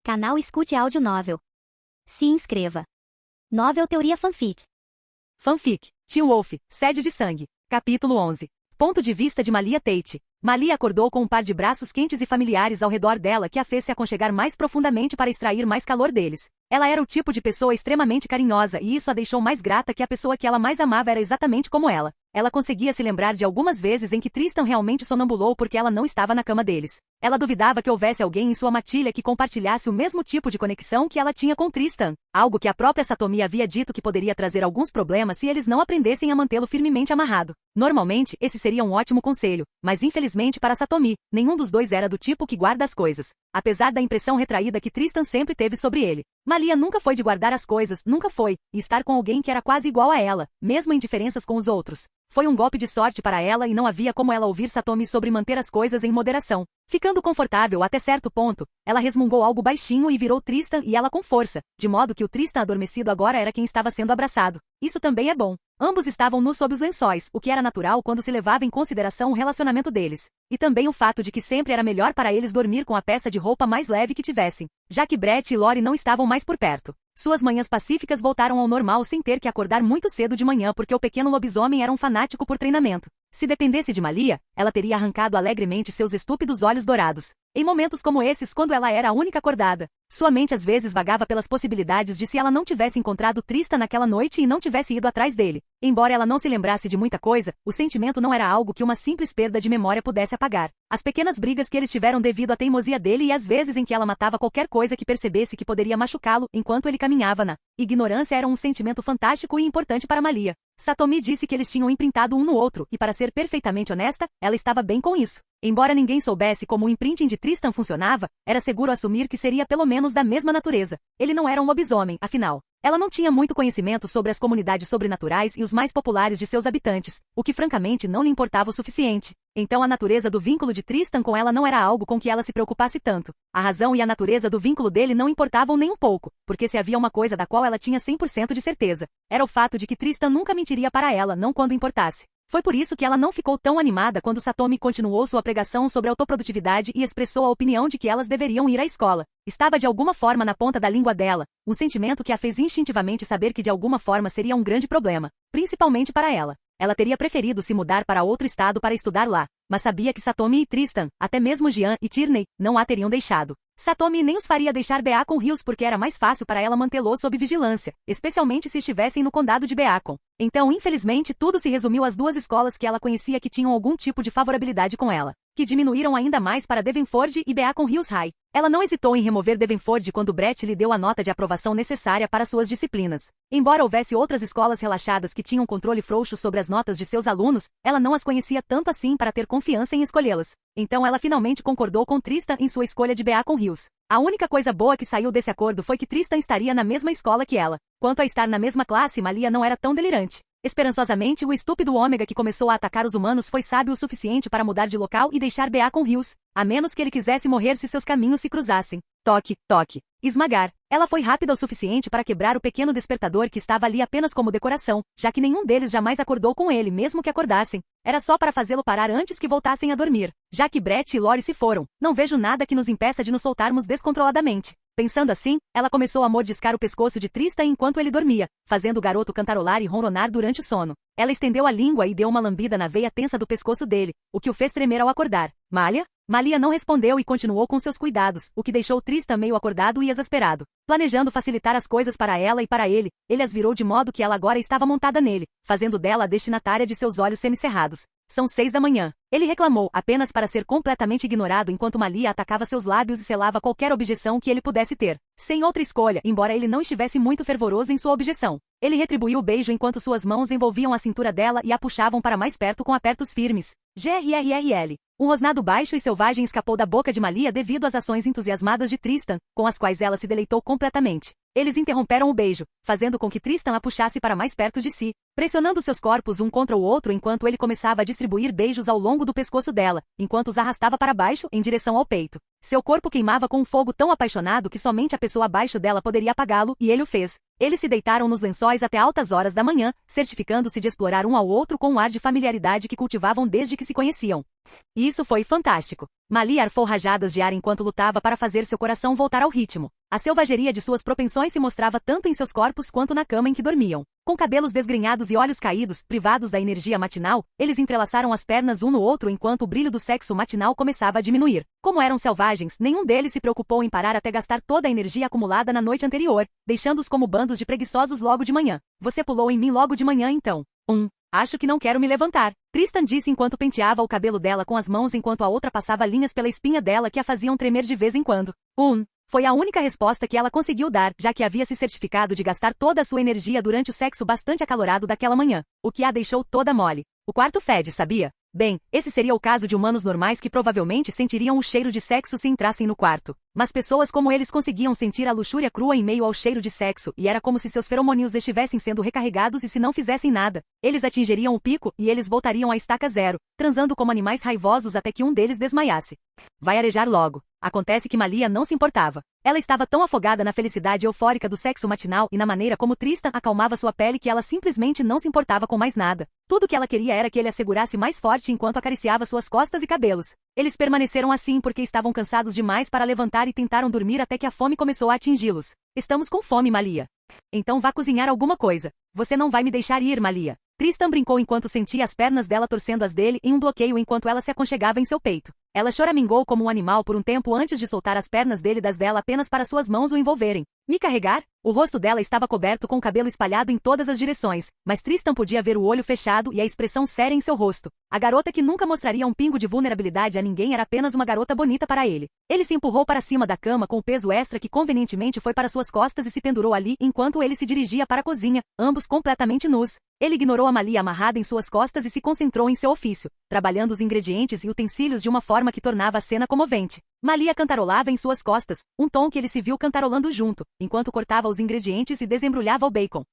Canal Escute Áudio Novel. Se inscreva. Novel Teoria Fanfic. Fanfic, Teen Wolf, Sede de Sangue. Capítulo 11. Ponto de vista de Malia Tate. Malia acordou com um par de braços quentes e familiares ao redor dela que a fez se aconchegar mais profundamente para extrair mais calor deles. Ela era o tipo de pessoa extremamente carinhosa e isso a deixou mais grata que a pessoa que ela mais amava era exatamente como ela. Ela conseguia se lembrar de algumas vezes em que Tristan realmente sonambulou porque ela não estava na cama deles. Ela duvidava que houvesse alguém em sua matilha que compartilhasse o mesmo tipo de conexão que ela tinha com Tristan, algo que a própria Satomi havia dito que poderia trazer alguns problemas se eles não aprendessem a mantê-lo firmemente amarrado. Normalmente, esse seria um ótimo conselho, mas infelizmente para Satomi, nenhum dos dois era do tipo que guarda as coisas, apesar da impressão retraída que Tristan sempre teve sobre ele. Malia nunca foi de guardar as coisas, nunca foi, e estar com alguém que era quase igual a ela, mesmo em diferenças com os outros. Foi um golpe de sorte para ela e não havia como ela ouvir Satomi sobre manter as coisas em moderação. Ficando confortável até certo ponto, ela resmungou algo baixinho e virou Tristan e ela com força, de modo que o Tristan adormecido agora era quem estava sendo abraçado. Isso também é bom. Ambos estavam nus sob os lençóis, o que era natural quando se levava em consideração o relacionamento deles. E também o fato de que sempre era melhor para eles dormir com a peça de roupa mais leve que tivessem, já que Brett e Lori não estavam mais por perto. Suas manhãs pacíficas voltaram ao normal sem ter que acordar muito cedo de manhã porque o pequeno lobisomem era um fanático por treinamento. Se dependesse de Malia, ela teria arrancado alegremente seus estúpidos olhos dourados. Em momentos como esses, quando ela era a única acordada, sua mente às vezes vagava pelas possibilidades de se ela não tivesse encontrado Tristan naquela noite e não tivesse ido atrás dele. Embora ela não se lembrasse de muita coisa, o sentimento não era algo que uma simples perda de memória pudesse apagar. As pequenas brigas que eles tiveram devido à teimosia dele e as vezes em que ela matava qualquer coisa que percebesse que poderia machucá-lo enquanto ele caminhava na ignorância era um sentimento fantástico e importante para Malia. Satomi disse que eles tinham imprintado um no outro, e para ser perfeitamente honesta, ela estava bem com isso. Embora ninguém soubesse como o imprinting de Tristan funcionava, era seguro assumir que seria pelo menos da mesma natureza. Ele não era um lobisomem, afinal. Ela não tinha muito conhecimento sobre as comunidades sobrenaturais e os mais populares de seus habitantes, o que francamente não lhe importava o suficiente. Então a natureza do vínculo de Tristan com ela não era algo com que ela se preocupasse tanto. A razão e a natureza do vínculo dele não importavam nem um pouco, porque se havia uma coisa da qual ela tinha 100% de certeza, era o fato de que Tristan nunca mentiria para ela, não quando importasse. Foi por isso que ela não ficou tão animada quando Satomi continuou sua pregação sobre autoprodutividade e expressou a opinião de que elas deveriam ir à escola. Estava de alguma forma na ponta da língua dela, um sentimento que a fez instintivamente saber que de alguma forma seria um grande problema, principalmente para ela. Ela teria preferido se mudar para outro estado para estudar lá, mas sabia que Satomi e Tristan, até mesmo Jean e Tierney, não a teriam deixado. Satomi nem os faria deixar Beacon Hills porque era mais fácil para ela mantê-lo sob vigilância, especialmente se estivessem no condado de Beacon. Então, infelizmente, tudo se resumiu às duas escolas que ela conhecia que tinham algum tipo de favorabilidade com ela, que diminuíram ainda mais para Devonford e Beacon Hills High. Ela não hesitou em remover Devonford quando Brett lhe deu a nota de aprovação necessária para suas disciplinas. Embora houvesse outras escolas relaxadas que tinham controle frouxo sobre as notas de seus alunos, ela não as conhecia tanto assim para ter confiança em escolhê-las. Então ela finalmente concordou com Tristan em sua escolha de Beacon Hills. A única coisa boa que saiu desse acordo foi que Tristan estaria na mesma escola que ela. Quanto a estar na mesma classe, Malia não era tão delirante. Esperançosamente, o estúpido Ômega que começou a atacar os humanos foi sábio o suficiente para mudar de local e deixar Beacon Hills, a menos que ele quisesse morrer se seus caminhos se cruzassem. Toque, toque. Esmagar. Ela foi rápida o suficiente para quebrar o pequeno despertador que estava ali apenas como decoração, já que nenhum deles jamais acordou com ele, mesmo que acordassem. Era só para fazê-lo parar antes que voltassem a dormir. Já que Brett e Lori se foram, não vejo nada que nos impeça de nos soltarmos descontroladamente. Pensando assim, ela começou a mordiscar o pescoço de Tristan enquanto ele dormia, fazendo o garoto cantarolar e ronronar durante o sono. Ela estendeu a língua e deu uma lambida na veia tensa do pescoço dele, o que o fez tremer ao acordar. Malia? Malia não respondeu e continuou com seus cuidados, o que deixou Tristan meio acordado e exasperado. Planejando facilitar as coisas para ela e para ele as virou de modo que ela agora estava montada nele, fazendo dela a destinatária de seus olhos semicerrados. São 6 da manhã. Ele reclamou, apenas para ser completamente ignorado enquanto Malia atacava seus lábios e selava qualquer objeção que ele pudesse ter. Sem outra escolha, embora ele não estivesse muito fervoroso em sua objeção. Ele retribuiu o beijo enquanto suas mãos envolviam a cintura dela e a puxavam para mais perto com apertos firmes. GRRRL. Um rosnado baixo e selvagem escapou da boca de Malia devido às ações entusiasmadas de Tristan, com as quais ela se deleitou completamente. Eles interromperam o beijo, fazendo com que Tristan a puxasse para mais perto de si, pressionando seus corpos um contra o outro enquanto ele começava a distribuir beijos ao longo do pescoço dela, enquanto os arrastava para baixo, em direção ao peito. Seu corpo queimava com um fogo tão apaixonado que somente a pessoa abaixo dela poderia apagá-lo, e ele o fez. Eles se deitaram nos lençóis até altas horas da manhã, certificando-se de explorar um ao outro com um ar de familiaridade que cultivavam desde que se conheciam. E isso foi fantástico. Malia arfou rajadas de ar enquanto lutava para fazer seu coração voltar ao ritmo. A selvageria de suas propensões se mostrava tanto em seus corpos quanto na cama em que dormiam. Com cabelos desgrenhados e olhos caídos, privados da energia matinal, eles entrelaçaram as pernas um no outro enquanto o brilho do sexo matinal começava a diminuir. Como eram selvagens, nenhum deles se preocupou em parar até gastar toda a energia acumulada na noite anterior, deixando-os como bandos de preguiçosos logo de manhã. Você pulou em mim logo de manhã então. Acho que não quero me levantar, Tristan disse enquanto penteava o cabelo dela com as mãos enquanto a outra passava linhas pela espinha dela que a faziam tremer de vez em quando. Foi a única resposta que ela conseguiu dar, já que havia se certificado de gastar toda a sua energia durante o sexo bastante acalorado daquela manhã, o que a deixou toda mole. O quarto fede, sabia? Bem, esse seria o caso de humanos normais que provavelmente sentiriam o cheiro de sexo se entrassem no quarto. Mas pessoas como eles conseguiam sentir a luxúria crua em meio ao cheiro de sexo, e era como se seus feromônios estivessem sendo recarregados e se não fizessem nada, eles atingiriam o pico e eles voltariam à estaca zero, transando como animais raivosos até que um deles desmaiasse. Vai arejar logo. Acontece que Malia não se importava. Ela estava tão afogada na felicidade eufórica do sexo matinal e na maneira como Tristan acalmava sua pele que ela simplesmente não se importava com mais nada. Tudo que ela queria era que ele a segurasse mais forte enquanto acariciava suas costas e cabelos. Eles permaneceram assim porque estavam cansados demais para levantar e tentaram dormir até que a fome começou a atingi-los. Estamos com fome, Malia. Então vá cozinhar alguma coisa. Você não vai me deixar ir, Malia. Tristan brincou enquanto sentia as pernas dela torcendo as dele em um bloqueio enquanto ela se aconchegava em seu peito. Ela choramingou como um animal por um tempo antes de soltar as pernas dele das dela apenas para suas mãos o envolverem. Me carregar? O rosto dela estava coberto com o cabelo espalhado em todas as direções, mas Tristan podia ver o olho fechado e a expressão séria em seu rosto. A garota que nunca mostraria um pingo de vulnerabilidade a ninguém era apenas uma garota bonita para ele. Ele se empurrou para cima da cama com o peso extra que convenientemente foi para suas costas e se pendurou ali enquanto ele se dirigia para a cozinha, ambos completamente nus. Ele ignorou a Malia amarrada em suas costas e se concentrou em seu ofício, trabalhando os ingredientes e utensílios de uma forma que tornava a cena comovente. Malia cantarolava em suas costas, um tom que ele se viu cantarolando junto, enquanto cortava os ingredientes e desembrulhava o bacon.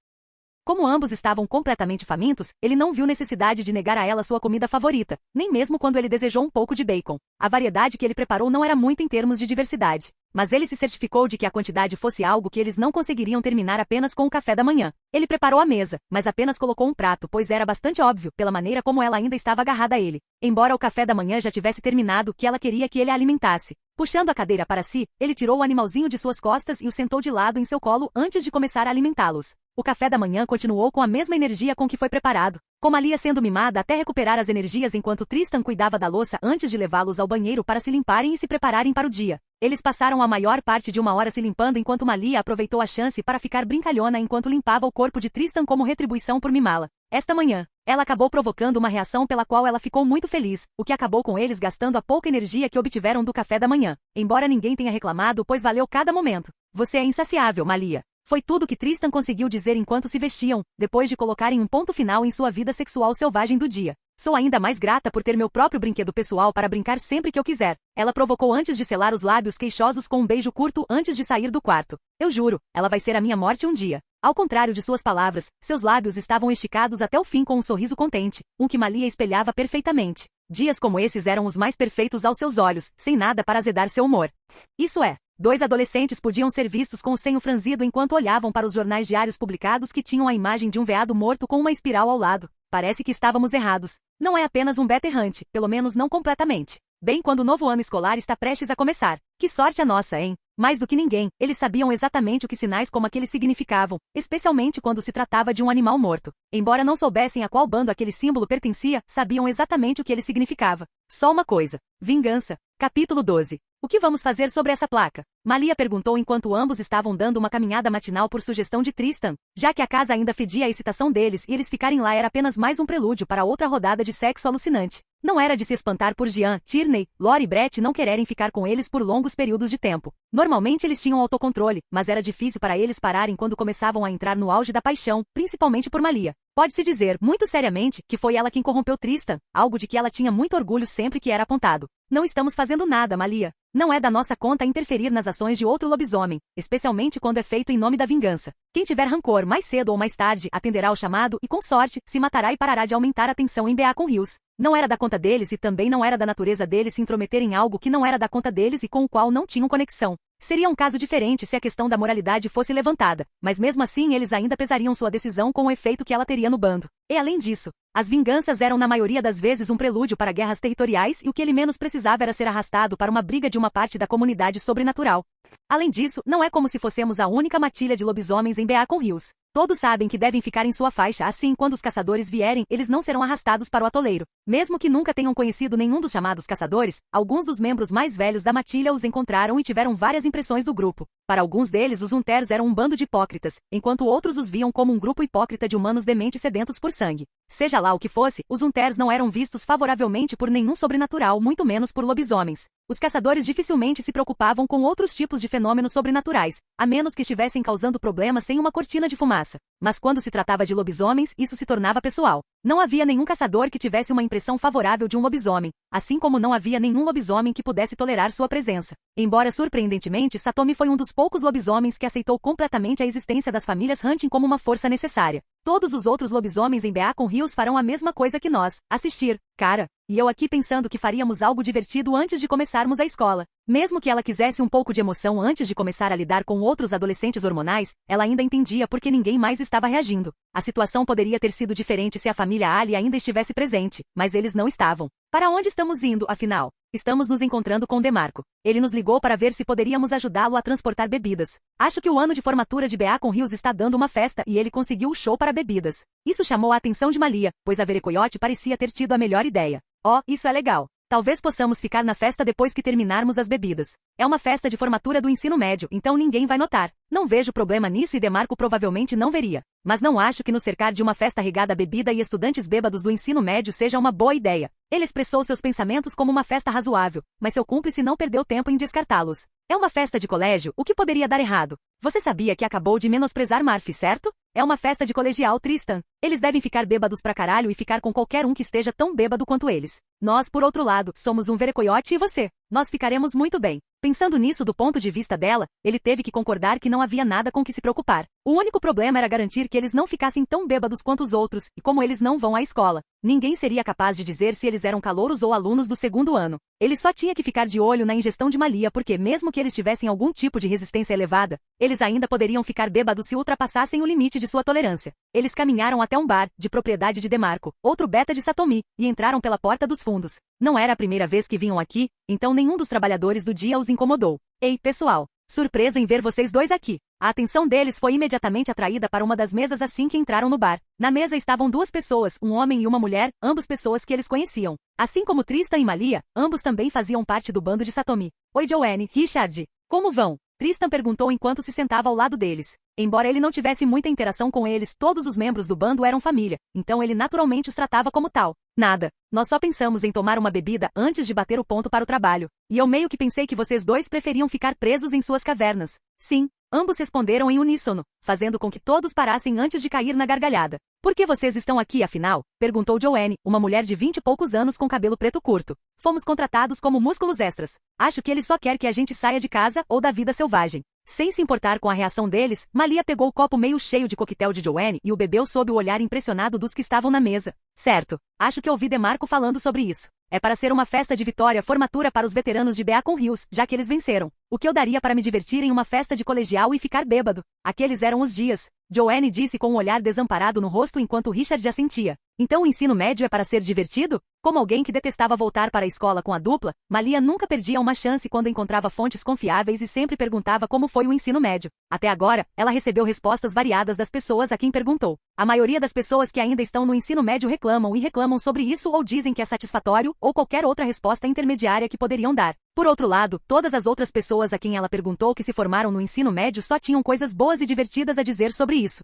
Como ambos estavam completamente famintos, ele não viu necessidade de negar a ela sua comida favorita, nem mesmo quando ele desejou um pouco de bacon. A variedade que ele preparou não era muito em termos de diversidade, mas ele se certificou de que a quantidade fosse algo que eles não conseguiriam terminar apenas com o café da manhã. Ele preparou a mesa, mas apenas colocou um prato, pois era bastante óbvio, pela maneira como ela ainda estava agarrada a ele. Embora o café da manhã já tivesse terminado, que ela queria que ele a alimentasse. Puxando a cadeira para si, ele tirou o animalzinho de suas costas e o sentou de lado em seu colo antes de começar a alimentá-los. O café da manhã continuou com a mesma energia com que foi preparado, com Malia sendo mimada até recuperar as energias enquanto Tristan cuidava da louça antes de levá-los ao banheiro para se limparem e se prepararem para o dia. Eles passaram a maior parte de uma hora se limpando enquanto Malia aproveitou a chance para ficar brincalhona enquanto limpava o corpo de Tristan como retribuição por mimá-la. Esta manhã, ela acabou provocando uma reação pela qual ela ficou muito feliz, o que acabou com eles gastando a pouca energia que obtiveram do café da manhã. Embora ninguém tenha reclamado, pois valeu cada momento. Você é insaciável, Malia. Foi tudo que Tristan conseguiu dizer enquanto se vestiam, depois de colocarem um ponto final em sua vida sexual selvagem do dia. Sou ainda mais grata por ter meu próprio brinquedo pessoal para brincar sempre que eu quiser. Ela provocou antes de selar os lábios queixosos com um beijo curto antes de sair do quarto. Eu juro, ela vai ser a minha morte um dia. Ao contrário de suas palavras, seus lábios estavam esticados até o fim com um sorriso contente, um que Malia espelhava perfeitamente. Dias como esses eram os mais perfeitos aos seus olhos, sem nada para azedar seu humor. Isso é. 2 adolescentes podiam ser vistos com o senho franzido enquanto olhavam para os jornais diários publicados que tinham a imagem de um veado morto com uma espiral ao lado. Parece que estávamos errados. Não é apenas um beta errante, pelo menos não completamente. Bem quando o novo ano escolar está prestes a começar. Que sorte a nossa, hein? Mais do que ninguém, eles sabiam exatamente o que sinais como aqueles significavam, especialmente quando se tratava de um animal morto. Embora não soubessem a qual bando aquele símbolo pertencia, sabiam exatamente o que ele significava. Só uma coisa. Vingança. Capítulo 12. O que vamos fazer sobre essa placa? Malia perguntou enquanto ambos estavam dando uma caminhada matinal por sugestão de Tristan, já que a casa ainda fedia a excitação deles e eles ficarem lá era apenas mais um prelúdio para outra rodada de sexo alucinante. Não era de se espantar por Jean, Tierney, Lori e Brett não quererem ficar com eles por longos períodos de tempo. Normalmente eles tinham autocontrole, mas era difícil para eles pararem quando começavam a entrar no auge da paixão, principalmente por Malia. Pode-se dizer, muito seriamente, que foi ela quem corrompeu Tristan, algo de que ela tinha muito orgulho sempre que era apontado. Não estamos fazendo nada, Malia. Não é da nossa conta interferir nas ações de outro lobisomem, especialmente quando é feito em nome da vingança. Quem tiver rancor mais cedo ou mais tarde atenderá ao chamado e, com sorte, se matará e parará de aumentar a tensão em Beacon Hills. Não era da conta deles e também não era da natureza deles se intrometer em algo que não era da conta deles e com o qual não tinham conexão. Seria um caso diferente se a questão da moralidade fosse levantada, mas mesmo assim eles ainda pesariam sua decisão com o efeito que ela teria no bando. E além disso, as vinganças eram na maioria das vezes um prelúdio para guerras territoriais e o que ele menos precisava era ser arrastado para uma briga de uma parte da comunidade sobrenatural. Além disso, não é como se fossemos a única matilha de lobisomens em Beacon Hills. Todos sabem que devem ficar em sua faixa, assim quando os caçadores vierem, eles não serão arrastados para o atoleiro. Mesmo que nunca tenham conhecido nenhum dos chamados caçadores, alguns dos membros mais velhos da matilha os encontraram e tiveram várias impressões do grupo. Para alguns deles, os Unters eram um bando de hipócritas, enquanto outros os viam como um grupo hipócrita de humanos dementes sedentos por sangue. Seja lá o que fosse, os Unters não eram vistos favoravelmente por nenhum sobrenatural, muito menos por lobisomens. Os caçadores dificilmente se preocupavam com outros tipos de fenômenos sobrenaturais, a menos que estivessem causando problemas sem uma cortina de fumaça. Mas quando se tratava de lobisomens, isso se tornava pessoal. Não havia nenhum caçador que tivesse uma impressão favorável de um lobisomem, assim como não havia nenhum lobisomem que pudesse tolerar sua presença. Embora surpreendentemente, Satomi foi um dos poucos lobisomens que aceitou completamente a existência das famílias Hunting como uma força necessária. Todos os outros lobisomens em Beacon Hills farão a mesma coisa que nós, assistir. Cara, e eu aqui pensando que faríamos algo divertido antes de começarmos a escola. Mesmo que ela quisesse um pouco de emoção antes de começar a lidar com outros adolescentes hormonais, ela ainda entendia porque ninguém mais estava reagindo. A situação poderia ter sido diferente se a família Ali ainda estivesse presente, mas eles não estavam. Para onde estamos indo, afinal? Estamos nos encontrando com DeMarco. Ele nos ligou para ver se poderíamos ajudá-lo a transportar bebidas. Acho que o ano de formatura de Beacon Hills está dando uma festa e ele conseguiu o show para bebidas. Isso chamou a atenção de Malia, pois a Verecoyote parecia ter tido a melhor ideia. Oh, isso é legal. Talvez possamos ficar na festa depois que terminarmos as bebidas. É uma festa de formatura do ensino médio, então ninguém vai notar. Não vejo problema nisso e DeMarco provavelmente não veria. Mas não acho que nos cercar de uma festa regada a bebida e estudantes bêbados do ensino médio seja uma boa ideia. Ele expressou seus pensamentos como uma festa razoável, mas seu cúmplice não perdeu tempo em descartá-los. É uma festa de colégio, o que poderia dar errado? Você sabia que acabou de menosprezar Murphy, certo? É uma festa de colegial, Tristan. Eles devem ficar bêbados pra caralho e ficar com qualquer um que esteja tão bêbado quanto eles. Nós, por outro lado, somos um Verecoyote e você. Nós ficaremos muito bem. Pensando nisso do ponto de vista dela, ele teve que concordar que não havia nada com que se preocupar. O único problema era garantir que eles não ficassem tão bêbados quanto os outros, e como eles não vão à escola, ninguém seria capaz de dizer se eles eram calouros ou alunos do segundo ano. Ele só tinha que ficar de olho na ingestão de Malia porque mesmo que eles tivessem algum tipo de resistência elevada, eles ainda poderiam ficar bêbados se ultrapassassem o limite de sua tolerância. Eles caminharam até um bar, de propriedade de DeMarco, outro beta de Satomi, e entraram pela porta dos fundos. Não era a primeira vez que vinham aqui, então nenhum dos trabalhadores do dia os incomodou. Ei, pessoal! Surpreso em ver vocês dois aqui. A atenção deles foi imediatamente atraída para uma das mesas assim que entraram no bar. Na mesa estavam duas pessoas, um homem e uma mulher, ambos pessoas que eles conheciam. Assim como Tristan e Malia, ambos também faziam parte do bando de Satomi. Oi Joanne, Richard. Como vão? Tristan perguntou enquanto se sentava ao lado deles. Embora ele não tivesse muita interação com eles, todos os membros do bando eram família, então ele naturalmente os tratava como tal. Nada. Nós só pensamos em tomar uma bebida antes de bater o ponto para o trabalho. E eu meio que pensei que vocês dois preferiam ficar presos em suas cavernas. Sim. Ambos responderam em uníssono, fazendo com que todos parassem antes de cair na gargalhada. Por que vocês estão aqui, afinal? Perguntou Joanne, uma mulher de 20 e poucos anos com cabelo preto curto. Fomos contratados como músculos extras. Acho que ele só quer que a gente saia de casa ou da vida selvagem. Sem se importar com a reação deles, Malia pegou o copo meio cheio de coquetel de Joanne e o bebeu sob o olhar impressionado dos que estavam na mesa. Certo. Acho que ouvi DeMarco falando sobre isso. É para ser uma festa de vitória, formatura para os veteranos de Beacon Hills, já que eles venceram. O que eu daria para me divertir em uma festa de colegial e ficar bêbado? Aqueles eram os dias. Joanne disse com um olhar desamparado no rosto enquanto Richard assentia. Então o ensino médio é para ser divertido? Como alguém que detestava voltar para a escola com a dupla, Malia nunca perdia uma chance quando encontrava fontes confiáveis e sempre perguntava como foi o ensino médio. Até agora, ela recebeu respostas variadas das pessoas a quem perguntou. A maioria das pessoas que ainda estão no ensino médio reclamam sobre isso ou dizem que é satisfatório ou qualquer outra resposta intermediária que poderiam dar. Por outro lado, todas as outras pessoas a quem ela perguntou que se formaram no ensino médio só tinham coisas boas e divertidas a dizer sobre isso.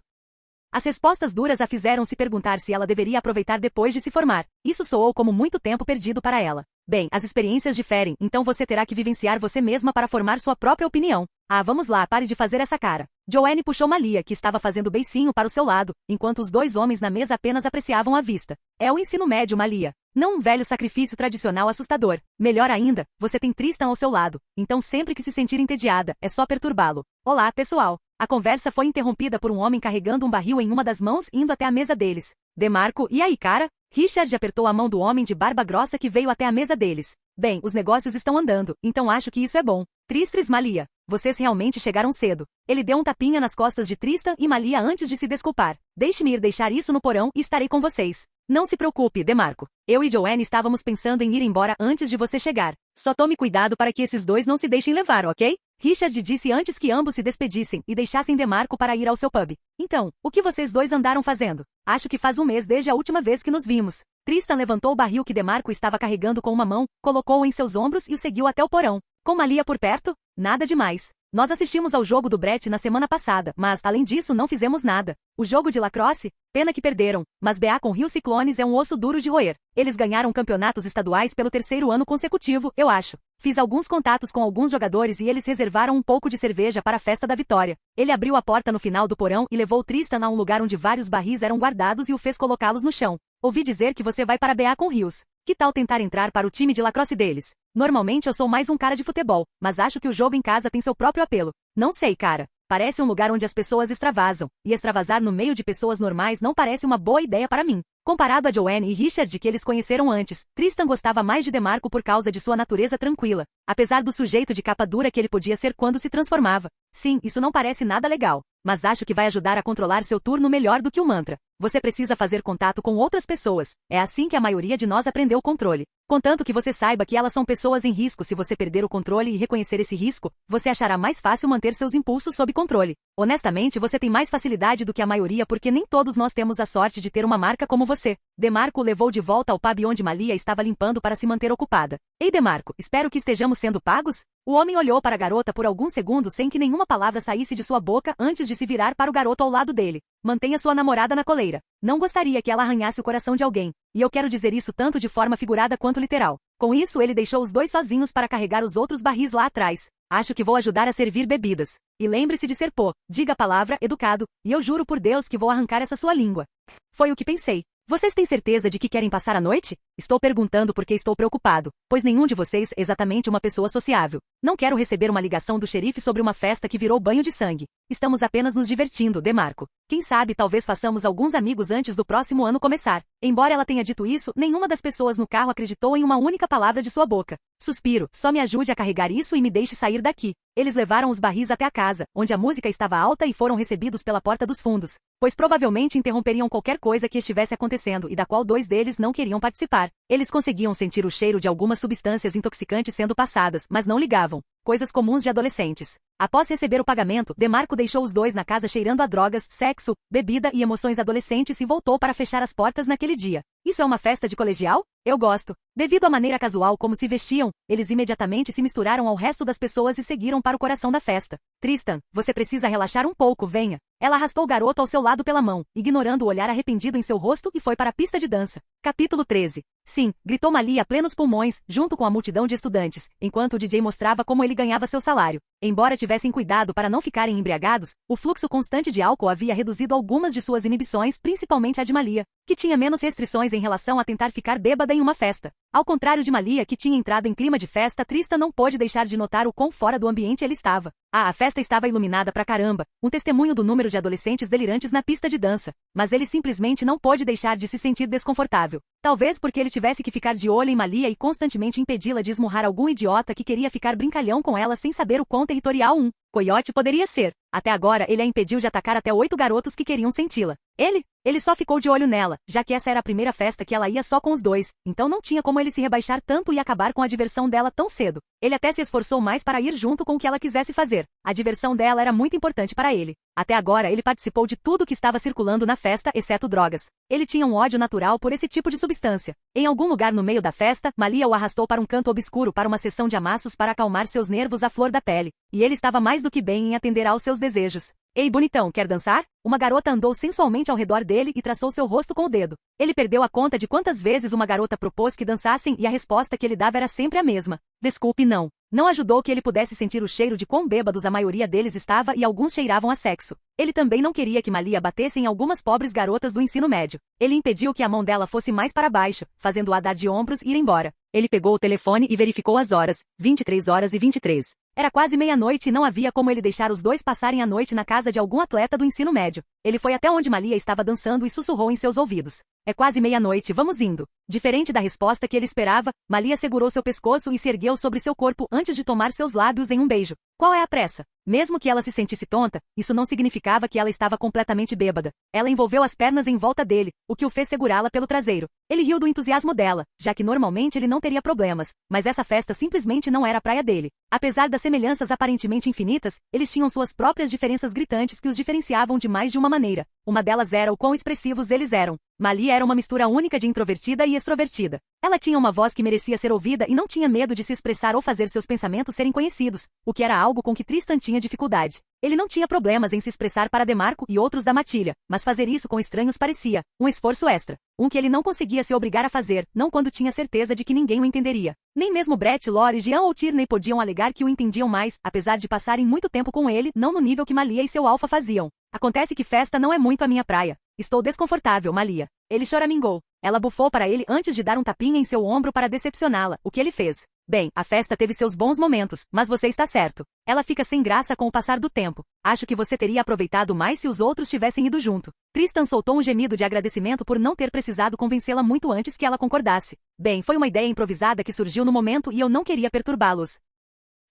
As respostas duras a fizeram se perguntar se ela deveria aproveitar depois de se formar. Isso soou como muito tempo perdido para ela. Bem, as experiências diferem, então você terá que vivenciar você mesma para formar sua própria opinião. Ah, vamos lá, pare de fazer essa cara. Joanne puxou Malia, que estava fazendo beicinho para o seu lado, enquanto os dois homens na mesa apenas apreciavam a vista. É o ensino médio, Malia. Não um velho sacrifício tradicional assustador. Melhor ainda, você tem Tristan ao seu lado, então sempre que se sentir entediada, é só perturbá-lo. Olá, pessoal. A conversa foi interrompida por um homem carregando um barril em uma das mãos indo até a mesa deles. DeMarco, e aí, cara? Richard apertou a mão do homem de barba grossa que veio até a mesa deles. Bem, os negócios estão andando, então acho que isso é bom. Tristres Malia, vocês realmente chegaram cedo. Ele deu um tapinha nas costas de Tristan e Malia antes de se desculpar. Deixe-me ir deixar isso no porão e estarei com vocês. Não se preocupe, DeMarco. Eu e Joanne estávamos pensando em ir embora antes de você chegar. Só tome cuidado para que esses dois não se deixem levar, ok? Richard disse antes que ambos se despedissem e deixassem DeMarco para ir ao seu pub. Então, o que vocês dois andaram fazendo? Acho que faz um mês desde a última vez que nos vimos. Tristan levantou o barril que DeMarco estava carregando com uma mão, colocou-o em seus ombros e o seguiu até o porão. Com Malia por perto? Nada demais. Nós assistimos ao jogo do Brett na semana passada, mas, além disso, não fizemos nada. O jogo de lacrosse? Pena que perderam, mas BA com Rio Ciclones é um osso duro de roer. Eles ganharam campeonatos estaduais pelo 3º ano consecutivo, eu acho. Fiz alguns contatos com alguns jogadores e eles reservaram um pouco de cerveja para a festa da vitória. Ele abriu a porta no final do porão e levou Tristan a um lugar onde vários barris eram guardados e o fez colocá-los no chão. Ouvi dizer que você vai para BA com Rios. Que tal tentar entrar para o time de lacrosse deles? Normalmente eu sou mais um cara de futebol, mas acho que o jogo em casa tem seu próprio apelo. Não sei, cara. Parece um lugar onde as pessoas extravasam, e extravasar no meio de pessoas normais não parece uma boa ideia para mim. Comparado a Joanne e Richard que eles conheceram antes, Tristan gostava mais de DeMarco por causa de sua natureza tranquila, apesar do sujeito de capa dura que ele podia ser quando se transformava. Sim, isso não parece nada legal, mas acho que vai ajudar a controlar seu turno melhor do que o mantra. Você precisa fazer contato com outras pessoas. É assim que a maioria de nós aprendeu o controle. Contanto que você saiba que elas são pessoas em risco. Se você perder o controle e reconhecer esse risco, você achará mais fácil manter seus impulsos sob controle. Honestamente, você tem mais facilidade do que a maioria porque nem todos nós temos a sorte de ter uma marca como você. DeMarco o levou de volta ao pub onde Malia estava limpando para se manter ocupada. Ei, DeMarco, espero que estejamos sendo pagos? O homem olhou para a garota por alguns segundos sem que nenhuma palavra saísse de sua boca antes de se virar para o garoto ao lado dele. Mantenha sua namorada na coleira. Não gostaria que ela arranhasse o coração de alguém. E eu quero dizer isso tanto de forma figurada quanto literal. Com isso, ele deixou os dois sozinhos para carregar os outros barris lá atrás. Acho que vou ajudar a servir bebidas. E lembre-se de ser pô. Diga a palavra, educado, e eu juro por Deus que vou arrancar essa sua língua. Foi o que pensei. Vocês têm certeza de que querem passar a noite? Estou perguntando porque estou preocupado, pois nenhum de vocês é exatamente uma pessoa sociável. Não quero receber uma ligação do xerife sobre uma festa que virou banho de sangue. Estamos apenas nos divertindo, DeMarco. Quem sabe talvez façamos alguns amigos antes do próximo ano começar. Embora ela tenha dito isso, nenhuma das pessoas no carro acreditou em uma única palavra de sua boca. Suspiro, só me ajude a carregar isso e me deixe sair daqui. Eles levaram os barris até a casa, onde a música estava alta e foram recebidos pela porta dos fundos, pois provavelmente interromperiam qualquer coisa que estivesse acontecendo e da qual dois deles não queriam participar. Eles conseguiam sentir o cheiro de algumas substâncias intoxicantes sendo passadas, mas não ligavam. Coisas comuns de adolescentes. Após receber o pagamento, DeMarco deixou os dois na casa cheirando a drogas, sexo, bebida e emoções adolescentes e voltou para fechar as portas naquele dia. Isso é uma festa de colegial? Eu gosto. Devido à maneira casual como se vestiam, eles imediatamente se misturaram ao resto das pessoas e seguiram para o coração da festa. Tristan, você precisa relaxar um pouco, venha. Ela arrastou o garoto ao seu lado pela mão, ignorando o olhar arrependido em seu rosto e foi para a pista de dança. Capítulo 13. Sim, gritou Malia a plenos pulmões, junto com a multidão de estudantes, enquanto o DJ mostrava como ele ganhava seu salário. Embora tivessem cuidado para não ficarem embriagados, o fluxo constante de álcool havia reduzido algumas de suas inibições, principalmente a de Malia, que tinha menos restrições em relação a tentar ficar bêbada em uma festa. Ao contrário de Malia, que tinha entrado em clima de festa, Tristan não pôde deixar de notar o quão fora do ambiente ele estava. A festa estava iluminada pra caramba, um testemunho do número de adolescentes delirantes na pista de dança. Mas ele simplesmente não pôde deixar de se sentir desconfortável. Talvez porque ele tivesse que ficar de olho em Malia e constantemente impedi-la de esmurrar algum idiota que queria ficar brincalhão com ela sem saber o quão territorial um coiote poderia ser. Até agora, ele a impediu de atacar até 8 garotos que queriam senti-la. Ele só ficou de olho nela, já que essa era a primeira festa que ela ia só com os dois, então não tinha como ele se rebaixar tanto e acabar com a diversão dela tão cedo. Ele até se esforçou mais para ir junto com o que ela quisesse fazer. A diversão dela era muito importante para ele. Até agora, ele participou de tudo que estava circulando na festa, exceto drogas. Ele tinha um ódio natural por esse tipo de substância. Em algum lugar no meio da festa, Malia o arrastou para um canto obscuro para uma sessão de amassos para acalmar seus nervos à flor da pele, e ele estava mais do que bem em atender aos seus desejos. Ei, bonitão, quer dançar? Uma garota andou sensualmente ao redor dele e traçou seu rosto com o dedo. Ele perdeu a conta de quantas vezes uma garota propôs que dançassem e a resposta que ele dava era sempre a mesma. Desculpe, não. Não ajudou que ele pudesse sentir o cheiro de quão bêbados a maioria deles estava e alguns cheiravam a sexo. Ele também não queria que Malia batesse em algumas pobres garotas do ensino médio. Ele impediu que a mão dela fosse mais para baixo, fazendo-a dar de ombros e ir embora. Ele pegou o telefone e verificou as horas, 23h23. Era quase meia-noite e não havia como ele deixar os dois passarem a noite na casa de algum atleta do ensino médio. Ele foi até onde Malia estava dançando e sussurrou em seus ouvidos. É quase meia-noite, vamos indo. Diferente da resposta que ele esperava, Malia segurou seu pescoço e se ergueu sobre seu corpo antes de tomar seus lábios em um beijo. Qual é a pressa? Mesmo que ela se sentisse tonta, isso não significava que ela estava completamente bêbada. Ela envolveu as pernas em volta dele, o que o fez segurá-la pelo traseiro. Ele riu do entusiasmo dela, já que normalmente ele não teria problemas, mas essa festa simplesmente não era a praia dele. Apesar das semelhanças aparentemente infinitas, eles tinham suas próprias diferenças gritantes que os diferenciavam de mais de uma maneira. Uma delas era o quão expressivos eles eram. Malia era uma mistura única de introvertida e extrovertida. Ela tinha uma voz que merecia ser ouvida e não tinha medo de se expressar ou fazer seus pensamentos serem conhecidos, o que era algo com que Tristan tinha dificuldade. Ele não tinha problemas em se expressar para DeMarco e outros da matilha, mas fazer isso com estranhos parecia um esforço extra. Um que ele não conseguia se obrigar a fazer, não quando tinha certeza de que ninguém o entenderia. Nem mesmo Brett, Lori, Jean ou Tierney podiam alegar que o entendiam mais, apesar de passarem muito tempo com ele, não no nível que Malia e seu alfa faziam. Acontece que festa não é muito a minha praia. Estou desconfortável, Malia. Ele choramingou. Ela bufou para ele antes de dar um tapinha em seu ombro para decepcioná-la, o que ele fez. Bem, a festa teve seus bons momentos, mas você está certo. Ela fica sem graça com o passar do tempo. Acho que você teria aproveitado mais se os outros tivessem ido junto. Tristan soltou um gemido de agradecimento por não ter precisado convencê-la muito antes que ela concordasse. Bem, foi uma ideia improvisada que surgiu no momento e eu não queria perturbá-los.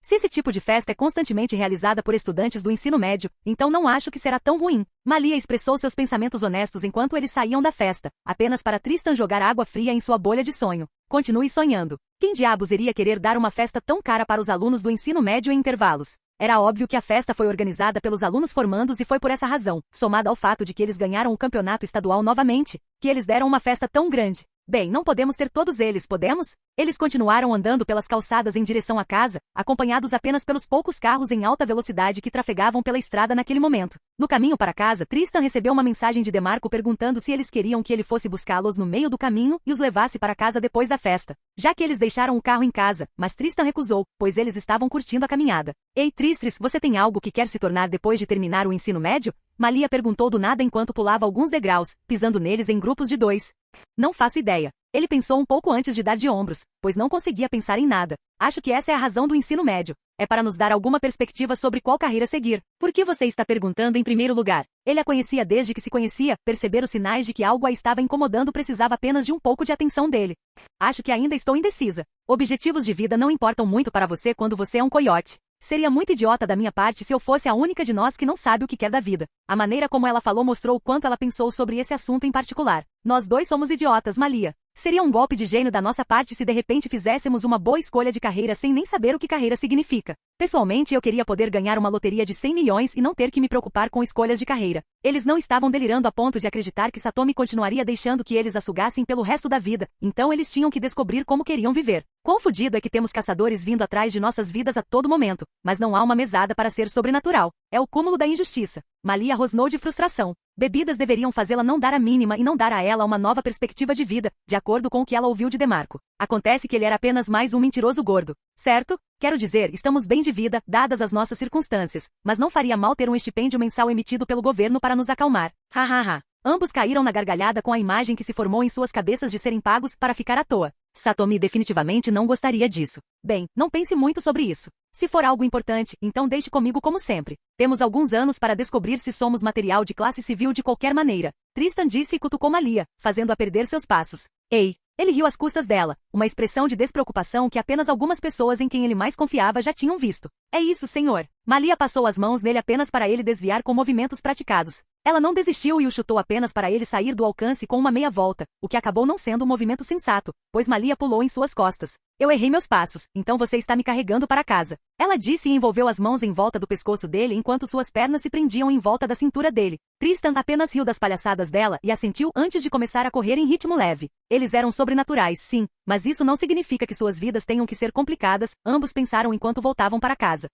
Se esse tipo de festa é constantemente realizada por estudantes do ensino médio, então não acho que será tão ruim. Malia expressou seus pensamentos honestos enquanto eles saíam da festa, apenas para Tristan jogar água fria em sua bolha de sonho. Continue sonhando. Quem diabos iria querer dar uma festa tão cara para os alunos do ensino médio em intervalos? Era óbvio que a festa foi organizada pelos alunos formandos e foi por essa razão, somada ao fato de que eles ganharam o campeonato estadual novamente, que eles deram uma festa tão grande. Bem, não podemos ter todos eles, podemos? Eles continuaram andando pelas calçadas em direção à casa, acompanhados apenas pelos poucos carros em alta velocidade que trafegavam pela estrada naquele momento. No caminho para casa, Tristan recebeu uma mensagem de DeMarco perguntando se eles queriam que ele fosse buscá-los no meio do caminho e os levasse para casa depois da festa, já que eles deixaram o carro em casa, mas Tristan recusou, pois eles estavam curtindo a caminhada. Ei, Tristris, você tem algo que quer se tornar depois de terminar o ensino médio? Malia perguntou do nada enquanto pulava alguns degraus, pisando neles em grupos de 2. Não faço ideia. Ele pensou um pouco antes de dar de ombros, pois não conseguia pensar em nada. Acho que essa é a razão do ensino médio. É para nos dar alguma perspectiva sobre qual carreira seguir. Por que você está perguntando em primeiro lugar? Ele a conhecia desde que se conhecia, perceber os sinais de que algo a estava incomodando precisava apenas de um pouco de atenção dele. Acho que ainda estou indecisa. Objetivos de vida não importam muito para você quando você é um coiote. Seria muito idiota da minha parte se eu fosse a única de nós que não sabe o que quer da vida. A maneira como ela falou mostrou o quanto ela pensou sobre esse assunto em particular. Nós dois somos idiotas, Malia. Seria um golpe de gênio da nossa parte se de repente fizéssemos uma boa escolha de carreira sem nem saber o que carreira significa. Pessoalmente, eu queria poder ganhar uma loteria de 100 milhões e não ter que me preocupar com escolhas de carreira. Eles não estavam delirando a ponto de acreditar que Satomi continuaria deixando que eles a sugassem pelo resto da vida, então eles tinham que descobrir como queriam viver. Quão fudido é que temos caçadores vindo atrás de nossas vidas a todo momento, mas não há uma mesada para ser sobrenatural. É o cúmulo da injustiça. Malia rosnou de frustração. Bebidas deveriam fazê-la não dar a mínima e não dar a ela uma nova perspectiva de vida, de acordo com o que ela ouviu de DeMarco. Acontece que ele era apenas mais um mentiroso gordo. Certo? Quero dizer, estamos bem de vida, dadas as nossas circunstâncias, mas não faria mal ter um estipêndio mensal emitido pelo governo para nos acalmar. Hahaha. Ambos caíram na gargalhada com a imagem que se formou em suas cabeças de serem pagos para ficar à toa. Satomi definitivamente não gostaria disso. Bem, não pense muito sobre isso. Se for algo importante, então deixe comigo como sempre. Temos alguns anos para descobrir se somos material de classe civil de qualquer maneira. Tristan disse e cutucou Malia, fazendo-a perder seus passos. Ei! Ele riu às custas dela, uma expressão de despreocupação que apenas algumas pessoas em quem ele mais confiava já tinham visto. É isso, senhor. Malia passou as mãos nele apenas para ele desviar com movimentos praticados. Ela não desistiu e o chutou apenas para ele sair do alcance com uma meia volta, o que acabou não sendo um movimento sensato, pois Malia pulou em suas costas. Eu errei meus passos, então você está me carregando para casa. Ela disse e envolveu as mãos em volta do pescoço dele enquanto suas pernas se prendiam em volta da cintura dele. Tristan apenas riu das palhaçadas dela e assentiu antes de começar a correr em ritmo leve. Eles eram sobrenaturais, sim, mas isso não significa que suas vidas tenham que ser complicadas, ambos pensaram enquanto voltavam para casa.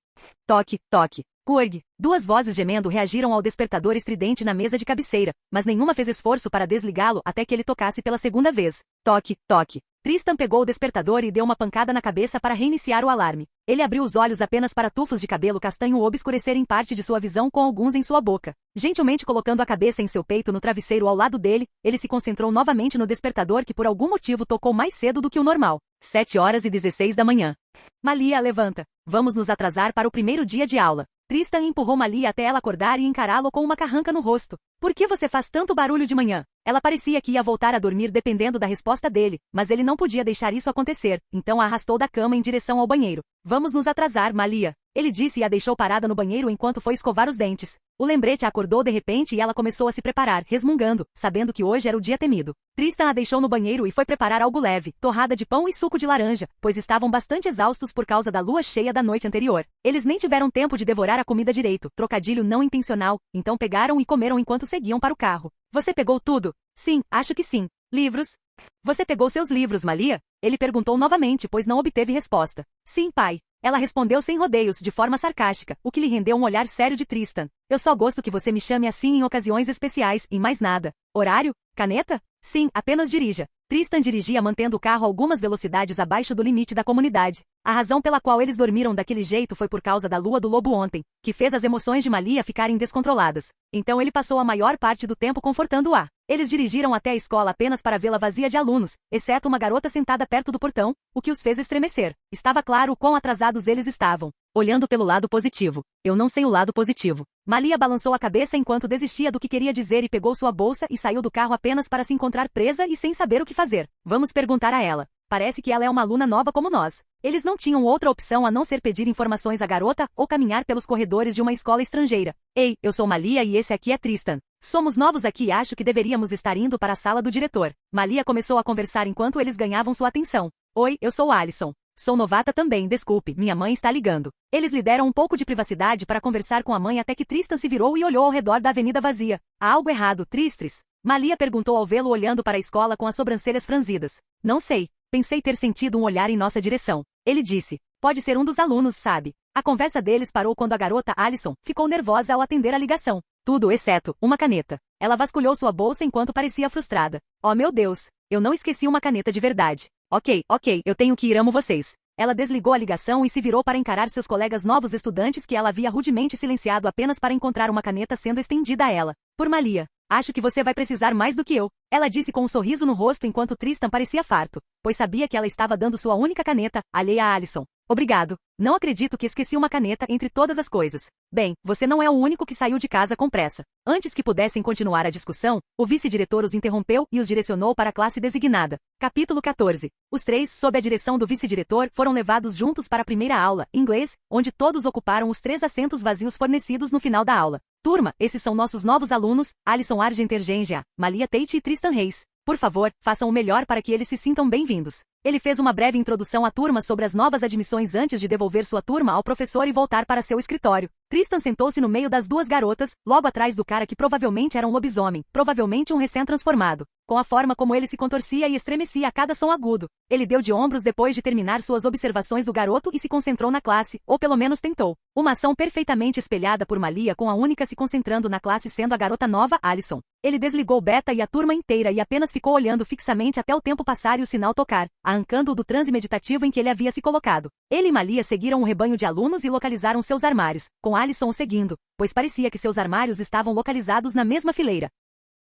Toque, toque. Kurg. Duas vozes gemendo reagiram ao despertador estridente na mesa de cabeceira, mas nenhuma fez esforço para desligá-lo até que ele tocasse pela segunda vez. Toque, toque. Tristan pegou o despertador e deu uma pancada na cabeça para reiniciar o alarme. Ele abriu os olhos apenas para tufos de cabelo castanho obscurecerem parte de sua visão com alguns em sua boca. Gentilmente colocando a cabeça em seu peito no travesseiro ao lado dele, ele se concentrou novamente no despertador que por algum motivo tocou mais cedo do que o normal. 7h16 da manhã. Malia, levanta. Vamos nos atrasar para o primeiro dia de aula. Tristan empurrou Malia até ela acordar e encará-lo com uma carranca no rosto. Por que você faz tanto barulho de manhã? Ela parecia que ia voltar a dormir dependendo da resposta dele, mas ele não podia deixar isso acontecer, então a arrastou da cama em direção ao banheiro. Vamos nos atrasar, Malia. Ele disse e a deixou parada no banheiro enquanto foi escovar os dentes. O lembrete a acordou de repente e ela começou a se preparar, resmungando, sabendo que hoje era o dia temido. Tristan a deixou no banheiro e foi preparar algo leve, torrada de pão e suco de laranja, pois estavam bastante exaustos por causa da lua cheia da noite anterior. Eles nem tiveram tempo de devorar a comida direito, trocadilho não intencional, então pegaram e comeram enquanto seguiam para o carro. Você pegou tudo? Sim, acho que sim. Livros? Você pegou seus livros, Malia? Ele perguntou novamente, pois não obteve resposta. Sim, pai. Ela respondeu sem rodeios, de forma sarcástica, o que lhe rendeu um olhar sério de Tristan. Eu só gosto que você me chame assim em ocasiões especiais, e mais nada. Horário? Caneta? Sim, apenas dirija. Tristan dirigia mantendo o carro a algumas velocidades abaixo do limite da comunidade. A razão pela qual eles dormiram daquele jeito foi por causa da lua do lobo ontem, que fez as emoções de Malia ficarem descontroladas. Então ele passou a maior parte do tempo confortando-a. Eles dirigiram até a escola apenas para vê-la vazia de alunos, exceto uma garota sentada perto do portão, o que os fez estremecer. Estava claro o quão atrasados eles estavam. Olhando pelo lado positivo. Eu não sei o lado positivo. Malia balançou a cabeça enquanto desistia do que queria dizer e pegou sua bolsa e saiu do carro apenas para se encontrar presa e sem saber o que fazer. Vamos perguntar a ela. Parece que ela é uma aluna nova como nós. Eles não tinham outra opção a não ser pedir informações à garota ou caminhar pelos corredores de uma escola estrangeira. Ei, eu sou Malia e esse aqui é Tristan. Somos novos aqui e acho que deveríamos estar indo para a sala do diretor. Malia começou a conversar enquanto eles ganhavam sua atenção. Oi, eu sou Alison. Sou novata também, desculpe, minha mãe está ligando. Eles lhe deram um pouco de privacidade para conversar com a mãe até que Tristan se virou e olhou ao redor da avenida vazia. Há algo errado, Tristris? Malia perguntou ao vê-lo olhando para a escola com as sobrancelhas franzidas. Não sei. Pensei ter sentido um olhar em nossa direção. Ele disse. Pode ser um dos alunos, sabe? A conversa deles parou quando a garota Alison ficou nervosa ao atender a ligação. Tudo exceto uma caneta. Ela vasculhou sua bolsa enquanto parecia frustrada. Oh meu Deus, eu não esqueci uma caneta de verdade. Ok, eu tenho que ir, amo vocês. Ela desligou a ligação e se virou para encarar seus colegas novos estudantes que ela havia rudemente silenciado apenas para encontrar uma caneta sendo estendida a ela. Por Malia. Acho que você vai precisar mais do que eu. Ela disse com um sorriso no rosto enquanto Tristan parecia farto, pois sabia que ela estava dando sua única caneta, alheia a Alison. Obrigado. Não acredito que esqueci uma caneta entre todas as coisas. Bem, você não é o único que saiu de casa com pressa. Antes que pudessem continuar a discussão, o vice-diretor os interrompeu e os direcionou para a classe designada. Capítulo 14. Os três, sob a direção do vice-diretor, foram levados juntos para a primeira aula, inglês, onde todos ocuparam os 3 assentos vazios fornecidos no final da aula. Turma, esses são nossos novos alunos, Alison Argentergengia, Malia Tate e Tristan Reis. Por favor, façam o melhor para que eles se sintam bem-vindos. Ele fez uma breve introdução à turma sobre as novas admissões antes de devolver sua turma ao professor e voltar para seu escritório. Tristan sentou-se no meio das duas garotas, logo atrás do cara que provavelmente era um lobisomem, provavelmente um recém-transformado. Com a forma como ele se contorcia e estremecia a cada som agudo. Ele deu de ombros depois de terminar suas observações do garoto e se concentrou na classe, ou pelo menos tentou. Uma ação perfeitamente espelhada por Malia com a única se concentrando na classe sendo a garota nova, Alison. Ele desligou Beta e a turma inteira e apenas ficou olhando fixamente até o tempo passar e o sinal tocar, arrancando-o do transe meditativo em que ele havia se colocado. Ele e Malia seguiram um rebanho de alunos e localizaram seus armários, com Alison o seguindo, pois parecia que seus armários estavam localizados na mesma fileira.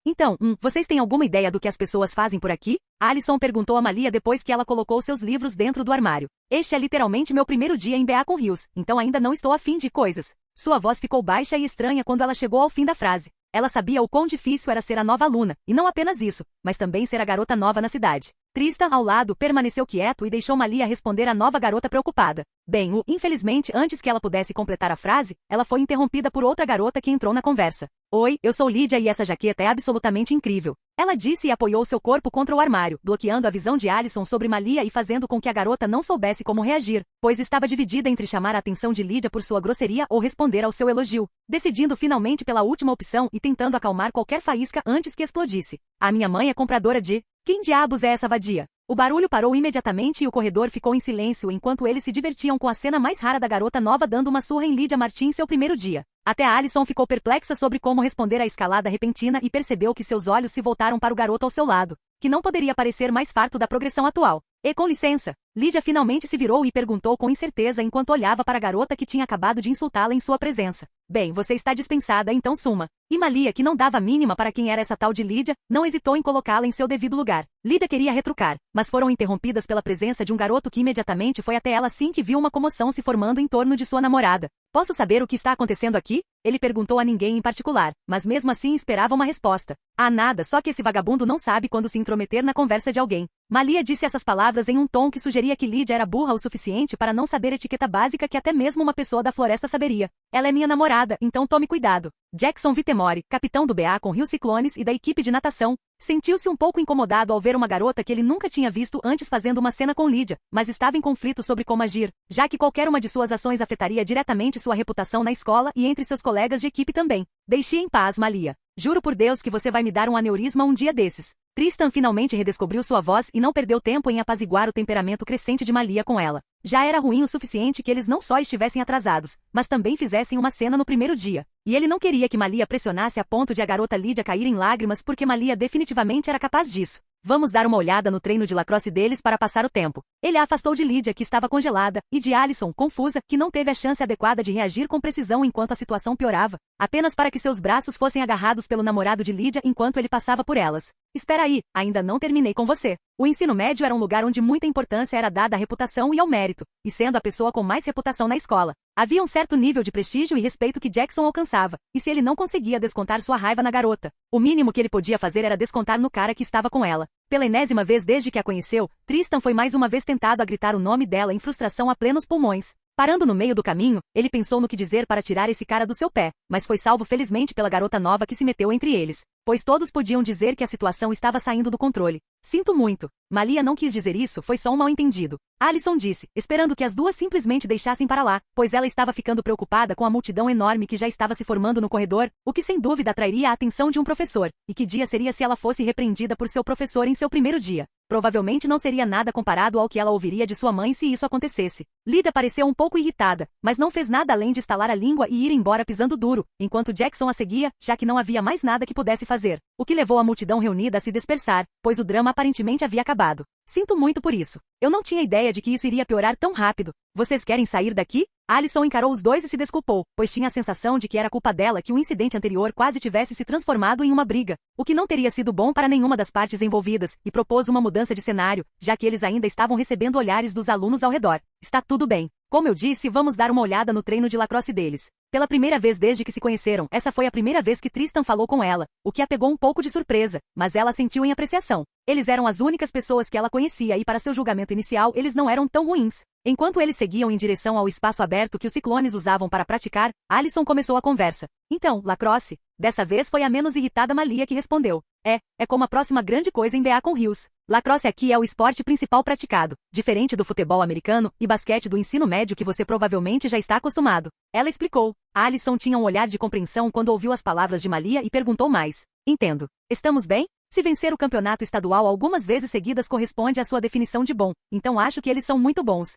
Então, vocês têm alguma ideia do que as pessoas fazem por aqui? Alison perguntou a Malia depois que ela colocou seus livros dentro do armário. Este é literalmente meu primeiro dia em Beacon Hills, então ainda não estou afim de coisas. Sua voz ficou baixa e estranha quando ela chegou ao fim da frase. Ela sabia o quão difícil era ser a nova aluna, e não apenas isso, mas também ser a garota nova na cidade. Tristan, ao lado, permaneceu quieto e deixou Malia responder à nova garota preocupada. Bem, infelizmente, antes que ela pudesse completar a frase, ela foi interrompida por outra garota que entrou na conversa. Oi, eu sou Lydia e essa jaqueta é absolutamente incrível. Ela disse e apoiou seu corpo contra o armário, bloqueando a visão de Alison sobre Malia e fazendo com que a garota não soubesse como reagir, pois estava dividida entre chamar a atenção de Lydia por sua grosseria ou responder ao seu elogio, decidindo finalmente pela última opção e tentando acalmar qualquer faísca antes que explodisse. A minha mãe é compradora de... Quem diabos é essa vadia? O barulho parou imediatamente e o corredor ficou em silêncio enquanto eles se divertiam com a cena mais rara da garota nova dando uma surra em Lydia Martin seu primeiro dia. Até a Alison ficou perplexa sobre como responder à escalada repentina e percebeu que seus olhos se voltaram para o garoto ao seu lado, que não poderia parecer mais farto da progressão atual. E com licença, Lydia finalmente se virou e perguntou com incerteza enquanto olhava para a garota que tinha acabado de insultá-la em sua presença. Bem, você está dispensada, então suma. E Malia, que não dava a mínima para quem era essa tal de Lydia, não hesitou em colocá-la em seu devido lugar. Lydia queria retrucar, mas foram interrompidas pela presença de um garoto que imediatamente foi até ela assim que viu uma comoção se formando em torno de sua namorada. Posso saber o que está acontecendo aqui? Ele perguntou a ninguém em particular, mas mesmo assim esperava uma resposta. Ah, nada, só que esse vagabundo não sabe quando se intrometer na conversa de alguém. Malia disse essas palavras em um tom que sugeria que Lydia era burra o suficiente para não saber etiqueta básica que até mesmo uma pessoa da floresta saberia. Ela é minha namorada, então tome cuidado. Jackson Vitemore, capitão do BA com Rio Ciclones e da equipe de natação, sentiu-se um pouco incomodado ao ver uma garota que ele nunca tinha visto antes fazendo uma cena com Lydia, mas estava em conflito sobre como agir, já que qualquer uma de suas ações afetaria diretamente sua reputação na escola e entre seus colegas de equipe também. Deixe em paz, Malia. Juro por Deus que você vai me dar um aneurisma um dia desses. Tristan finalmente redescobriu sua voz e não perdeu tempo em apaziguar o temperamento crescente de Malia com ela. Já era ruim o suficiente que eles não só estivessem atrasados, mas também fizessem uma cena no primeiro dia. E ele não queria que Malia pressionasse a ponto de a garota Lydia cair em lágrimas porque Malia definitivamente era capaz disso. Vamos dar uma olhada no treino de lacrosse deles para passar o tempo. Ele a afastou de Lydia, que estava congelada, e de Alison, confusa, que não teve a chance adequada de reagir com precisão enquanto a situação piorava, apenas para que seus braços fossem agarrados pelo namorado de Lydia enquanto ele passava por elas. Espera aí, ainda não terminei com você. O ensino médio era um lugar onde muita importância era dada à reputação e ao mérito, e sendo a pessoa com mais reputação na escola, havia um certo nível de prestígio e respeito que Jackson alcançava, e se ele não conseguia descontar sua raiva na garota, o mínimo que ele podia fazer era descontar no cara que estava com ela. Pela enésima vez desde que a conheceu, Tristan foi mais uma vez tentado a gritar o nome dela em frustração a plenos pulmões. Parando no meio do caminho, ele pensou no que dizer para tirar esse cara do seu pé, mas foi salvo felizmente pela garota nova que se meteu entre eles, pois todos podiam dizer que a situação estava saindo do controle. Sinto muito. Malia não quis dizer isso, foi só um mal-entendido. Alison disse, esperando que as duas simplesmente deixassem para lá, pois ela estava ficando preocupada com a multidão enorme que já estava se formando no corredor, o que sem dúvida atrairia a atenção de um professor. E que dia seria se ela fosse repreendida por seu professor em seu primeiro dia? Provavelmente não seria nada comparado ao que ela ouviria de sua mãe se isso acontecesse. Lydia pareceu um pouco irritada, mas não fez nada além de estalar a língua e ir embora pisando duro, enquanto Jackson a seguia, já que não havia mais nada que pudesse fazer. O que levou a multidão reunida a se dispersar, pois o drama aparentemente havia acabado. Sinto muito por isso. Eu não tinha ideia de que isso iria piorar tão rápido. Vocês querem sair daqui? Alison encarou os dois e se desculpou, pois tinha a sensação de que era culpa dela que o incidente anterior quase tivesse se transformado em uma briga, o que não teria sido bom para nenhuma das partes envolvidas, e propôs uma mudança de cenário, já que eles ainda estavam recebendo olhares dos alunos ao redor. Está tudo bem. Como eu disse, vamos dar uma olhada no treino de lacrosse deles. Pela primeira vez desde que se conheceram, essa foi a primeira vez que Tristan falou com ela, o que a pegou um pouco de surpresa, mas ela sentiu em apreciação. Eles eram as únicas pessoas que ela conhecia e para seu julgamento inicial eles não eram tão ruins. Enquanto eles seguiam em direção ao espaço aberto que os ciclones usavam para praticar, Alison começou a conversa. Então, lacrosse? Dessa vez foi a menos irritada Malia que respondeu. É como a próxima grande coisa em BA com Rios. Lacrosse aqui é o esporte principal praticado, diferente do futebol americano e basquete do ensino médio que você provavelmente já está acostumado. Ela explicou. Alison tinha um olhar de compreensão quando ouviu as palavras de Malia e perguntou mais. Entendo. Estamos bem? Se vencer o campeonato estadual algumas vezes seguidas corresponde à sua definição de bom, então acho que eles são muito bons.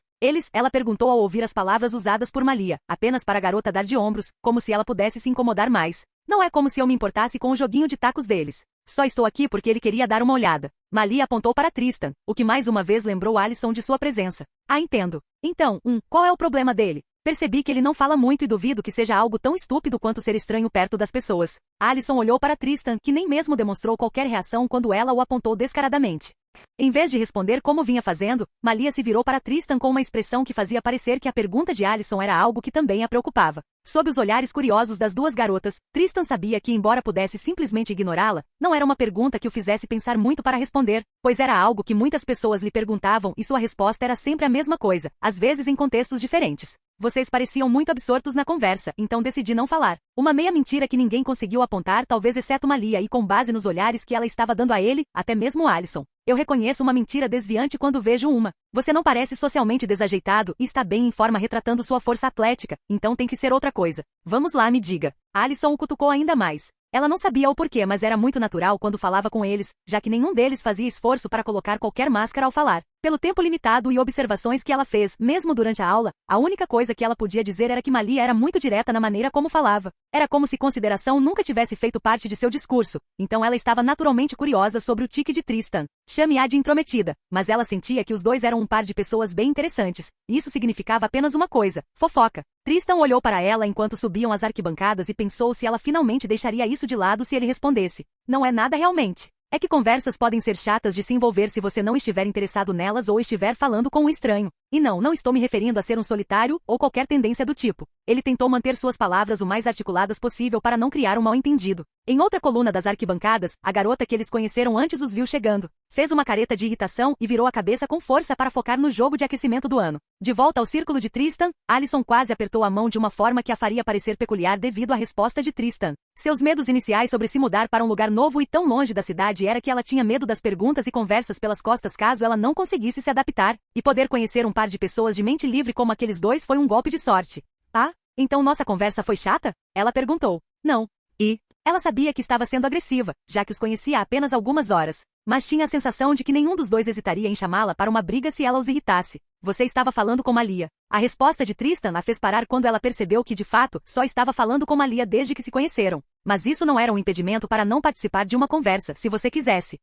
Ela perguntou ao ouvir as palavras usadas por Malia, apenas para a garota dar de ombros, como se ela pudesse se incomodar mais. Não é como se eu me importasse com o joguinho de tacos deles. Só estou aqui porque ele queria dar uma olhada. Malia apontou para Tristan, o que mais uma vez lembrou Alison de sua presença. Ah, entendo. Então, qual é o problema dele? Percebi que ele não fala muito e duvido que seja algo tão estúpido quanto ser estranho perto das pessoas. Alison olhou para Tristan, que nem mesmo demonstrou qualquer reação quando ela o apontou descaradamente. Em vez de responder como vinha fazendo, Malia se virou para Tristan com uma expressão que fazia parecer que a pergunta de Alison era algo que também a preocupava. Sob os olhares curiosos das duas garotas, Tristan sabia que, embora pudesse simplesmente ignorá-la, não era uma pergunta que o fizesse pensar muito para responder, pois era algo que muitas pessoas lhe perguntavam e sua resposta era sempre a mesma coisa, às vezes em contextos diferentes. Vocês pareciam muito absortos na conversa, então decidi não falar. Uma meia mentira que ninguém conseguiu apontar, talvez exceto Malia, e com base nos olhares que ela estava dando a ele, até mesmo Alison. Eu reconheço uma mentira desviante quando vejo uma. Você não parece socialmente desajeitado e está bem em forma retratando sua força atlética, então tem que ser outra coisa. Vamos lá, me diga. Alison o cutucou ainda mais. Ela não sabia o porquê, mas era muito natural quando falava com eles, já que nenhum deles fazia esforço para colocar qualquer máscara ao falar. Pelo tempo limitado e observações que ela fez, mesmo durante a aula, a única coisa que ela podia dizer era que Malia era muito direta na maneira como falava. Era como se consideração nunca tivesse feito parte de seu discurso, então ela estava naturalmente curiosa sobre o tique de Tristan. Chame-a de intrometida, mas ela sentia que os dois eram um par de pessoas bem interessantes, e isso significava apenas uma coisa, fofoca. Tristan olhou para ela enquanto subiam as arquibancadas e pensou se ela finalmente deixaria isso de lado se ele respondesse. Não é nada realmente. É que conversas podem ser chatas de se envolver se você não estiver interessado nelas ou estiver falando com um estranho. E não estou me referindo a ser um solitário ou qualquer tendência do tipo. Ele tentou manter suas palavras o mais articuladas possível para não criar um mal-entendido. Em outra coluna das arquibancadas, a garota que eles conheceram antes os viu chegando. Fez uma careta de irritação e virou a cabeça com força para focar no jogo de aquecimento do ano. De volta ao círculo de Tristan, Alison quase apertou a mão de uma forma que a faria parecer peculiar devido à resposta de Tristan. Seus medos iniciais sobre se mudar para um lugar novo e tão longe da cidade era que ela tinha medo das perguntas e conversas pelas costas caso ela não conseguisse se adaptar, e poder conhecer um par de pessoas de mente livre como aqueles dois foi um golpe de sorte. Ah, então nossa conversa foi chata? Ela perguntou. Não. E? Ela sabia que estava sendo agressiva, já que os conhecia há apenas algumas horas, mas tinha a sensação de que nenhum dos dois hesitaria em chamá-la para uma briga se ela os irritasse. Você estava falando com Malia. A resposta de Tristan a fez parar quando ela percebeu que de fato só estava falando com Malia desde que se conheceram. Mas isso não era um impedimento para não participar de uma conversa, se você quisesse.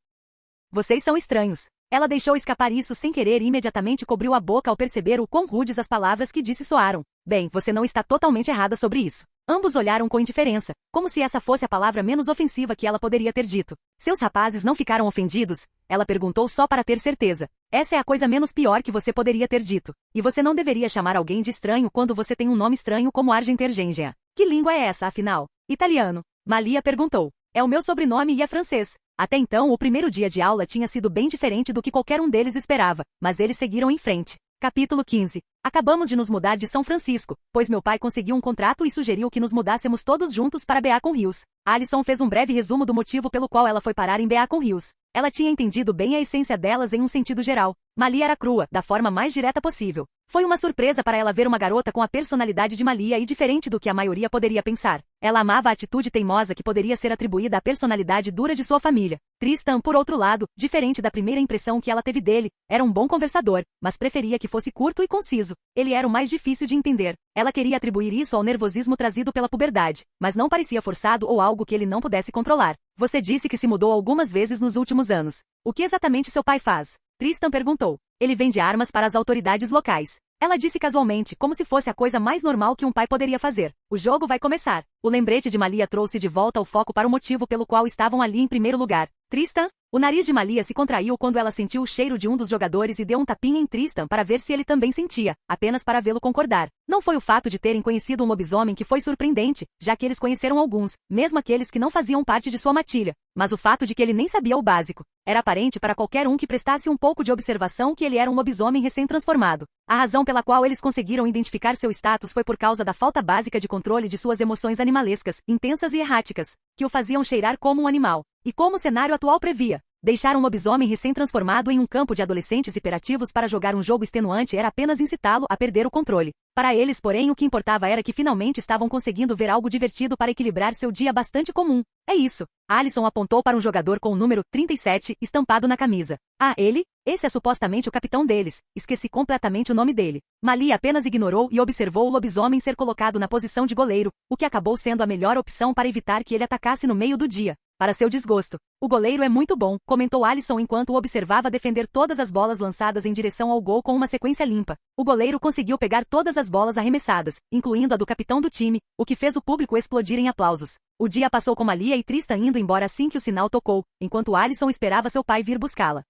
Vocês são estranhos. Ela deixou escapar isso sem querer e imediatamente cobriu a boca ao perceber o quão rudes as palavras que disse soaram. Bem, você não está totalmente errada sobre isso. Ambos olharam com indiferença, como se essa fosse a palavra menos ofensiva que ela poderia ter dito. Seus rapazes não ficaram ofendidos? Ela perguntou só para ter certeza. Essa é a coisa menos pior que você poderia ter dito. E você não deveria chamar alguém de estranho quando você tem um nome estranho como Argentergengia. Que língua é essa, afinal? Italiano. Malia perguntou. É o meu sobrenome e é francês. Até então, o primeiro dia de aula tinha sido bem diferente do que qualquer um deles esperava, mas eles seguiram em frente. Capítulo 15. Acabamos de nos mudar de São Francisco, pois meu pai conseguiu um contrato e sugeriu que nos mudássemos todos juntos para Beacon Hills. Alison fez um breve resumo do motivo pelo qual ela foi parar em Beacon Hills. Ela tinha entendido bem a essência delas em um sentido geral. Malia era crua, da forma mais direta possível. Foi uma surpresa para ela ver uma garota com a personalidade de Malia e diferente do que a maioria poderia pensar. Ela amava a atitude teimosa que poderia ser atribuída à personalidade dura de sua família. Tristan, por outro lado, diferente da primeira impressão que ela teve dele, era um bom conversador, mas preferia que fosse curto e conciso. Ele era o mais difícil de entender. Ela queria atribuir isso ao nervosismo trazido pela puberdade, mas não parecia forçado ou algo que ele não pudesse controlar. Você disse que se mudou algumas vezes nos últimos anos. O que exatamente seu pai faz? Tristan perguntou. Ele vende armas para as autoridades locais. Ela disse casualmente, como se fosse a coisa mais normal que um pai poderia fazer. O jogo vai começar. O lembrete de Malia trouxe de volta o foco para o motivo pelo qual estavam ali em primeiro lugar. Tristan? O nariz de Malia se contraiu quando ela sentiu o cheiro de um dos jogadores e deu um tapinha em Tristan para ver se ele também sentia, apenas para vê-lo concordar. Não foi o fato de terem conhecido um lobisomem que foi surpreendente, já que eles conheceram alguns, mesmo aqueles que não faziam parte de sua matilha, mas o fato de que ele nem sabia o básico. Era aparente para qualquer um que prestasse um pouco de observação que ele era um lobisomem recém-transformado. A razão pela qual eles conseguiram identificar seu status foi por causa da falta básica de controle de suas emoções animalescas, intensas e erráticas, que o faziam cheirar como um animal. E como o cenário atual previa, deixar um lobisomem recém-transformado em um campo de adolescentes hiperativos para jogar um jogo extenuante era apenas incitá-lo a perder o controle. Para eles, porém, o que importava era que finalmente estavam conseguindo ver algo divertido para equilibrar seu dia bastante comum. É isso. Alison apontou para um jogador com o número 37 estampado na camisa. Ah, ele? Esse é supostamente o capitão deles. Esqueci completamente o nome dele. Malia apenas ignorou e observou o lobisomem ser colocado na posição de goleiro, o que acabou sendo a melhor opção para evitar que ele atacasse no meio do dia. Para seu desgosto. O goleiro é muito bom, comentou Alison enquanto o observava defender todas as bolas lançadas em direção ao gol com uma sequência limpa. O goleiro conseguiu pegar todas as bolas arremessadas, incluindo a do capitão do time, o que fez o público explodir em aplausos. O dia passou com Malia e Tristan indo embora assim que o sinal tocou, enquanto Alison esperava seu pai vir buscá-la.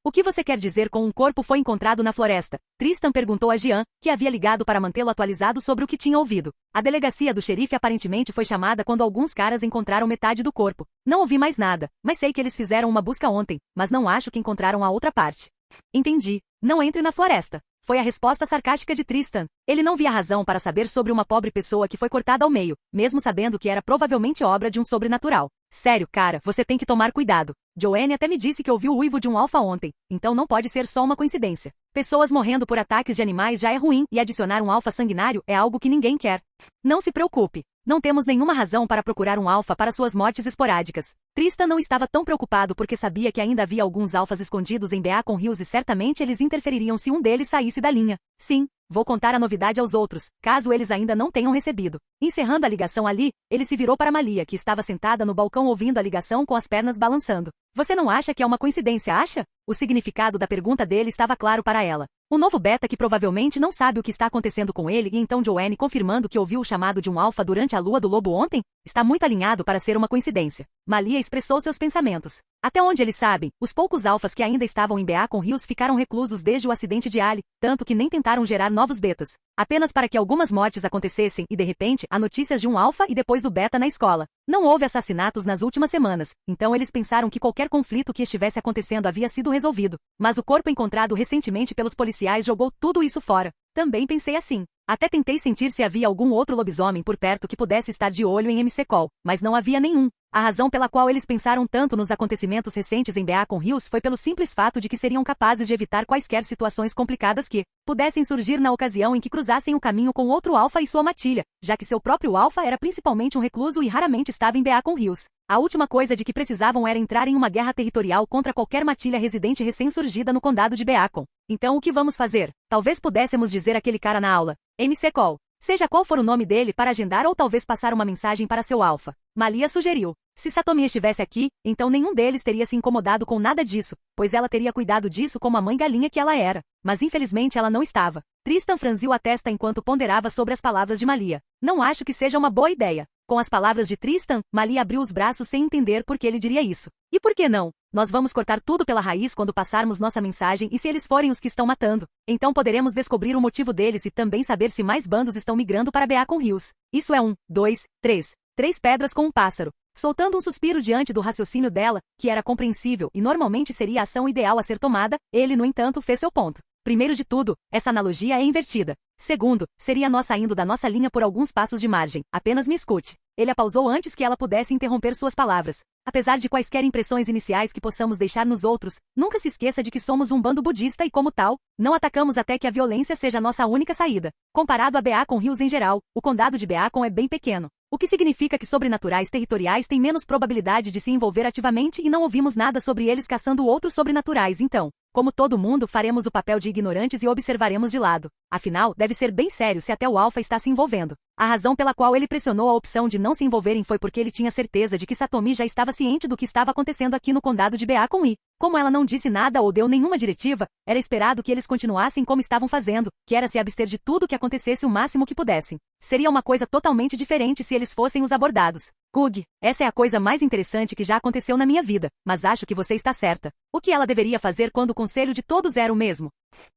O que você quer dizer com um corpo foi encontrado na floresta? Tristan perguntou a Jean, que havia ligado para mantê-lo atualizado sobre o que tinha ouvido. A delegacia do xerife aparentemente foi chamada quando alguns caras encontraram metade do corpo. Não ouvi mais nada, mas sei que eles fizeram uma busca ontem, mas não acho que encontraram a outra parte. Entendi. Não entre na floresta. Foi a resposta sarcástica de Tristan. Ele não via razão para saber sobre uma pobre pessoa que foi cortada ao meio, mesmo sabendo que era provavelmente obra de um sobrenatural. Sério, cara, você tem que tomar cuidado. Joanne até me disse que ouviu o uivo de um alfa ontem, então não pode ser só uma coincidência. Pessoas morrendo por ataques de animais já é ruim, e adicionar um alfa sanguinário é algo que ninguém quer. Não se preocupe. Não temos nenhuma razão para procurar um alfa para suas mortes esporádicas. Tristan não estava tão preocupado porque sabia que ainda havia alguns alfas escondidos em Beacon Hills e certamente eles interfeririam se um deles saísse da linha. Sim, vou contar a novidade aos outros, caso eles ainda não tenham recebido. Encerrando a ligação ali, ele se virou para Malia, que estava sentada no balcão ouvindo a ligação com as pernas balançando. Você não acha que é uma coincidência, acha? O significado da pergunta dele estava claro para ela. O novo beta que provavelmente não sabe o que está acontecendo com ele e então Joanne confirmando que ouviu o chamado de um alfa durante a lua do lobo ontem? Está muito alinhado para ser uma coincidência. Malia expressou seus pensamentos. Até onde eles sabem, os poucos alfas que ainda estavam em Beacon Hills ficaram reclusos desde o acidente de Ali, tanto que nem tentaram gerar novos betas. Apenas para que algumas mortes acontecessem e de repente, há notícias de um alfa e depois do beta na escola. Não houve assassinatos nas últimas semanas, então eles pensaram que qualquer conflito que estivesse acontecendo havia sido resolvido. Mas o corpo encontrado recentemente pelos policiais jogou tudo isso fora. Também pensei assim. Até tentei sentir se havia algum outro lobisomem por perto que pudesse estar de olho em MC Cole, mas não havia nenhum. A razão pela qual eles pensaram tanto nos acontecimentos recentes em Beacon Hills foi pelo simples fato de que seriam capazes de evitar quaisquer situações complicadas que pudessem surgir na ocasião em que cruzassem o caminho com outro alfa e sua matilha, já que seu próprio alfa era principalmente um recluso e raramente estava em Beacon Hills. A última coisa de que precisavam era entrar em uma guerra territorial contra qualquer matilha residente recém-surgida no condado de Beacon. Então o que vamos fazer? Talvez pudéssemos dizer àquele cara na aula, MC Cole, seja qual for o nome dele para agendar ou talvez passar uma mensagem para seu alfa. Malia sugeriu. Se Satomi estivesse aqui, então nenhum deles teria se incomodado com nada disso, pois ela teria cuidado disso como a mãe galinha que ela era. Mas infelizmente ela não estava. Tristan franziu a testa enquanto ponderava sobre as palavras de Malia. Não acho que seja uma boa ideia. Com as palavras de Tristan, Malia abriu os braços sem entender por que ele diria isso. E por que não? Nós vamos cortar tudo pela raiz quando passarmos nossa mensagem e se eles forem os que estão matando. Então poderemos descobrir o motivo deles e também saber se mais bandos estão migrando para Beacon Hills. Isso é 1, 2, 3. 3 pedras com um pássaro. Soltando um suspiro diante do raciocínio dela, que era compreensível e normalmente seria a ação ideal a ser tomada, ele, no entanto, fez seu ponto. Primeiro de tudo, essa analogia é invertida. Segundo, seria nós saindo da nossa linha por alguns passos de margem. Apenas me escute. Ele a pausou antes que ela pudesse interromper suas palavras. Apesar de quaisquer impressões iniciais que possamos deixar nos outros, nunca se esqueça de que somos um bando budista e, como tal, não atacamos até que a violência seja nossa única saída. Comparado a Beacon Hills em geral, o condado de Beacon é bem pequeno. O que significa que sobrenaturais territoriais têm menos probabilidade de se envolver ativamente e não ouvimos nada sobre eles caçando outros sobrenaturais então. Como todo mundo, faremos o papel de ignorantes e observaremos de lado. Afinal, deve ser bem sério se até o Alpha está se envolvendo. A razão pela qual ele pressionou a opção de não se envolverem foi porque ele tinha certeza de que Satomi já estava ciente do que estava acontecendo aqui no condado de Beacon e, como ela não disse nada ou deu nenhuma diretiva, era esperado que eles continuassem como estavam fazendo, que era se abster de tudo que acontecesse o máximo que pudessem. Seria uma coisa totalmente diferente se eles fossem os abordados. Gug, essa é a coisa mais interessante que já aconteceu na minha vida, mas acho que você está certa. O que ela deveria fazer quando o conselho de todos era o mesmo?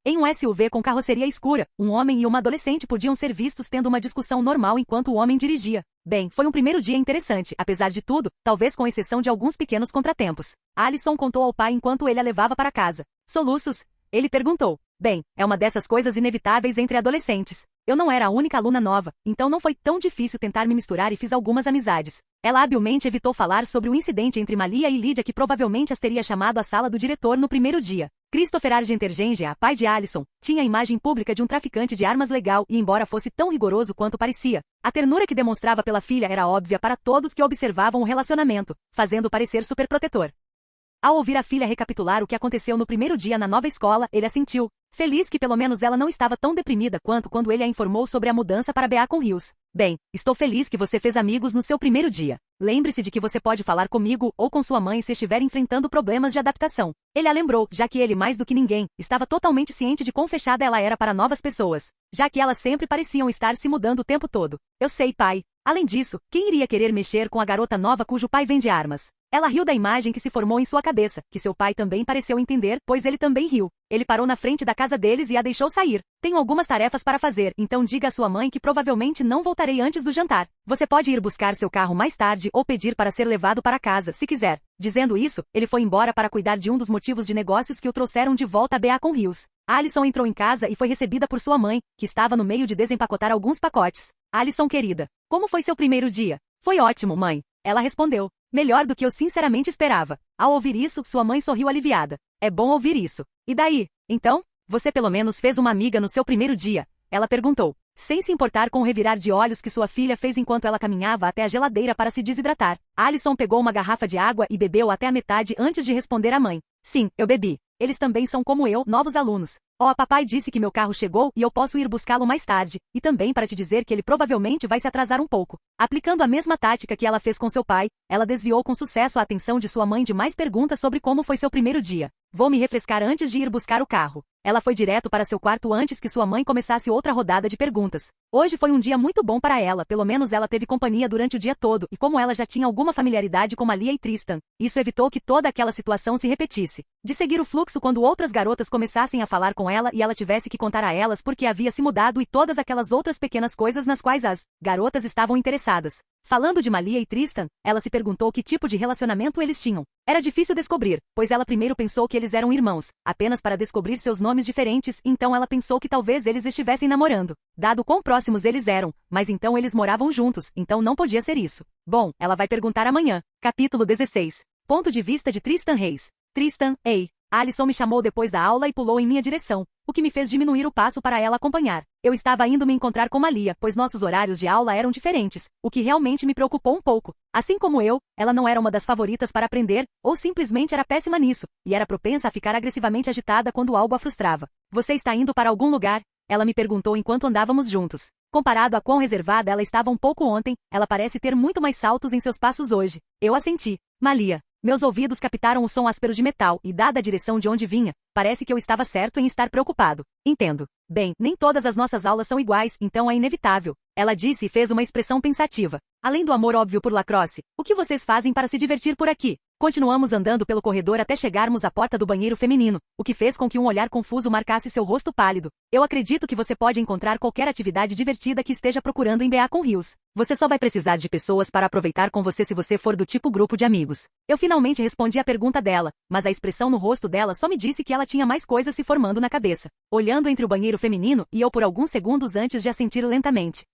Em um SUV com carroceria escura, um homem e uma adolescente podiam ser vistos tendo uma discussão normal enquanto o homem dirigia. Bem, foi um primeiro dia interessante, apesar de tudo, talvez com exceção de alguns pequenos contratempos. Alison contou ao pai enquanto ele a levava para casa. Soluços? Ele perguntou. Bem, é uma dessas coisas inevitáveis entre adolescentes. Eu não era a única aluna nova, então não foi tão difícil tentar me misturar e fiz algumas amizades. Ela habilmente evitou falar sobre o incidente entre Malia e Lydia que provavelmente as teria chamado à sala do diretor no primeiro dia. Christopher Argenter-Gengia, pai de Alison, tinha a imagem pública de um traficante de armas legal e embora fosse tão rigoroso quanto parecia, a ternura que demonstrava pela filha era óbvia para todos que observavam o relacionamento, fazendo parecer superprotetor. Ao ouvir a filha recapitular o que aconteceu no primeiro dia na nova escola, ele assentiu, feliz que pelo menos ela não estava tão deprimida quanto quando ele a informou sobre a mudança para Beacon Hills. Bem, estou feliz que você fez amigos no seu primeiro dia. Lembre-se de que você pode falar comigo ou com sua mãe se estiver enfrentando problemas de adaptação. Ele a lembrou, já que ele, mais do que ninguém, estava totalmente ciente de quão fechada ela era para novas pessoas, já que elas sempre pareciam estar se mudando o tempo todo. Eu sei, pai. Além disso, quem iria querer mexer com a garota nova cujo pai vende armas? Ela riu da imagem que se formou em sua cabeça, que seu pai também pareceu entender, pois ele também riu. Ele parou na frente da casa deles e a deixou sair. Tenho algumas tarefas para fazer, então diga à sua mãe que provavelmente não voltarei antes do jantar. Você pode ir buscar seu carro mais tarde ou pedir para ser levado para casa, se quiser. Dizendo isso, ele foi embora para cuidar de um dos motivos de negócios que o trouxeram de volta a Beacon Hills. Alison entrou em casa e foi recebida por sua mãe, que estava no meio de desempacotar alguns pacotes. Alison querida, como foi seu primeiro dia? Foi ótimo, mãe. Ela respondeu. Melhor do que eu sinceramente esperava. Ao ouvir isso, sua mãe sorriu aliviada. É bom ouvir isso. E daí? Então? Você pelo menos fez uma amiga no seu primeiro dia? Ela perguntou, sem se importar com o revirar de olhos que sua filha fez enquanto ela caminhava até a geladeira para se desidratar. Alison pegou uma garrafa de água e bebeu até a metade antes de responder à mãe. Sim, eu bebi. Eles também são como eu, novos alunos. Oh, papai disse que meu carro chegou e eu posso ir buscá-lo mais tarde, e também para te dizer que ele provavelmente vai se atrasar um pouco. Aplicando a mesma tática que ela fez com seu pai, ela desviou com sucesso a atenção de sua mãe de mais perguntas sobre como foi seu primeiro dia. Vou me refrescar antes de ir buscar o carro. Ela foi direto para seu quarto antes que sua mãe começasse outra rodada de perguntas. Hoje foi um dia muito bom para ela, pelo menos ela teve companhia durante o dia todo, e como ela já tinha alguma familiaridade com Malia e Tristan, isso evitou que toda aquela situação se repetisse. De seguir o fluxo quando outras garotas começassem a falar com ela e ela tivesse que contar a elas porque havia se mudado e todas aquelas outras pequenas coisas nas quais as garotas estavam interessadas. Falando de Malia e Tristan, ela se perguntou que tipo de relacionamento eles tinham. Era difícil descobrir, pois ela primeiro pensou que eles eram irmãos, apenas para descobrir seus nomes diferentes, então ela pensou que talvez eles estivessem namorando. Dado quão próximos eles eram, mas então eles moravam juntos, então não podia ser isso. Bom, ela vai perguntar amanhã. Capítulo 16. Ponto de vista de Tristan Reis. Tristan, ei. Alison me chamou depois da aula e pulou em minha direção, o que me fez diminuir o passo para ela acompanhar. Eu estava indo me encontrar com Malia, pois nossos horários de aula eram diferentes, o que realmente me preocupou um pouco. Assim como eu, ela não era uma das favoritas para aprender, ou simplesmente era péssima nisso, e era propensa a ficar agressivamente agitada quando algo a frustrava. Você está indo para algum lugar? Ela me perguntou enquanto andávamos juntos. Comparado a quão reservada ela estava um pouco ontem, ela parece ter muito mais saltos em seus passos hoje. Eu assenti. Malia. Meus ouvidos captaram o som áspero de metal e, dada a direção de onde vinha, parece que eu estava certo em estar preocupado. Entendo. Bem, nem todas as nossas aulas são iguais, então é inevitável. Ela disse e fez uma expressão pensativa. Além do amor óbvio por lacrosse, o que vocês fazem para se divertir por aqui? Continuamos andando pelo corredor até chegarmos à porta do banheiro feminino, o que fez com que um olhar confuso marcasse seu rosto pálido. Eu acredito que você pode encontrar qualquer atividade divertida que esteja procurando em BA com Rios. Você só vai precisar de pessoas para aproveitar com você se você for do tipo grupo de amigos. Eu finalmente respondi a pergunta dela, mas a expressão no rosto dela só me disse que ela tinha mais coisas se formando na cabeça. Olhando entre o banheiro feminino e eu por alguns segundos antes de assentir lentamente.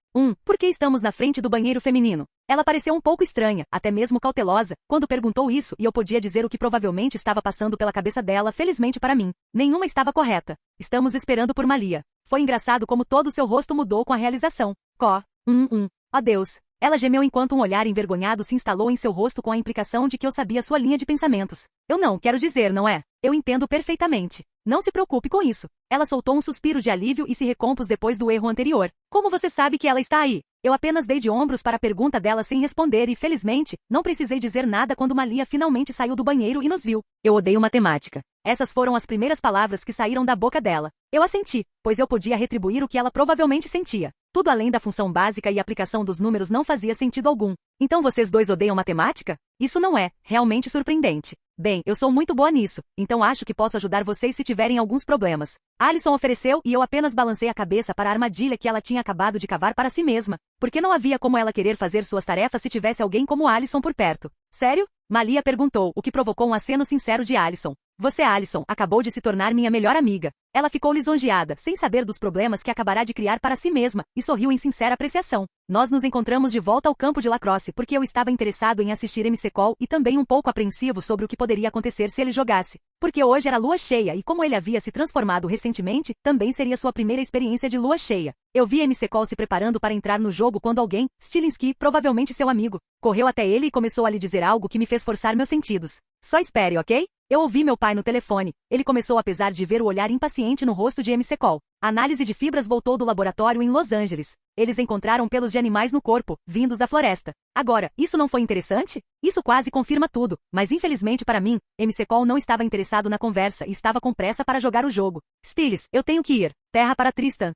Por que estamos na frente do banheiro feminino? Ela pareceu um pouco estranha, até mesmo cautelosa, quando perguntou isso e eu podia dizer o que provavelmente estava passando pela cabeça dela, felizmente para mim. Nenhuma estava correta. Estamos esperando por Malia. Foi engraçado como todo o seu rosto mudou com a realização. Oh Deus. Ela gemeu enquanto um olhar envergonhado se instalou em seu rosto com a implicação de que eu sabia sua linha de pensamentos. Eu não quero dizer, não é? Eu entendo perfeitamente. Não se preocupe com isso. Ela soltou um suspiro de alívio e se recompôs depois do erro anterior. Como você sabe que ela está aí? Eu apenas dei de ombros para a pergunta dela sem responder e, felizmente, não precisei dizer nada quando Malia finalmente saiu do banheiro e nos viu. Eu odeio matemática. Essas foram as primeiras palavras que saíram da boca dela. Eu assenti, pois eu podia retribuir o que ela provavelmente sentia. Tudo além da função básica e aplicação dos números não fazia sentido algum. Então vocês dois odeiam matemática? Isso não é, realmente surpreendente. Bem, eu sou muito boa nisso, então acho que posso ajudar vocês se tiverem alguns problemas. Alison ofereceu e eu apenas balancei a cabeça para a armadilha que ela tinha acabado de cavar para si mesma, porque não havia como ela querer fazer suas tarefas se tivesse alguém como Alison por perto. Sério? Malia perguntou, o que provocou um aceno sincero de Alison. Você, Alison, acabou de se tornar minha melhor amiga. Ela ficou lisonjeada, sem saber dos problemas que acabará de criar para si mesma, e sorriu em sincera apreciação. Nós nos encontramos de volta ao campo de lacrosse porque eu estava interessado em assistir MC Cole e também um pouco apreensivo sobre o que poderia acontecer se ele jogasse. Porque hoje era lua cheia e como ele havia se transformado recentemente, também seria sua primeira experiência de lua cheia. Eu vi MC Cole se preparando para entrar no jogo quando alguém, Stilinski, provavelmente seu amigo, correu até ele e começou a lhe dizer algo que me fez forçar meus sentidos. Só espere, ok? Eu ouvi meu pai no telefone. Ele começou apesar de ver o olhar impaciente no rosto de MC Cole. A análise de fibras voltou do laboratório em Los Angeles. Eles encontraram pelos de animais no corpo, vindos da floresta. Agora, isso não foi interessante? Isso quase confirma tudo, mas infelizmente para mim, MC Cole não estava interessado na conversa e estava com pressa para jogar o jogo. Stiles, eu tenho que ir. Terra para Tristan.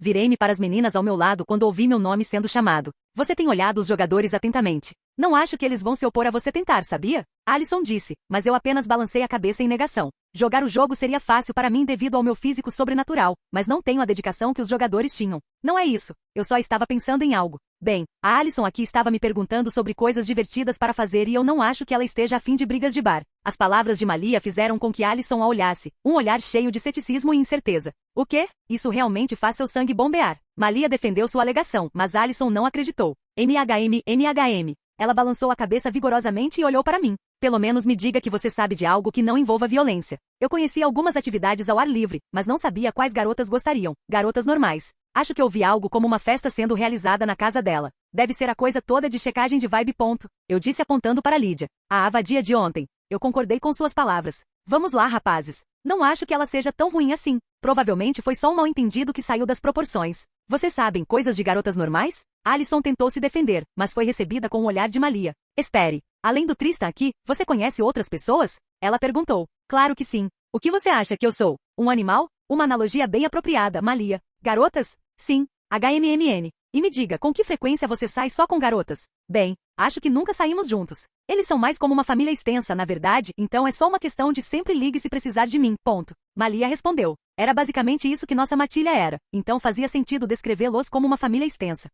Virei-me para as meninas ao meu lado quando ouvi meu nome sendo chamado. Você tem olhado os jogadores atentamente. Não acho que eles vão se opor a você tentar, sabia? Alison disse, mas eu apenas balancei a cabeça em negação. Jogar o jogo seria fácil para mim devido ao meu físico sobrenatural, mas não tenho a dedicação que os jogadores tinham. Não é isso. Eu só estava pensando em algo. Bem, a Alison aqui estava me perguntando sobre coisas divertidas para fazer e eu não acho que ela esteja a fim de brigas de bar. As palavras de Malia fizeram com que Alison a olhasse, um olhar cheio de ceticismo e incerteza. O quê? Isso realmente faz seu sangue bombear. Malia defendeu sua alegação, mas Alison não acreditou. MHM. Ela balançou a cabeça vigorosamente e olhou para mim. Pelo menos me diga que você sabe de algo que não envolva violência. Eu conhecia algumas atividades ao ar livre, mas não sabia quais garotas gostariam. Garotas normais. Acho que ouvi algo como uma festa sendo realizada na casa dela. Deve ser a coisa toda de checagem de vibe. Eu disse apontando para Lídia. A vadia de ontem. Eu concordei com suas palavras. Vamos lá, rapazes. Não acho que ela seja tão ruim assim. Provavelmente foi só um mal-entendido que saiu das proporções. Vocês sabem, coisas de garotas normais? Alison tentou se defender, mas foi recebida com um olhar de Malia. Espere. Além do Tristan aqui, você conhece outras pessoas? Ela perguntou. Claro que sim. O que você acha que eu sou? Um animal? Uma analogia bem apropriada, Malia. Garotas? Sim. HMMN. E me diga, com que frequência você sai só com garotas? Bem, acho que nunca saímos juntos. Eles são mais como uma família extensa, na verdade, então é só uma questão de sempre ligue se precisar de mim, ponto. Malia respondeu. Era basicamente isso que nossa matilha era, então fazia sentido descrevê-los como uma família extensa.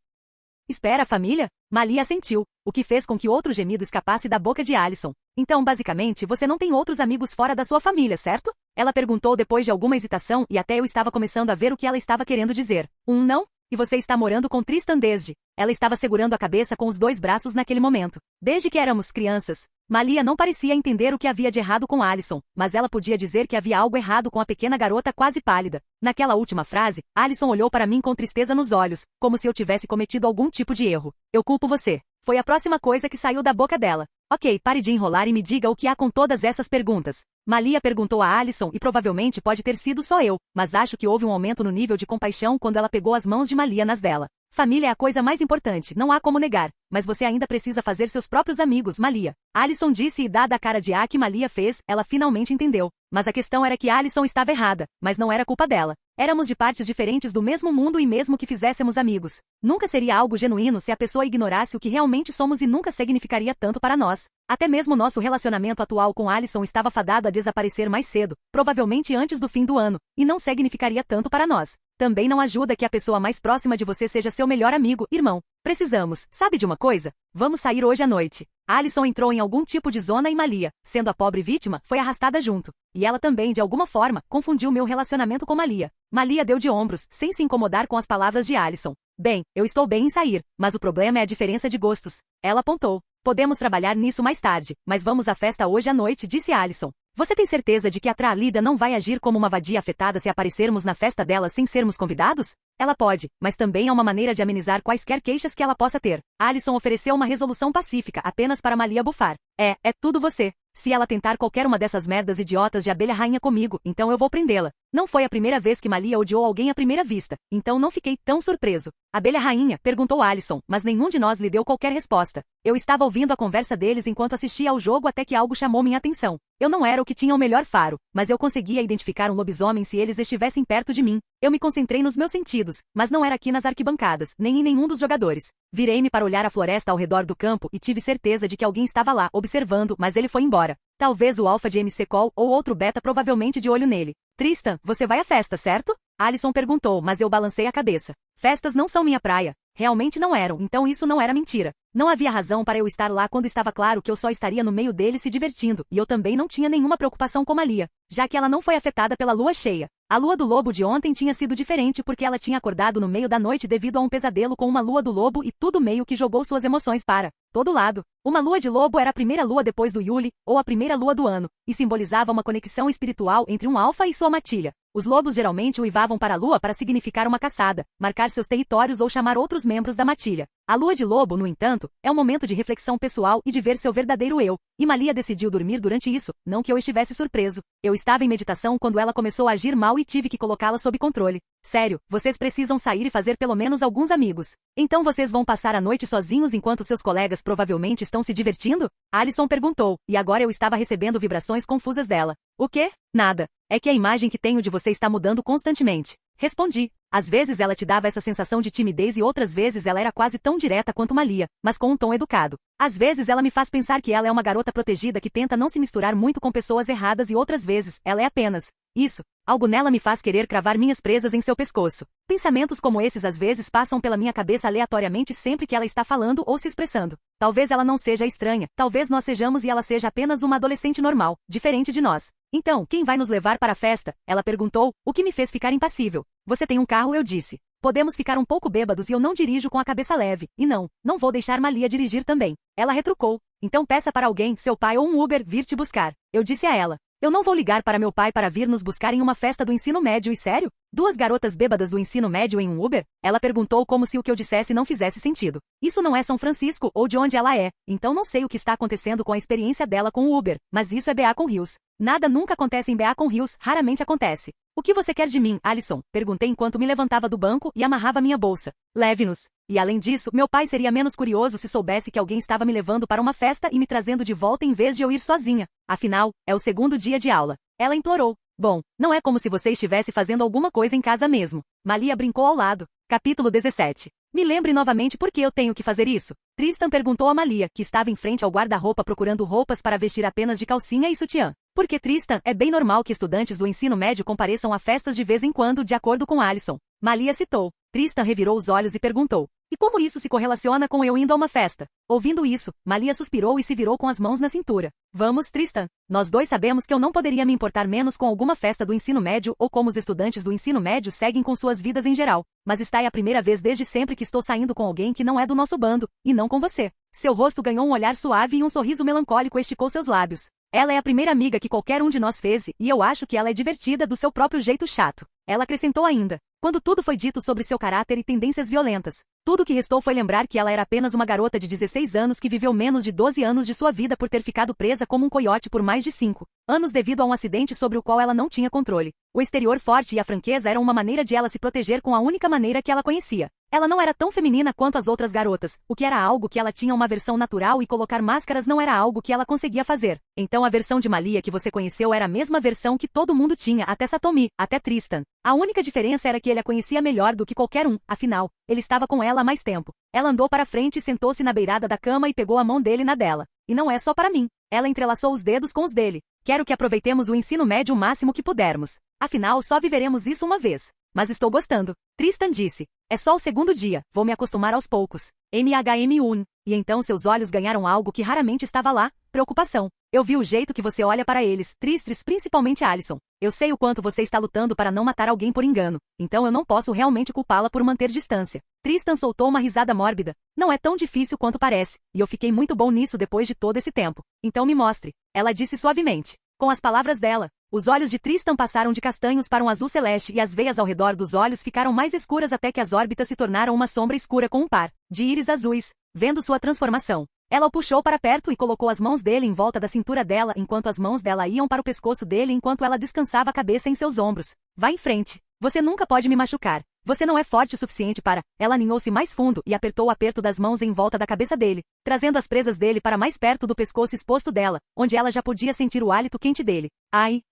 Espera, família? Malia assentiu, o que fez com que outro gemido escapasse da boca de Alison. Então, basicamente, você não tem outros amigos fora da sua família, certo? Ela perguntou depois de alguma hesitação e até eu estava começando a ver o que ela estava querendo dizer. Não? E você está morando com Tristan desde? Ela estava segurando a cabeça com os 2 braços naquele momento. Desde que éramos crianças. Malia não parecia entender o que havia de errado com Alison, mas ela podia dizer que havia algo errado com a pequena garota quase pálida. Naquela última frase, Alison olhou para mim com tristeza nos olhos, como se eu tivesse cometido algum tipo de erro. Eu culpo você. Foi a próxima coisa que saiu da boca dela. Ok, pare de enrolar e me diga o que há com todas essas perguntas. Malia perguntou a Alison e provavelmente pode ter sido só eu, mas acho que houve um aumento no nível de compaixão quando ela pegou as mãos de Malia nas dela. Família é a coisa mais importante, não há como negar, mas você ainda precisa fazer seus próprios amigos, Malia. Alison disse e dada a cara de que Malia fez, ela finalmente entendeu. Mas a questão era que Alison estava errada, mas não era culpa dela. Éramos de partes diferentes do mesmo mundo e mesmo que fizéssemos amigos, nunca seria algo genuíno se a pessoa ignorasse o que realmente somos e nunca significaria tanto para nós. Até mesmo nosso relacionamento atual com Alison estava fadado a desaparecer mais cedo, provavelmente antes do fim do ano, e não significaria tanto para nós. Também não ajuda que a pessoa mais próxima de você seja seu melhor amigo, irmão. Precisamos, sabe de uma coisa? Vamos sair hoje à noite. Alison entrou em algum tipo de zona e Malia, sendo a pobre vítima, foi arrastada junto. E ela também, de alguma forma, confundiu meu relacionamento com Malia. Malia deu de ombros, sem se incomodar com as palavras de Alison. Bem, eu estou bem em sair, mas o problema é a diferença de gostos. Ela apontou. Podemos trabalhar nisso mais tarde, mas vamos à festa hoje à noite, disse Alison. Você tem certeza de que a Tralida não vai agir como uma vadia afetada se aparecermos na festa dela sem sermos convidados? Ela pode, mas também é uma maneira de amenizar quaisquer queixas que ela possa ter. Alison ofereceu uma resolução pacífica apenas para Malia bufar. É tudo você. Se ela tentar qualquer uma dessas merdas idiotas de abelha rainha comigo, então eu vou prendê-la. Não foi a primeira vez que Malia odiou alguém à primeira vista, então não fiquei tão surpreso. Abelha rainha, perguntou Alison, mas nenhum de nós lhe deu qualquer resposta. Eu estava ouvindo a conversa deles enquanto assistia ao jogo até que algo chamou minha atenção. Eu não era o que tinha o melhor faro, mas eu conseguia identificar um lobisomem se eles estivessem perto de mim. Eu me concentrei nos meus sentidos, mas não era aqui nas arquibancadas, nem em nenhum dos jogadores. Virei-me para olhar a floresta ao redor do campo e tive certeza de que alguém estava lá, observando, mas ele foi embora. Talvez o Alpha de MC Call ou outro beta provavelmente de olho nele. Tristan, você vai à festa, certo? Alison perguntou, mas eu balancei a cabeça. Festas não são minha praia. Realmente não eram, então isso não era mentira. Não havia razão para eu estar lá quando estava claro que eu só estaria no meio deles se divertindo, e eu também não tinha nenhuma preocupação com Malia, já que ela não foi afetada pela lua cheia. A lua do lobo de ontem tinha sido diferente porque ela tinha acordado no meio da noite devido a um pesadelo com uma lua do lobo e tudo meio que jogou suas emoções para todo lado. Uma lua de lobo era a primeira lua depois do Yule, ou a primeira lua do ano, e simbolizava uma conexão espiritual entre um alfa e sua matilha. Os lobos geralmente uivavam para a lua para significar uma caçada, marcar seus territórios ou chamar outros membros da matilha. A lua de lobo, no entanto, é um momento de reflexão pessoal e de ver seu verdadeiro eu, e Malia decidiu dormir durante isso, não que eu estivesse surpreso. Eu estava em meditação quando ela começou a agir mal e tive que colocá-la sob controle. Sério, vocês precisam sair e fazer pelo menos alguns amigos. Então vocês vão passar a noite sozinhos enquanto seus colegas provavelmente estão se divertindo? Alison perguntou, e agora eu estava recebendo vibrações confusas dela. O quê? Nada. É que a imagem que tenho de você está mudando constantemente. Respondi. Às vezes ela te dava essa sensação de timidez e outras vezes ela era quase tão direta quanto Malia, mas com um tom educado. Às vezes ela me faz pensar que ela é uma garota protegida que tenta não se misturar muito com pessoas erradas e outras vezes ela é apenas isso. Algo nela me faz querer cravar minhas presas em seu pescoço. Pensamentos como esses às vezes passam pela minha cabeça aleatoriamente sempre que ela está falando ou se expressando. Talvez ela não seja estranha, talvez nós sejamos e ela seja apenas uma adolescente normal, diferente de nós. Então, quem vai nos levar para a festa? Ela perguntou, o que me fez ficar impassível. Você tem um carro, eu disse. Podemos ficar um pouco bêbados e eu não dirijo com a cabeça leve. E não vou deixar Malia dirigir também. Ela retrucou. Então peça para alguém, seu pai ou um Uber, vir te buscar. Eu disse a ela. Eu não vou ligar para meu pai para vir nos buscar em uma festa do ensino médio e sério? 2 garotas bêbadas do ensino médio em um Uber? Ela perguntou como se o que eu dissesse não fizesse sentido. Isso não é São Francisco ou de onde ela é, então não sei o que está acontecendo com a experiência dela com o Uber, mas isso é Beacon Hills. Nada nunca acontece em Beacon Hills, raramente acontece. O que você quer de mim, Alison? Perguntei enquanto me levantava do banco e amarrava minha bolsa. Leve-nos. E além disso, meu pai seria menos curioso se soubesse que alguém estava me levando para uma festa e me trazendo de volta em vez de eu ir sozinha. Afinal, é o segundo dia de aula. Ela implorou. Bom, não é como se você estivesse fazendo alguma coisa em casa mesmo. Malia brincou ao lado. Capítulo 17. Me lembre novamente por que eu tenho que fazer isso? Tristan perguntou a Malia, que estava em frente ao guarda-roupa procurando roupas para vestir apenas de calcinha e sutiã. Porque Tristan, é bem normal que estudantes do ensino médio compareçam a festas de vez em quando, de acordo com Alison. Malia citou. Tristan revirou os olhos e perguntou. E como isso se correlaciona com eu indo a uma festa? Ouvindo isso, Malia suspirou e se virou com as mãos na cintura. Vamos, Tristan. Nós dois sabemos que eu não poderia me importar menos com alguma festa do ensino médio ou como os estudantes do ensino médio seguem com suas vidas em geral. Mas está é a primeira vez desde sempre que estou saindo com alguém que não é do nosso bando, e não com você. Seu rosto ganhou um olhar suave e um sorriso melancólico esticou seus lábios. Ela é a primeira amiga que qualquer um de nós fez, e eu acho que ela é divertida do seu próprio jeito chato. Ela acrescentou ainda. Quando tudo foi dito sobre seu caráter e tendências violentas. Tudo o que restou foi lembrar que ela era apenas uma garota de 16 anos que viveu menos de 12 anos de sua vida por ter ficado presa como um coiote por mais de 5 anos devido a um acidente sobre o qual ela não tinha controle. O exterior forte e a franqueza eram uma maneira de ela se proteger com a única maneira que ela conhecia. Ela não era tão feminina quanto as outras garotas, o que era algo que ela tinha uma versão natural e colocar máscaras não era algo que ela conseguia fazer. Então a versão de Malia que você conheceu era a mesma versão que todo mundo tinha, até Satomi, até Tristan. A única diferença era que ele a conhecia melhor do que qualquer um, afinal, ele estava com ela há mais tempo. Ela andou para frente e sentou-se na beirada da cama e pegou a mão dele na dela. E não é só para mim. Ela entrelaçou os dedos com os dele. Quero que aproveitemos o ensino médio o máximo que pudermos. Afinal, só viveremos isso uma vez. Mas estou gostando. Tristan disse. É só o segundo dia, vou me acostumar aos poucos. MHM1. E então seus olhos ganharam algo que raramente estava lá, preocupação. Eu vi o jeito que você olha para eles, tristes, principalmente Alison. Eu sei o quanto você está lutando para não matar alguém por engano, então eu não posso realmente culpá-la por manter distância. Tristan soltou uma risada mórbida. Não é tão difícil quanto parece, e eu fiquei muito bom nisso depois de todo esse tempo. Então me mostre. Ela disse suavemente. Com as palavras dela, os olhos de Tristan passaram de castanhos para um azul celeste e as veias ao redor dos olhos ficaram mais escuras até que as órbitas se tornaram uma sombra escura com um par de íris azuis, vendo sua transformação. Ela o puxou para perto e colocou as mãos dele em volta da cintura dela enquanto as mãos dela iam para o pescoço dele enquanto ela descansava a cabeça em seus ombros. Vá em frente. Você nunca pode me machucar. Você não é forte o suficiente para... Ela aninhou-se mais fundo e apertou o aperto das mãos em volta da cabeça dele, trazendo as presas dele para mais perto do pescoço exposto dela, onde ela já podia sentir o hálito quente dele. Ai!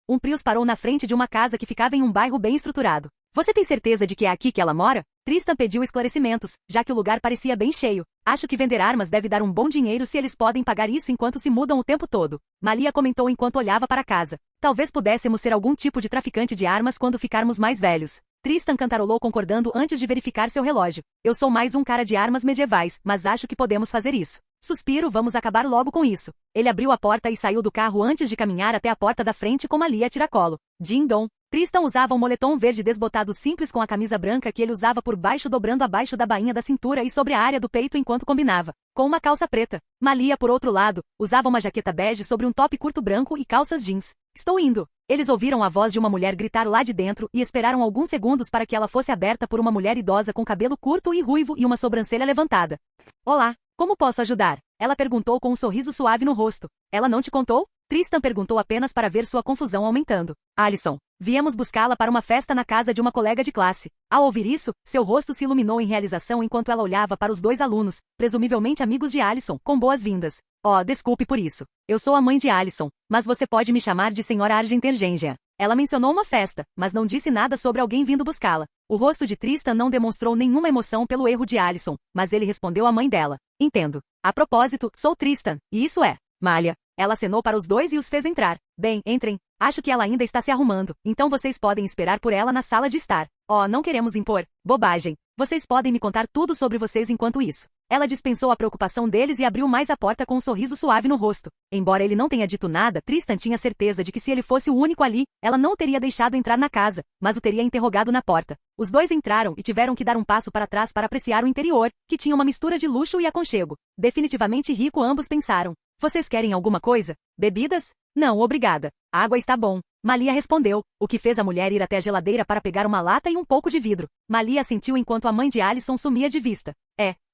Um Prius parou na frente de uma casa que ficava em um bairro bem estruturado. Você tem certeza de que é aqui que ela mora? Tristan pediu esclarecimentos, já que o lugar parecia bem cheio. Acho que vender armas deve dar um bom dinheiro se eles podem pagar isso enquanto se mudam o tempo todo. Malia comentou enquanto olhava para a casa. Talvez pudéssemos ser algum tipo de traficante de armas quando ficarmos mais velhos. Tristan cantarolou concordando antes de verificar seu relógio. Eu sou mais um cara de armas medievais, mas acho que podemos fazer isso. Suspiro, vamos acabar logo com isso. Ele abriu a porta e saiu do carro antes de caminhar até a porta da frente com Malia a tiracolo. Ding-dong. Tristan usava um moletom verde desbotado simples com a camisa branca que ele usava por baixo dobrando abaixo da bainha da cintura e sobre a área do peito enquanto combinava, com uma calça preta. Malia, por outro lado, usava uma jaqueta bege sobre um top curto branco e calças jeans. Estou indo. Eles ouviram a voz de uma mulher gritar lá de dentro e esperaram alguns segundos para que ela fosse aberta por uma mulher idosa com cabelo curto e ruivo e uma sobrancelha levantada. Olá, como posso ajudar? Ela perguntou com um sorriso suave no rosto. Ela não te contou? Tristan perguntou apenas para ver sua confusão aumentando. Alison, viemos buscá-la para uma festa na casa de uma colega de classe. Ao ouvir isso, seu rosto se iluminou em realização enquanto ela olhava para os dois alunos, presumivelmente amigos de Alison, com boas-vindas. Oh, desculpe por isso. Eu sou a mãe de Alison, mas você pode me chamar de Senhora Argentergengia. Ela mencionou uma festa, mas não disse nada sobre alguém vindo buscá-la. O rosto de Tristan não demonstrou nenhuma emoção pelo erro de Alison, mas ele respondeu à mãe dela. Entendo. A propósito, sou Tristan, e isso é... Malia. Ela acenou para os dois e os fez entrar. Bem, entrem. Acho que ela ainda está se arrumando, então vocês podem esperar por ela na sala de estar. Oh, não queremos impor. Bobagem. Vocês podem me contar tudo sobre vocês enquanto isso. Ela dispensou a preocupação deles e abriu mais a porta com um sorriso suave no rosto. Embora ele não tenha dito nada, Tristan tinha certeza de que se ele fosse o único ali, ela não o teria deixado entrar na casa, mas o teria interrogado na porta. Os dois entraram e tiveram que dar um passo para trás para apreciar o interior, que tinha uma mistura de luxo e aconchego. Definitivamente rico, ambos pensaram. Vocês querem alguma coisa? Bebidas? Não, obrigada. A água está bom. Malia respondeu, o que fez a mulher ir até a geladeira para pegar uma lata e um pouco de vidro. Malia assentiu enquanto a mãe de Alison sumia de vista.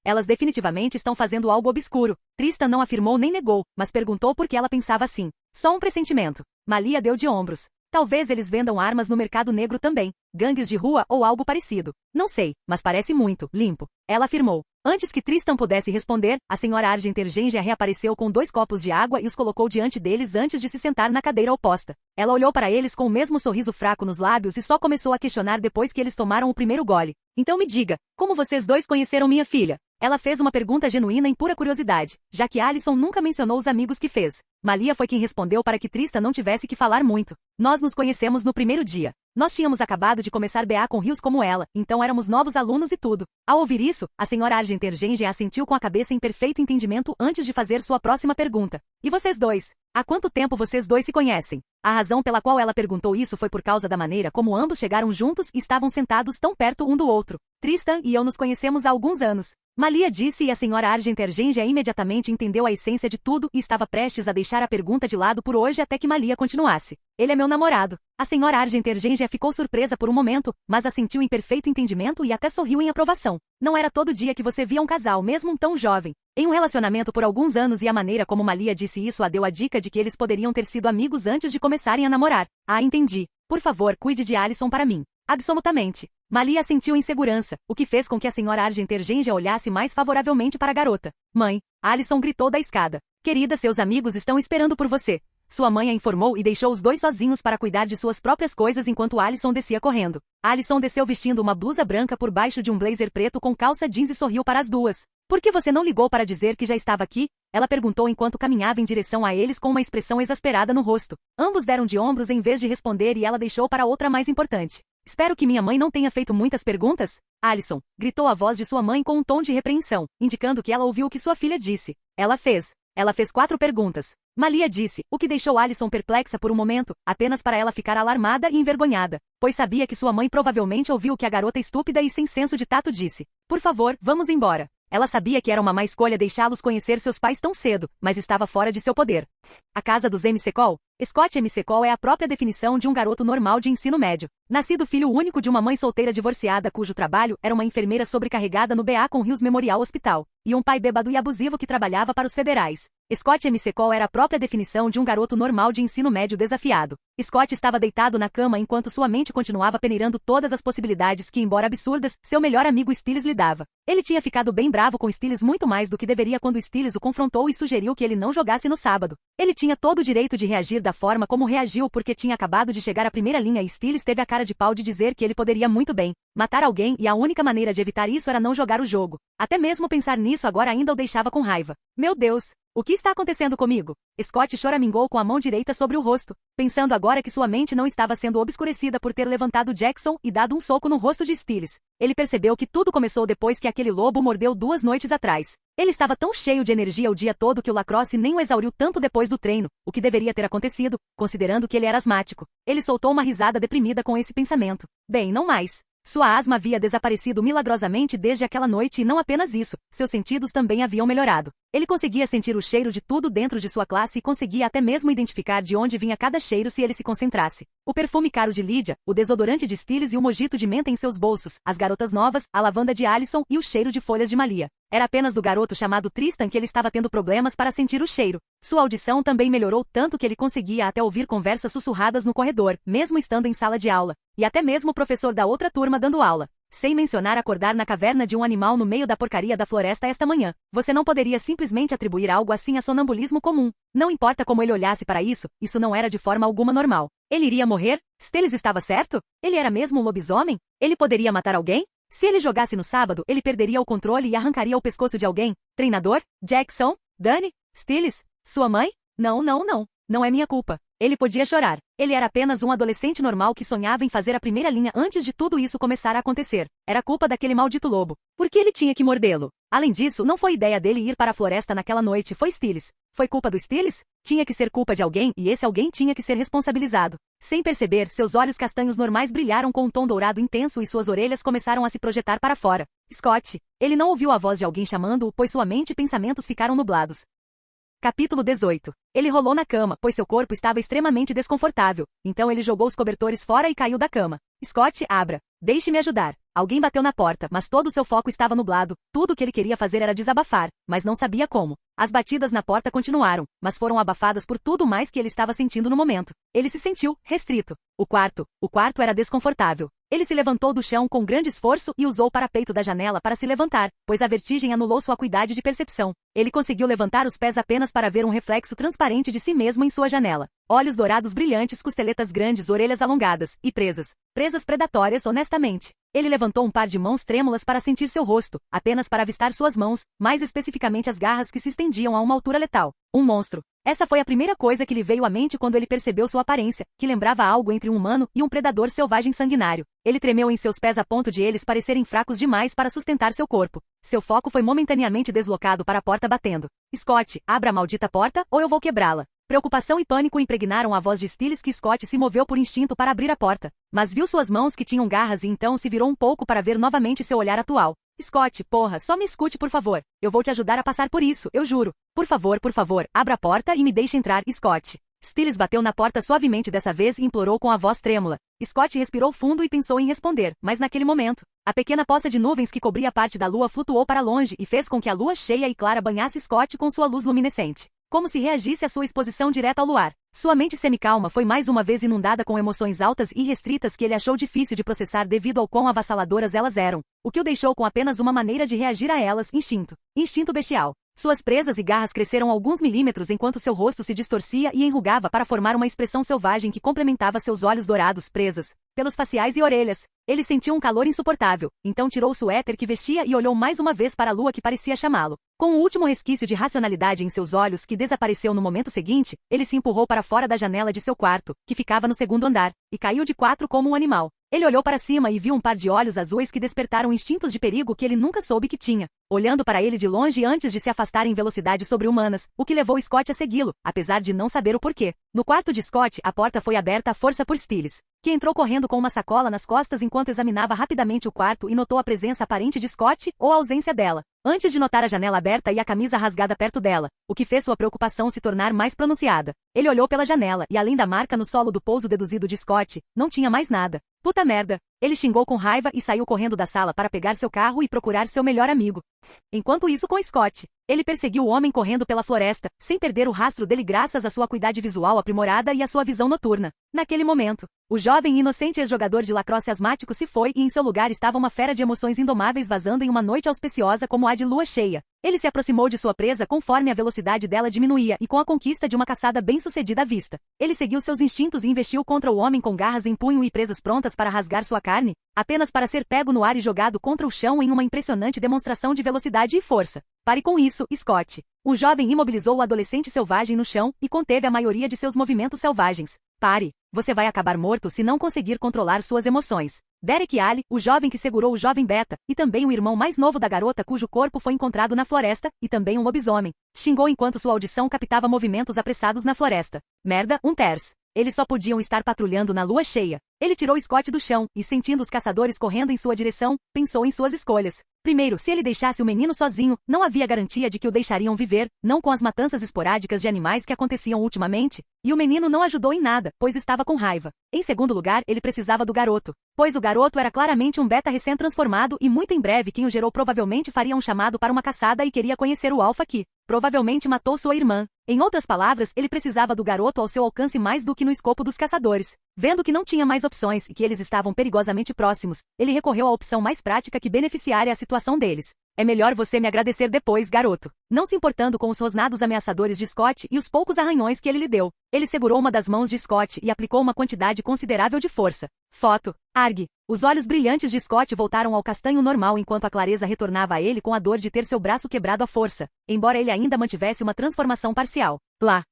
Elas definitivamente estão fazendo algo obscuro. Tristan não afirmou nem negou, mas perguntou por que ela pensava assim. Só um pressentimento. Malia deu de ombros. Talvez eles vendam armas no mercado negro também, gangues de rua ou algo parecido. Não sei, mas parece muito limpo. Ela afirmou. Antes que Tristan pudesse responder, a senhora Argentergengia reapareceu com 2 copos de água e os colocou diante deles antes de se sentar na cadeira oposta. Ela olhou para eles com o mesmo sorriso fraco nos lábios e só começou a questionar depois que eles tomaram o primeiro gole. Então me diga, como vocês dois conheceram minha filha? Ela fez uma pergunta genuína em pura curiosidade, já que Alison nunca mencionou os amigos que fez. Malia foi quem respondeu para que Tristan não tivesse que falar muito. Nós nos conhecemos no primeiro dia. Nós tínhamos acabado de começar BA com rios como ela, então éramos novos alunos e tudo. Ao ouvir isso, a senhora Argentergengia assentiu com a cabeça em perfeito entendimento antes de fazer sua próxima pergunta. E vocês dois? Há quanto tempo vocês dois se conhecem? A razão pela qual ela perguntou isso foi por causa da maneira como ambos chegaram juntos e estavam sentados tão perto um do outro. Tristan e eu nos conhecemos há alguns anos. Malia disse e a senhora Argentergengia imediatamente entendeu a essência de tudo e estava prestes a deixar a pergunta de lado por hoje até que Malia continuasse. Ele é meu namorado. A senhora Argentergengia ficou surpresa por um momento, mas assentiu em perfeito entendimento e até sorriu em aprovação. Não era todo dia que você via um casal, mesmo tão jovem, em um relacionamento por alguns anos e a maneira como Malia disse isso a deu a dica de que eles poderiam ter sido amigos antes de começarem a namorar. Ah, entendi. Por favor, cuide de Alison para mim. Absolutamente. Malia sentiu insegurança, o que fez com que a senhora Argentergengia olhasse mais favoravelmente para a garota. Mãe, Alison gritou da escada. Querida, seus amigos estão esperando por você. Sua mãe a informou e deixou os dois sozinhos para cuidar de suas próprias coisas enquanto Alison descia correndo. Alison desceu vestindo uma blusa branca por baixo de um blazer preto com calça jeans e sorriu para as duas. Por que você não ligou para dizer que já estava aqui? Ela perguntou enquanto caminhava em direção a eles com uma expressão exasperada no rosto. Ambos deram de ombros em vez de responder e ela deixou para outra mais importante. Espero que minha mãe não tenha feito muitas perguntas. Alison, gritou a voz de sua mãe com um tom de repreensão, indicando que ela ouviu o que sua filha disse. Ela fez 4 perguntas. Malia disse, o que deixou Alison perplexa por um momento, apenas para ela ficar alarmada e envergonhada, pois sabia que sua mãe provavelmente ouviu o que a garota estúpida e sem senso de tato disse. Por favor, vamos embora. Ela sabia que era uma má escolha deixá-los conhecer seus pais tão cedo, mas estava fora de seu poder. A casa dos McCall? Scott McCall é a própria definição de um garoto normal de ensino médio. Nascido filho único de uma mãe solteira divorciada cujo trabalho era uma enfermeira sobrecarregada no BA com Hills Memorial Hospital, e um pai bêbado e abusivo que trabalhava para os federais. Scott McCall era a própria definição de um garoto normal de ensino médio desafiado. Scott estava deitado na cama enquanto sua mente continuava peneirando todas as possibilidades que, embora absurdas, seu melhor amigo Stiles lhe dava. Ele tinha ficado bem bravo com Stiles muito mais do que deveria quando Stiles o confrontou e sugeriu que ele não jogasse no sábado. Ele tinha todo o direito de reagir da forma como reagiu porque tinha acabado de chegar à primeira linha e Stiles teve a cara de pau de dizer que ele poderia muito bem matar alguém e a única maneira de evitar isso era não jogar o jogo. Até mesmo pensar nisso agora ainda o deixava com raiva. Meu Deus! O que está acontecendo comigo? Scott choramingou com a mão direita sobre o rosto, pensando agora que sua mente não estava sendo obscurecida por ter levantado Jackson e dado um soco no rosto de Stiles. Ele percebeu que tudo começou depois que aquele lobo mordeu 2 noites atrás. Ele estava tão cheio de energia o dia todo que o lacrosse nem o exauriu tanto depois do treino, o que deveria ter acontecido, considerando que ele era asmático. Ele soltou uma risada deprimida com esse pensamento. Bem, não mais. Sua asma havia desaparecido milagrosamente desde aquela noite e não apenas isso, seus sentidos também haviam melhorado. Ele conseguia sentir o cheiro de tudo dentro de sua classe e conseguia até mesmo identificar de onde vinha cada cheiro se ele se concentrasse. O perfume caro de Lydia, o desodorante de Stiles e o mojito de menta em seus bolsos, as garotas novas, a lavanda de Alison e o cheiro de folhas de Malia. Era apenas do garoto chamado Tristan que ele estava tendo problemas para sentir o cheiro. Sua audição também melhorou tanto que ele conseguia até ouvir conversas sussurradas no corredor, mesmo estando em sala de aula, e até mesmo o professor da outra turma dando aula. Sem mencionar acordar na caverna de um animal no meio da porcaria da floresta esta manhã. Você não poderia simplesmente atribuir algo assim a sonambulismo comum. Não importa como ele olhasse para isso, isso não era de forma alguma normal. Ele iria morrer? Stiles estava certo? Ele era mesmo um lobisomem? Ele poderia matar alguém? Se ele jogasse no sábado, ele perderia o controle e arrancaria o pescoço de alguém? Treinador? Jackson? Dani? Stiles? Sua mãe? Não. Não é minha culpa. Ele podia chorar. Ele era apenas um adolescente normal que sonhava em fazer a primeira linha antes de tudo isso começar a acontecer. Era culpa daquele maldito lobo. Por que ele tinha que mordê-lo? Além disso, não foi ideia dele ir para a floresta naquela noite, foi Stiles. Foi culpa do Stiles? Tinha que ser culpa de alguém e esse alguém tinha que ser responsabilizado. Sem perceber, seus olhos castanhos normais brilharam com um tom dourado intenso e suas orelhas começaram a se projetar para fora. Scott. Ele não ouviu a voz de alguém chamando-o, pois sua mente e pensamentos ficaram nublados. Capítulo 18. Ele rolou na cama, pois seu corpo estava extremamente desconfortável. Então ele jogou os cobertores fora e caiu da cama. Scott, abra. Deixe-me ajudar. Alguém bateu na porta, mas todo o seu foco estava nublado. Tudo o que ele queria fazer era desabafar, mas não sabia como. As batidas na porta continuaram, mas foram abafadas por tudo mais que ele estava sentindo no momento. Ele se sentiu restrito. O quarto era desconfortável. Ele se levantou do chão com grande esforço e usou o parapeito da janela para se levantar, pois a vertigem anulou sua acuidade de percepção. Ele conseguiu levantar os pés apenas para ver um reflexo transparente de si mesmo em sua janela. Olhos dourados brilhantes, costeletas grandes, orelhas alongadas, e presas. Presas predatórias, honestamente. Ele levantou um par de mãos trêmulas para sentir seu rosto, apenas para avistar suas mãos, mais especificamente as garras que se estendiam a uma altura letal. Um monstro. Essa foi a primeira coisa que lhe veio à mente quando ele percebeu sua aparência, que lembrava algo entre um humano e um predador selvagem sanguinário. Ele tremeu em seus pés a ponto de eles parecerem fracos demais para sustentar seu corpo. Seu foco foi momentaneamente deslocado para a porta batendo. Scott, abra a maldita porta ou eu vou quebrá-la. Preocupação e pânico impregnaram a voz de Stiles que Scott se moveu por instinto para abrir a porta, mas viu suas mãos que tinham garras e então se virou um pouco para ver novamente seu olhar atual. Scott, porra, só me escute por favor. Eu vou te ajudar a passar por isso, eu juro. Por favor, abra a porta e me deixe entrar, Scott. Stiles bateu na porta suavemente dessa vez e implorou com a voz trêmula. Scott respirou fundo e pensou em responder, mas naquele momento, a pequena poça de nuvens que cobria parte da lua flutuou para longe e fez com que a lua cheia e clara banhasse Scott com sua luz luminescente. Como se reagisse à sua exposição direta ao luar. Sua mente semicalma foi mais uma vez inundada com emoções altas e restritas que ele achou difícil de processar devido ao quão avassaladoras elas eram, o que o deixou com apenas uma maneira de reagir a elas, instinto. Instinto bestial. Suas presas e garras cresceram alguns milímetros enquanto seu rosto se distorcia e enrugava para formar uma expressão selvagem que complementava seus olhos dourados, presas, pelos faciais e orelhas. Ele sentiu um calor insuportável, então tirou o suéter que vestia e olhou mais uma vez para a lua que parecia chamá-lo. Com o último resquício de racionalidade em seus olhos que desapareceu no momento seguinte, ele se empurrou para fora da janela de seu quarto, que ficava no segundo andar, e caiu de quatro como um animal. Ele olhou para cima e viu um par de olhos azuis que despertaram instintos de perigo que ele nunca soube que tinha, olhando para ele de longe antes de se afastar em velocidades sobre-humanas, o que levou Scott a segui-lo, apesar de não saber o porquê. No quarto de Scott, a porta foi aberta à força por Stiles, que entrou correndo com uma sacola nas costas enquanto examinava rapidamente o quarto e notou a presença aparente de Scott ou a ausência dela, antes de notar a janela aberta e a camisa rasgada perto dela, o que fez sua preocupação se tornar mais pronunciada. Ele olhou pela janela e além da marca no solo do pouso deduzido de Scott, não tinha mais nada. Puta merda! Ele xingou com raiva e saiu correndo da sala para pegar seu carro e procurar seu melhor amigo. Enquanto isso com Scott, ele perseguiu o homem correndo pela floresta, sem perder o rastro dele graças à sua acuidade visual aprimorada e à sua visão noturna. Naquele momento, o jovem e inocente ex-jogador de lacrosse asmático se foi e em seu lugar estava uma fera de emoções indomáveis vazando em uma noite auspiciosa como a de lua cheia. Ele se aproximou de sua presa conforme a velocidade dela diminuía e com a conquista de uma caçada bem-sucedida à vista. Ele seguiu seus instintos e investiu contra o homem com garras em punho e presas prontas para rasgar sua carne, apenas para ser pego no ar e jogado contra o chão em uma impressionante demonstração de velocidade e força. Pare com isso, Scott. O jovem imobilizou o adolescente selvagem no chão e conteve a maioria de seus movimentos selvagens. Pare. Você vai acabar morto se não conseguir controlar suas emoções. Derek Ali, o jovem que segurou o jovem Beta, e também o irmão mais novo da garota cujo corpo foi encontrado na floresta, e também um lobisomem, xingou enquanto sua audição captava movimentos apressados na floresta. Merda, um Ters. Eles só podiam estar patrulhando na lua cheia. Ele tirou Scott do chão, e sentindo os caçadores correndo em sua direção, pensou em suas escolhas. Primeiro, se ele deixasse o menino sozinho, não havia garantia de que o deixariam viver, não com as matanças esporádicas de animais que aconteciam ultimamente, e o menino não ajudou em nada, pois estava com raiva. Em segundo lugar, ele precisava do garoto, pois o garoto era claramente um beta recém-transformado e muito em breve quem o gerou provavelmente faria um chamado para uma caçada e queria conhecer o alfa que, provavelmente matou sua irmã. Em outras palavras, ele precisava do garoto ao seu alcance mais do que no escopo dos caçadores. Vendo que não tinha mais opções e que eles estavam perigosamente próximos, ele recorreu à opção mais prática que beneficiaria a situação deles. É melhor você me agradecer depois, garoto. Não se importando com os rosnados ameaçadores de Scott e os poucos arranhões que ele lhe deu. Ele segurou uma das mãos de Scott e aplicou uma quantidade considerável de força. Foto. Arg. Os olhos brilhantes de Scott voltaram ao castanho normal enquanto a clareza retornava a ele com a dor de ter seu braço quebrado à força, embora ele ainda mantivesse uma transformação parcial. Lá.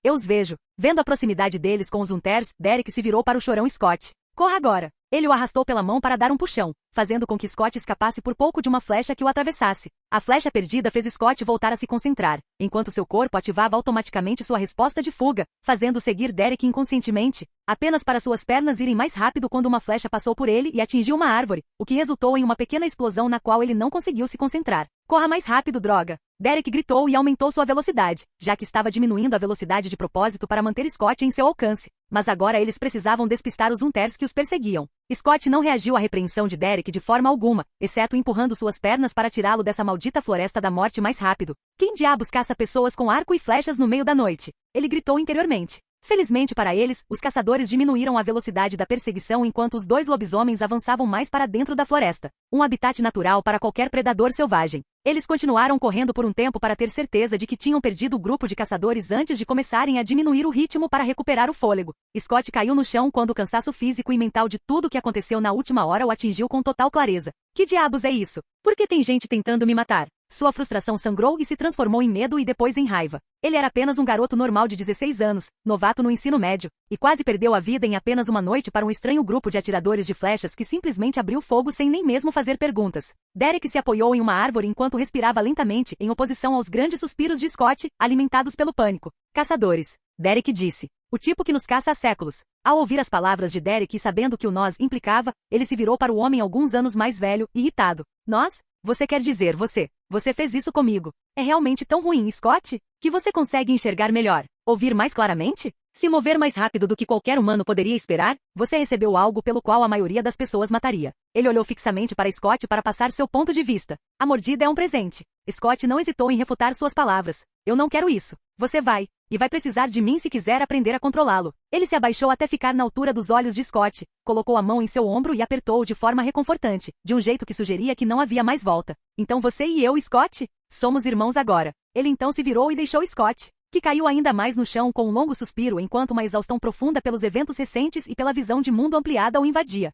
Eu os vejo. Vendo a proximidade deles com os Hunters, Derek se virou para o chorão Scott. Corra agora. Ele o arrastou pela mão para dar um puxão, fazendo com que Scott escapasse por pouco de uma flecha que o atravessasse. A flecha perdida fez Scott voltar a se concentrar, enquanto seu corpo ativava automaticamente sua resposta de fuga, fazendo seguir Derek inconscientemente, apenas para suas pernas irem mais rápido quando uma flecha passou por ele e atingiu uma árvore, o que resultou em uma pequena explosão na qual ele não conseguiu se concentrar. Corra mais rápido, droga! Derek gritou e aumentou sua velocidade, já que estava diminuindo a velocidade de propósito para manter Scott em seu alcance. mas agora eles precisavam despistar os Hunters que os perseguiam. Scott não reagiu à repreensão de Derek de forma alguma, exceto empurrando suas pernas para tirá-lo dessa maldita floresta da morte mais rápido. Quem diabos caça pessoas com arco e flechas no meio da noite? Ele gritou interiormente. Felizmente para eles, os caçadores diminuíram a velocidade da perseguição enquanto os dois lobisomens avançavam mais para dentro da floresta, um habitat natural para qualquer predador selvagem. Eles continuaram correndo por um tempo para ter certeza de que tinham perdido o grupo de caçadores antes de começarem a diminuir o ritmo para recuperar o fôlego. Scott caiu no chão quando o cansaço físico e mental de tudo o que aconteceu na última hora o atingiu com total clareza. Que diabos é isso? Por que tem gente tentando me matar? Sua frustração sangrou e se transformou em medo e depois em raiva. Ele era apenas um garoto normal de 16 anos, novato no ensino médio, e quase perdeu a vida em apenas uma noite para um estranho grupo de atiradores de flechas que simplesmente abriu fogo sem nem mesmo fazer perguntas. Derek se apoiou em uma árvore enquanto respirava lentamente em oposição aos grandes suspiros de Scott, alimentados pelo pânico. Caçadores, Derek disse. O tipo que nos caça há séculos. Ao ouvir as palavras de Derek e sabendo que o nós implicava, ele se virou para o homem alguns anos mais velho, irritado. Nós? Você quer dizer você? Você fez isso comigo. É realmente tão ruim, Scott? Que você consegue enxergar melhor, ouvir mais claramente? Se mover mais rápido do que qualquer humano poderia esperar? Você recebeu algo pelo qual a maioria das pessoas mataria. Ele olhou fixamente para Scott para passar seu ponto de vista. A mordida é um presente. Scott não hesitou em refutar suas palavras. Eu não quero isso. Você vai. E vai precisar de mim se quiser aprender a controlá-lo. Ele se abaixou até ficar na altura dos olhos de Scott, colocou a mão em seu ombro e apertou-o de forma reconfortante, de um jeito que sugeria que não havia mais volta. Então você e eu, Scott? Somos irmãos agora. Ele então se virou e deixou Scott, que caiu ainda mais no chão com um longo suspiro enquanto uma exaustão profunda pelos eventos recentes e pela visão de mundo ampliada o invadia.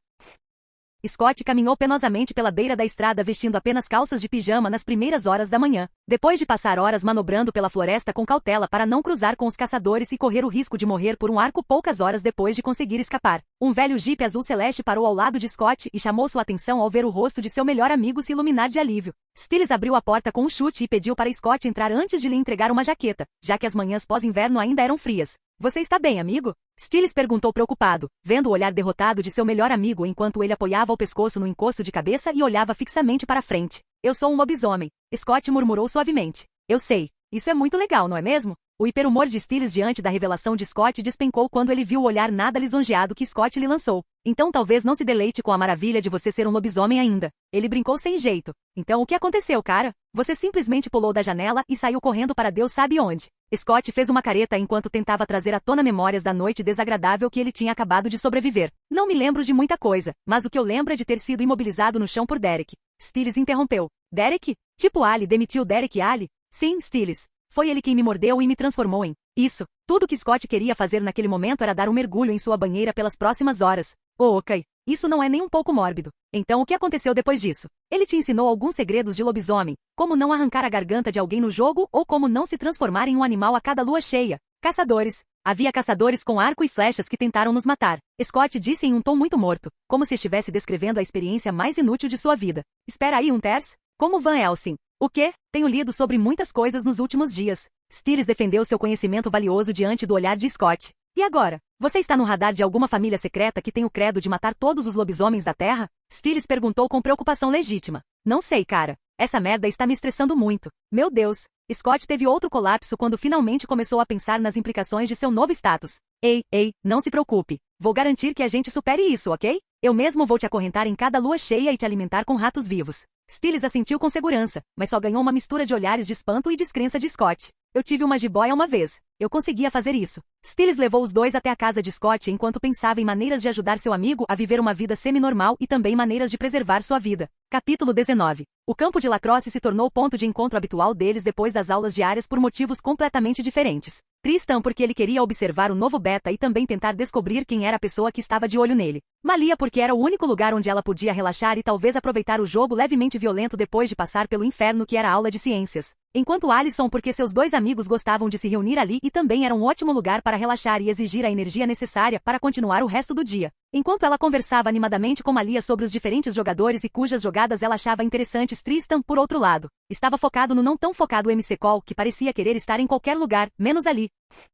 Scott caminhou penosamente pela beira da estrada vestindo apenas calças de pijama nas primeiras horas da manhã. Depois de passar horas manobrando pela floresta com cautela para não cruzar com os caçadores e correr o risco de morrer por um arco poucas horas depois de conseguir escapar, um velho jipe azul celeste parou ao lado de Scott e chamou sua atenção ao ver o rosto de seu melhor amigo se iluminar de alívio. Stiles abriu a porta com um chute e pediu para Scott entrar antes de lhe entregar uma jaqueta, já que as manhãs pós-inverno ainda eram frias. Você está bem, amigo? Stiles perguntou preocupado, vendo o olhar derrotado de seu melhor amigo enquanto ele apoiava o pescoço no encosto de cabeça e olhava fixamente para frente. Eu sou um lobisomem, Scott murmurou suavemente. Eu sei. Isso é muito legal, não é mesmo? O hiperhumor de Stiles diante da revelação de Scott despencou quando ele viu o olhar nada lisonjeado que Scott lhe lançou. Então talvez não se deleite com a maravilha de você ser um lobisomem ainda. Ele brincou sem jeito. Então o que aconteceu, cara? Você simplesmente pulou da janela e saiu correndo para Deus sabe onde. Scott fez uma careta enquanto tentava trazer à tona memórias da noite desagradável que ele tinha acabado de sobreviver. Não me lembro de muita coisa, mas o que eu lembro é de ter sido imobilizado no chão por Derek. Stiles interrompeu. Derek? Tipo Ali demitiu Derek Ali? Sim, Stiles. Foi ele quem me mordeu e me transformou em isso. Tudo que Scott queria fazer naquele momento era dar um mergulho em sua banheira pelas próximas horas. Oh, ok. Isso não é nem um pouco mórbido. Então o que aconteceu depois disso? Ele te ensinou alguns segredos de lobisomem, como não arrancar a garganta de alguém no jogo ou como não se transformar em um animal a cada lua cheia. Caçadores. Havia caçadores com arco e flechas que tentaram nos matar. Scott disse em um tom muito morto, como se estivesse descrevendo a experiência mais inútil de sua vida. Espera aí, Hunters? Como Van Helsing? O quê? Tenho lido sobre muitas coisas nos últimos dias. Stiles defendeu seu conhecimento valioso diante do olhar de Scott. E agora? Você está no radar de alguma família secreta que tem o credo de matar todos os lobisomens da Terra? Stiles perguntou com preocupação legítima. Não sei, cara. Essa merda está me estressando muito. Meu Deus. Scott teve outro colapso quando finalmente começou a pensar nas implicações de seu novo status. Ei, não se preocupe. Vou garantir que a gente supere isso, ok? Eu mesmo vou te acorrentar em cada lua cheia e te alimentar com ratos vivos. Stiles assentiu com segurança, mas só ganhou uma mistura de olhares de espanto e descrença de Scott. Eu tive uma jiboia uma vez. Eu conseguia fazer isso. Stiles levou os dois até a casa de Scott enquanto pensava em maneiras de ajudar seu amigo a viver uma vida semi-normal e também maneiras de preservar sua vida. Capítulo 19. O campo de lacrosse se tornou o ponto de encontro habitual deles depois das aulas diárias por motivos completamente diferentes. Tristan porque ele queria observar o novo Beta e também tentar descobrir quem era a pessoa que estava de olho nele. Malia porque era o único lugar onde ela podia relaxar e talvez aproveitar o jogo levemente violento depois de passar pelo inferno que era a aula de ciências. Enquanto Alison porque seus dois amigos gostavam de se reunir ali e também era um ótimo lugar para relaxar e exigir a energia necessária para continuar o resto do dia. Enquanto ela conversava animadamente com Malia sobre os diferentes jogadores e cujas jogadas ela achava interessantes, Tristan, por outro lado, estava focado no não tão focado MC Cole que parecia querer estar em qualquer lugar, menos ali.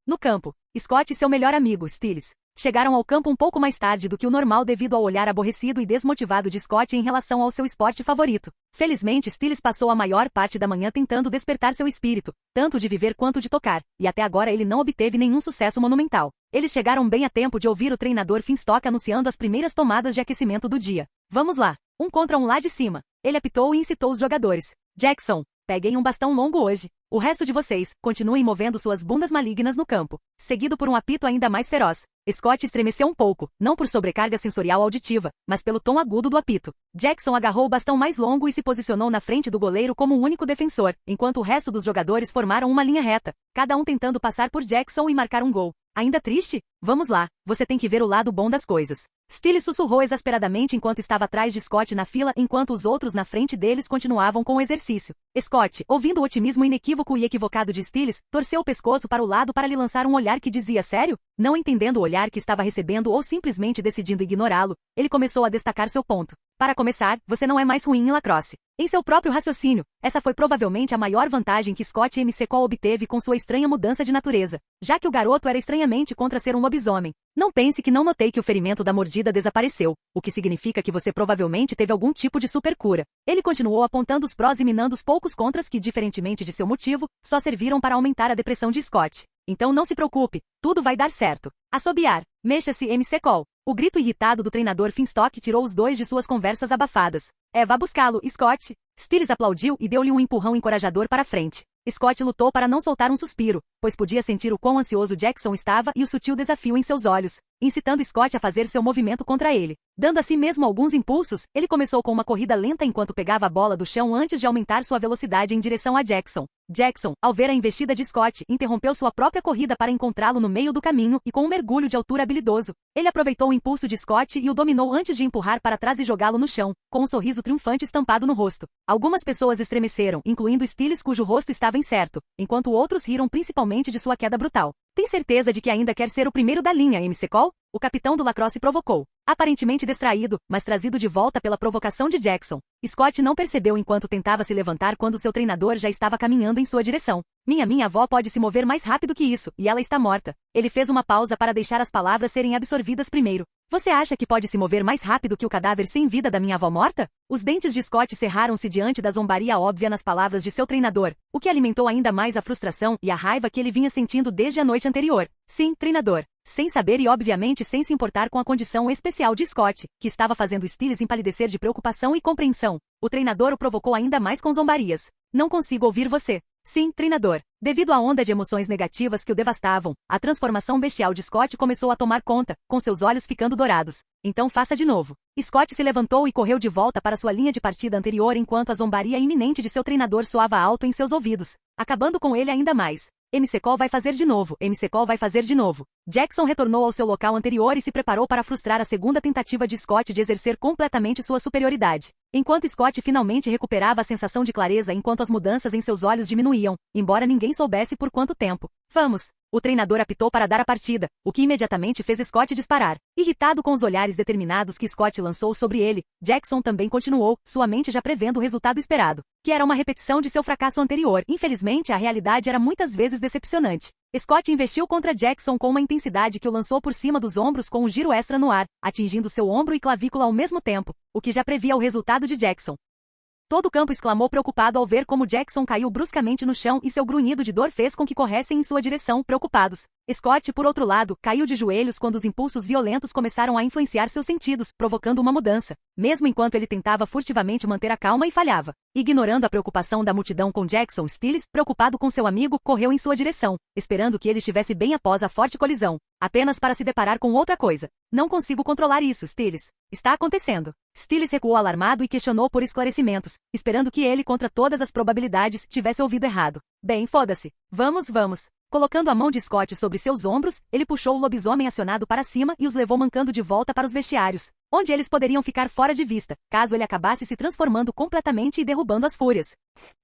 No campo, Scott e seu melhor amigo, Stiles, Chegaram ao campo um pouco mais tarde do que o normal devido ao olhar aborrecido e desmotivado de Scott em relação ao seu esporte favorito. Felizmente, Stiles passou a maior parte da manhã tentando despertar seu espírito, tanto de viver quanto de tocar, e até agora ele não obteve nenhum sucesso monumental. Eles chegaram bem a tempo de ouvir o treinador Finstock anunciando as primeiras tomadas de aquecimento do dia. Vamos lá, 1 contra 1 lá de cima. Ele apitou e incitou os jogadores. Jackson, peguem um bastão longo hoje. O resto de vocês, continuem movendo suas bundas malignas no campo. Seguido por um apito ainda mais feroz. Scott estremeceu um pouco, não por sobrecarga sensorial auditiva, mas pelo tom agudo do apito. Jackson agarrou o bastão mais longo e se posicionou na frente do goleiro como o único defensor, enquanto o resto dos jogadores formaram uma linha reta, cada um tentando passar por Jackson e marcar um gol. Ainda triste? Vamos lá, você tem que ver o lado bom das coisas. Stiles sussurrou exasperadamente enquanto estava atrás de Scott na fila enquanto os outros na frente deles continuavam com o exercício. Scott, ouvindo o otimismo inequívoco e equivocado de Stiles, torceu o pescoço para o lado para lhe lançar um olhar que dizia sério? Não entendendo o olhar que estava recebendo ou simplesmente decidindo ignorá-lo, ele começou a destacar seu ponto. Para começar, você não é mais ruim em lacrosse. Em seu próprio raciocínio, essa foi provavelmente a maior vantagem que Scott McCall obteve com sua estranha mudança de natureza, já que o garoto era estranhamente contra ser um lobisomem. Não pense que não notei que o ferimento da mordida desapareceu, o que significa que você provavelmente teve algum tipo de supercura. Ele continuou apontando os prós e minando os poucos contras que, diferentemente de seu motivo, só serviram para aumentar a depressão de Scott. Então não se preocupe, tudo vai dar certo. Assobiar. Mexa-se McCall. O grito irritado do treinador Finstock tirou os dois de suas conversas abafadas. Vá buscá-lo, Scott. Stiles aplaudiu e deu-lhe um empurrão encorajador para frente. Scott lutou para não soltar um suspiro, pois podia sentir o quão ansioso Jackson estava e o sutil desafio em seus olhos, incitando Scott a fazer seu movimento contra ele. Dando a si mesmo alguns impulsos, ele começou com uma corrida lenta enquanto pegava a bola do chão antes de aumentar sua velocidade em direção a Jackson. Jackson, ao ver a investida de Scott, interrompeu sua própria corrida para encontrá-lo no meio do caminho e com um mergulho de altura habilidoso. Ele aproveitou o impulso de Scott e o dominou antes de empurrar para trás e jogá-lo no chão, com um sorriso triunfante estampado no rosto. Algumas pessoas estremeceram, incluindo Stiles cujo rosto estava incerto, enquanto outros riram principalmente de sua queda brutal. Tem certeza de que ainda quer ser o primeiro da linha, McCall? O capitão do lacrosse provocou. Aparentemente distraído, mas trazido de volta pela provocação de Jackson. Scott não percebeu enquanto tentava se levantar quando seu treinador já estava caminhando em sua direção. Minha avó pode se mover mais rápido que isso, e ela está morta. Ele fez uma pausa para deixar as palavras serem absorvidas primeiro. Você acha que pode se mover mais rápido que o cadáver sem vida da minha avó morta? Os dentes de Scott cerraram-se diante da zombaria óbvia nas palavras de seu treinador, o que alimentou ainda mais a frustração e a raiva que ele vinha sentindo desde a noite anterior. Sim, treinador. Sem saber e obviamente sem se importar com a condição especial de Scott, que estava fazendo Stiles empalidecer de preocupação e compreensão. O treinador o provocou ainda mais com zombarias. Não consigo ouvir você. Sim, treinador. Devido à onda de emoções negativas que o devastavam, a transformação bestial de Scott começou a tomar conta, com seus olhos ficando dourados. Então faça de novo. Scott se levantou e correu de volta para sua linha de partida anterior enquanto a zombaria iminente de seu treinador soava alto em seus ouvidos, acabando com ele ainda mais. McCall vai fazer de novo, McCall vai fazer de novo. Jackson retornou ao seu local anterior e se preparou para frustrar a segunda tentativa de Scott de exercer completamente sua superioridade. Enquanto Scott finalmente recuperava a sensação de clareza enquanto as mudanças em seus olhos diminuíam, embora ninguém soubesse por quanto tempo. Vamos! O treinador apitou para dar a partida, o que imediatamente fez Scott disparar. Irritado com os olhares determinados que Scott lançou sobre ele, Jackson também continuou, sua mente já prevendo o resultado esperado, que era uma repetição de seu fracasso anterior. Infelizmente, a realidade era muitas vezes decepcionante. Scott investiu contra Jackson com uma intensidade que o lançou por cima dos ombros com um giro extra no ar, atingindo seu ombro e clavícula ao mesmo tempo, o que já previa o resultado de Jackson. Todo o campo exclamou preocupado ao ver como Jackson caiu bruscamente no chão e seu grunhido de dor fez com que corressem em sua direção, preocupados. Scott, por outro lado, caiu de joelhos quando os impulsos violentos começaram a influenciar seus sentidos, provocando uma mudança, mesmo enquanto ele tentava furtivamente manter a calma e falhava. Ignorando a preocupação da multidão com Jackson, Stiles, preocupado com seu amigo, correu em sua direção, esperando que ele estivesse bem após a forte colisão, apenas para se deparar com outra coisa. Não consigo controlar isso, Stiles. Está acontecendo. Stiles recuou alarmado e questionou por esclarecimentos, esperando que ele, contra todas as probabilidades, tivesse ouvido errado. Bem, foda-se. Vamos. Colocando a mão de Scott sobre seus ombros, ele puxou o lobisomem acionado para cima e os levou mancando de volta para os vestiários, onde eles poderiam ficar fora de vista, caso ele acabasse se transformando completamente e derrubando as fúrias.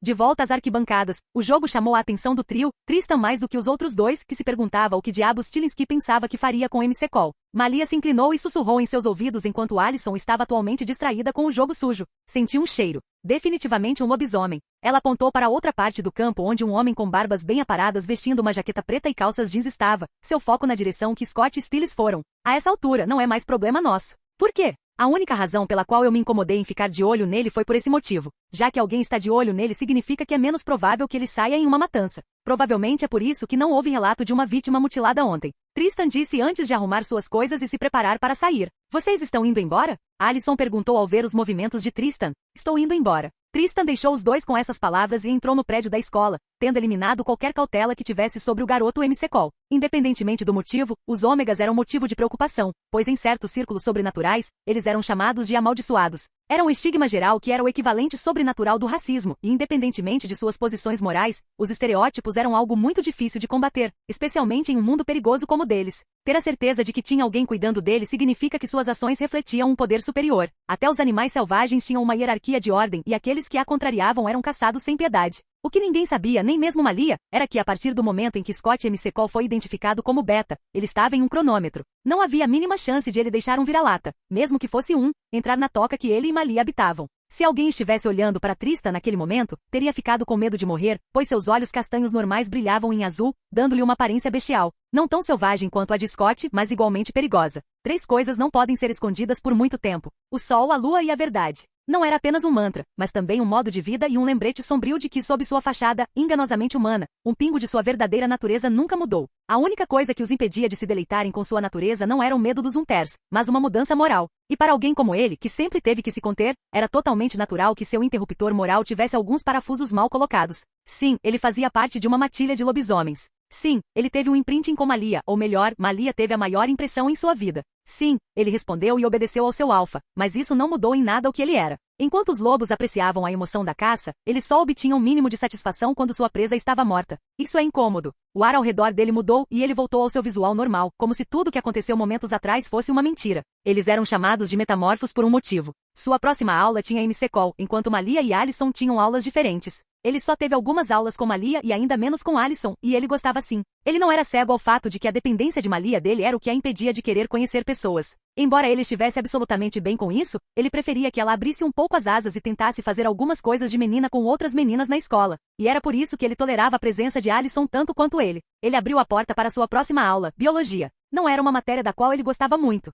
De volta às arquibancadas, o jogo chamou a atenção do trio, Tristan mais do que os outros dois, que se perguntava o que diabos Stilinski pensava que faria com MC Cole. Malia se inclinou e sussurrou em seus ouvidos enquanto Alison estava atualmente distraída com o jogo sujo. Sentiu um cheiro. Definitivamente um lobisomem. Ela apontou para outra parte do campo onde um homem com barbas bem aparadas vestindo uma jaqueta preta e calças jeans estava, seu foco na direção que Scott e Stiles foram. A essa altura não é mais problema nosso. Por quê? A única razão pela qual eu me incomodei em ficar de olho nele foi por esse motivo. Já que alguém está de olho nele significa que é menos provável que ele saia em uma matança. Provavelmente é por isso que não houve relato de uma vítima mutilada ontem. Tristan disse antes de arrumar suas coisas e se preparar para sair. Vocês estão indo embora? Alison perguntou ao ver os movimentos de Tristan. Estou indo embora. Tristan deixou os dois com essas palavras e entrou no prédio da escola, tendo eliminado qualquer cautela que tivesse sobre o garoto MC Cole. Independentemente do motivo, os ômegas eram motivo de preocupação, pois em certos círculos sobrenaturais, eles eram chamados de amaldiçoados. Era um estigma geral que era o equivalente sobrenatural do racismo, e independentemente de suas posições morais, os estereótipos eram algo muito difícil de combater, especialmente em um mundo perigoso como o deles. Ter a certeza de que tinha alguém cuidando dele significa que suas ações refletiam um poder superior. Até os animais selvagens tinham uma hierarquia de ordem e aqueles que a contrariavam eram caçados sem piedade. O que ninguém sabia, nem mesmo Malia, era que a partir do momento em que Scott MC Cole foi identificado como beta, ele estava em um cronômetro. Não havia a mínima chance de ele deixar um vira-lata, mesmo que fosse entrar na toca que ele e Malia habitavam. Se alguém estivesse olhando para Tristan naquele momento, teria ficado com medo de morrer, pois seus olhos castanhos normais brilhavam em azul, dando-lhe uma aparência bestial. Não tão selvagem quanto a de Scott, mas igualmente perigosa. 3 coisas não podem ser escondidas por muito tempo: o sol, a lua e a verdade. Não era apenas um mantra, mas também um modo de vida e um lembrete sombrio de que, sob sua fachada, enganosamente humana, um pingo de sua verdadeira natureza nunca mudou. A única coisa que os impedia de se deleitarem com sua natureza não era o medo dos Unters, mas uma mudança moral. E para alguém como ele, que sempre teve que se conter, era totalmente natural que seu interruptor moral tivesse alguns parafusos mal colocados. Sim, ele fazia parte de uma matilha de lobisomens. Sim, ele teve um imprinting com Malia, ou melhor, Malia teve a maior impressão em sua vida. Sim, ele respondeu e obedeceu ao seu alfa, mas isso não mudou em nada o que ele era. Enquanto os lobos apreciavam a emoção da caça, eles só obtinham um mínimo de satisfação quando sua presa estava morta. Isso é incômodo. O ar ao redor dele mudou e ele voltou ao seu visual normal, como se tudo o que aconteceu momentos atrás fosse uma mentira. Eles eram chamados de metamorfos por um motivo. Sua próxima aula tinha MC Cole, enquanto Malia e Alison tinham aulas diferentes. Ele só teve algumas aulas com Malia e ainda menos com Alison, e ele gostava sim. Ele não era cego ao fato de que a dependência de Malia dele era o que a impedia de querer conhecer pessoas. Embora ele estivesse absolutamente bem com isso, ele preferia que ela abrisse um pouco as asas e tentasse fazer algumas coisas de menina com outras meninas na escola. E era por isso que ele tolerava a presença de Alison tanto quanto ele. Ele abriu a porta para sua próxima aula, biologia. Não era uma matéria da qual ele gostava muito.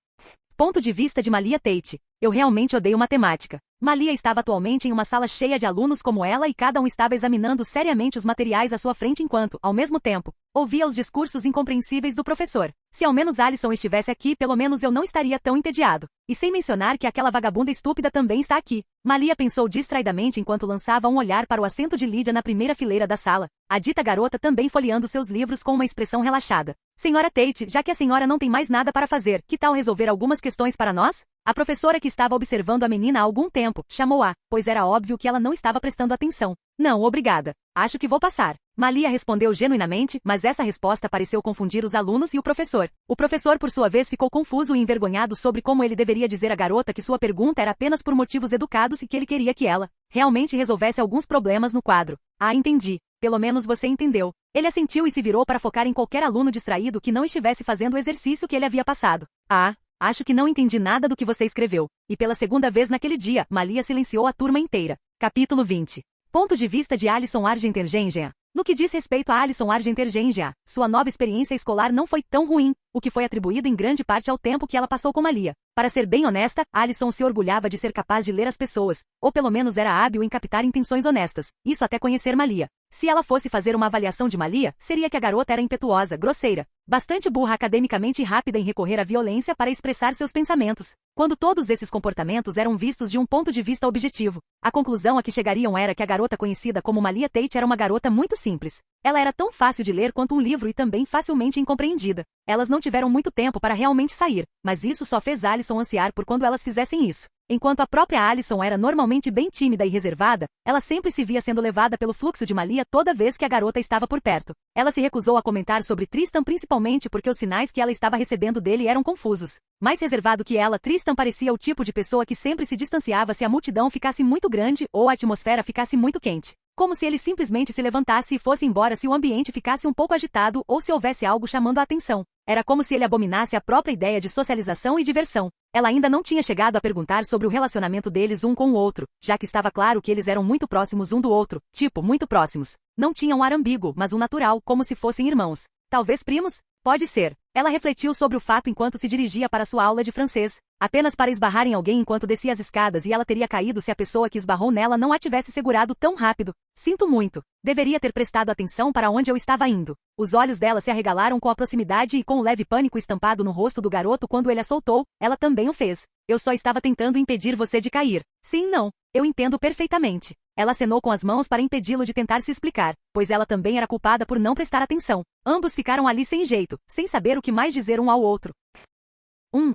Ponto de vista de Malia Tate. Eu realmente odeio matemática. Malia estava atualmente em uma sala cheia de alunos como ela e cada um estava examinando seriamente os materiais à sua frente enquanto, ao mesmo tempo, ouvia os discursos incompreensíveis do professor. Se ao menos Alison estivesse aqui, pelo menos eu não estaria tão entediado. E sem mencionar que aquela vagabunda estúpida também está aqui. Malia pensou distraidamente enquanto lançava um olhar para o assento de Lydia na primeira fileira da sala. A dita garota também folheando seus livros com uma expressão relaxada. Senhora Tate, já que a senhora não tem mais nada para fazer, que tal resolver algumas questões para nós? A professora que estava observando a menina há algum tempo, chamou-a, pois era óbvio que ela não estava prestando atenção. Não, obrigada. Acho que vou passar. Malia respondeu genuinamente, mas essa resposta pareceu confundir os alunos e o professor. O professor, por sua vez, ficou confuso e envergonhado sobre como ele deveria dizer à garota que sua pergunta era apenas por motivos educados e que ele queria que ela realmente resolvesse alguns problemas no quadro. Ah, entendi. Pelo menos você entendeu. Ele assentiu e se virou para focar em qualquer aluno distraído que não estivesse fazendo o exercício que ele havia passado. Ah, acho que não entendi nada do que você escreveu. E pela segunda vez naquele dia, Malia silenciou a turma inteira. Capítulo 20. Ponto de vista de Alison Argenter-Gengea. No que diz respeito a Alison Argenter-Gengea, sua nova experiência escolar não foi tão ruim, o que foi atribuído em grande parte ao tempo que ela passou com Malia. Para ser bem honesta, Alison se orgulhava de ser capaz de ler as pessoas, ou pelo menos era hábil em captar intenções honestas, isso até conhecer Malia. Se ela fosse fazer uma avaliação de Malia, seria que a garota era impetuosa, grosseira, bastante burra academicamente e rápida em recorrer à violência para expressar seus pensamentos. Quando todos esses comportamentos eram vistos de um ponto de vista objetivo, a conclusão a que chegariam era que a garota conhecida como Malia Tate era uma garota muito simples. Ela era tão fácil de ler quanto um livro e também facilmente incompreendida. Elas não tiveram muito tempo para realmente sair, mas isso só fez Alison ansiar por quando elas fizessem isso. Enquanto a própria Alison era normalmente bem tímida e reservada, ela sempre se via sendo levada pelo fluxo de Malia toda vez que a garota estava por perto. Ela se recusou a comentar sobre Tristan principalmente porque os sinais que ela estava recebendo dele eram confusos. Mais reservado que ela, Tristan parecia o tipo de pessoa que sempre se distanciava se a multidão ficasse muito grande ou a atmosfera ficasse muito quente. como se ele simplesmente se levantasse e fosse embora se o ambiente ficasse um pouco agitado ou se houvesse algo chamando a atenção. Era como se ele abominasse a própria ideia de socialização e diversão. Ela ainda não tinha chegado a perguntar sobre o relacionamento deles um com o outro, já que estava claro que eles eram muito próximos um do outro, tipo, muito próximos. Não tinha um ar ambíguo, mas um natural, como se fossem irmãos. Talvez primos? Pode ser. Ela refletiu sobre o fato enquanto se dirigia para sua aula de francês, apenas para esbarrar em alguém enquanto descia as escadas e ela teria caído se a pessoa que esbarrou nela não a tivesse segurado tão rápido. Sinto muito. Deveria ter prestado atenção para onde eu estava indo. Os olhos dela se arregalaram com a proximidade e com o leve pânico estampado no rosto do garoto quando ele a soltou, ela também o fez. Eu só estava tentando impedir você de cair. Sim, não. Eu entendo perfeitamente. Ela acenou com as mãos para impedi-lo de tentar se explicar, pois ela também era culpada por não prestar atenção. Ambos ficaram ali sem jeito, sem saber o que mais dizer um ao outro.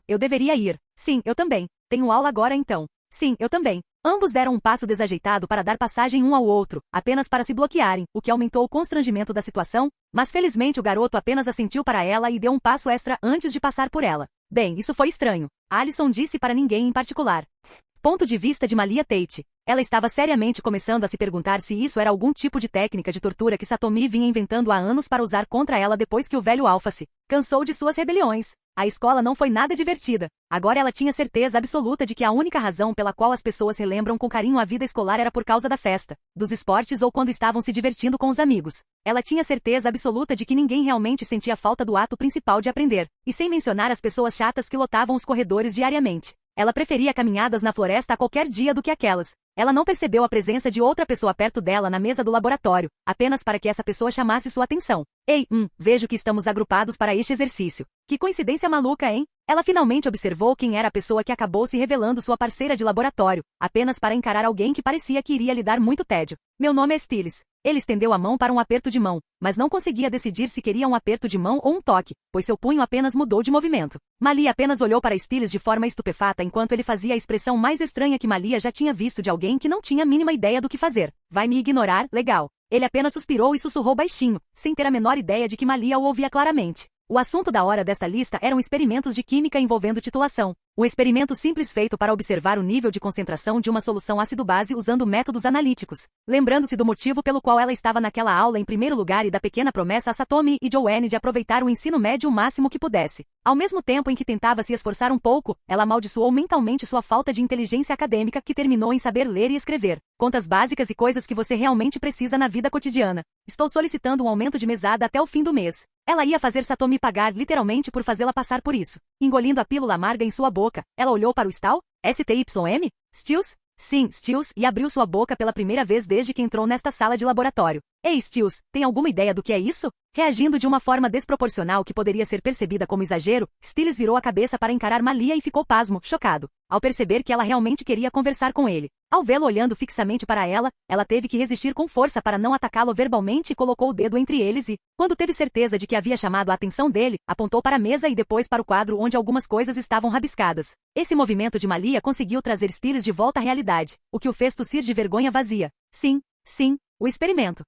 Eu deveria ir. Sim, eu também. Tenho aula agora então. Sim, eu também. Ambos deram um passo desajeitado para dar passagem um ao outro, apenas para se bloquearem, o que aumentou o constrangimento da situação, mas felizmente o garoto apenas assentiu para ela e deu um passo extra antes de passar por ela. Bem, isso foi estranho. Alison disse para ninguém em particular. Ponto de vista de Malia Tate. Ela estava seriamente começando a se perguntar se isso era algum tipo de técnica de tortura que Satomi vinha inventando há anos para usar contra ela depois que o velho Alpha se cansou de suas rebeliões. A escola não foi nada divertida. Agora ela tinha certeza absoluta de que a única razão pela qual as pessoas relembram com carinho a vida escolar era por causa da festa, dos esportes ou quando estavam se divertindo com os amigos. Ela tinha certeza absoluta de que ninguém realmente sentia falta do ato principal de aprender, e sem mencionar as pessoas chatas que lotavam os corredores diariamente. Ela preferia caminhadas na floresta a qualquer dia do que aquelas. Ela não percebeu a presença de outra pessoa perto dela na mesa do laboratório, apenas para que essa pessoa chamasse sua atenção. Ei, vejo que estamos agrupados para este exercício. Que coincidência maluca, hein? Ela finalmente observou quem era a pessoa que acabou se revelando sua parceira de laboratório, apenas para encarar alguém que parecia que iria lhe dar muito tédio. Meu nome é Stiles. Ele estendeu a mão para um aperto de mão, mas não conseguia decidir se queria um aperto de mão ou um toque, pois seu punho apenas mudou de movimento. Malia apenas olhou para Stiles de forma estupefata enquanto ele fazia a expressão mais estranha que Malia já tinha visto de alguém que não tinha a mínima ideia do que fazer. Vai me ignorar? Legal. Ele apenas suspirou e sussurrou baixinho, sem ter a menor ideia de que Malia o ouvia claramente. O assunto da hora desta lista eram experimentos de química envolvendo titulação. Um experimento simples feito para observar o nível de concentração de uma solução ácido-base usando métodos analíticos. Lembrando-se do motivo pelo qual ela estava naquela aula em primeiro lugar e da pequena promessa a Satomi e Joanne de aproveitar o ensino médio o máximo que pudesse. Ao mesmo tempo em que tentava se esforçar um pouco, ela amaldiçoou mentalmente sua falta de inteligência acadêmica que terminou em saber ler e escrever. Contas básicas e coisas que você realmente precisa na vida cotidiana. Estou solicitando um aumento de mesada até o fim do mês. Ela ia fazer Satomi pagar literalmente por fazê-la passar por isso. Engolindo a pílula amarga em sua boca, ela olhou para o Stal? STYM? Stills? Sim, Stills, e abriu sua boca pela primeira vez desde que entrou nesta sala de laboratório. Ei, Stills, tem alguma ideia do que é isso? Reagindo de uma forma desproporcional que poderia ser percebida como exagero, Stiles virou a cabeça para encarar Malia e ficou pasmo, chocado, ao perceber que ela realmente queria conversar com ele. Ao vê-lo olhando fixamente para ela teve que resistir com força para não atacá-lo verbalmente e colocou o dedo entre eles e, quando teve certeza de que havia chamado a atenção dele, apontou para a mesa e depois para o quadro onde algumas coisas estavam rabiscadas. Esse movimento de Malia conseguiu trazer Stiles de volta à realidade, o que o fez tossir de vergonha vazia. Sim, o experimento.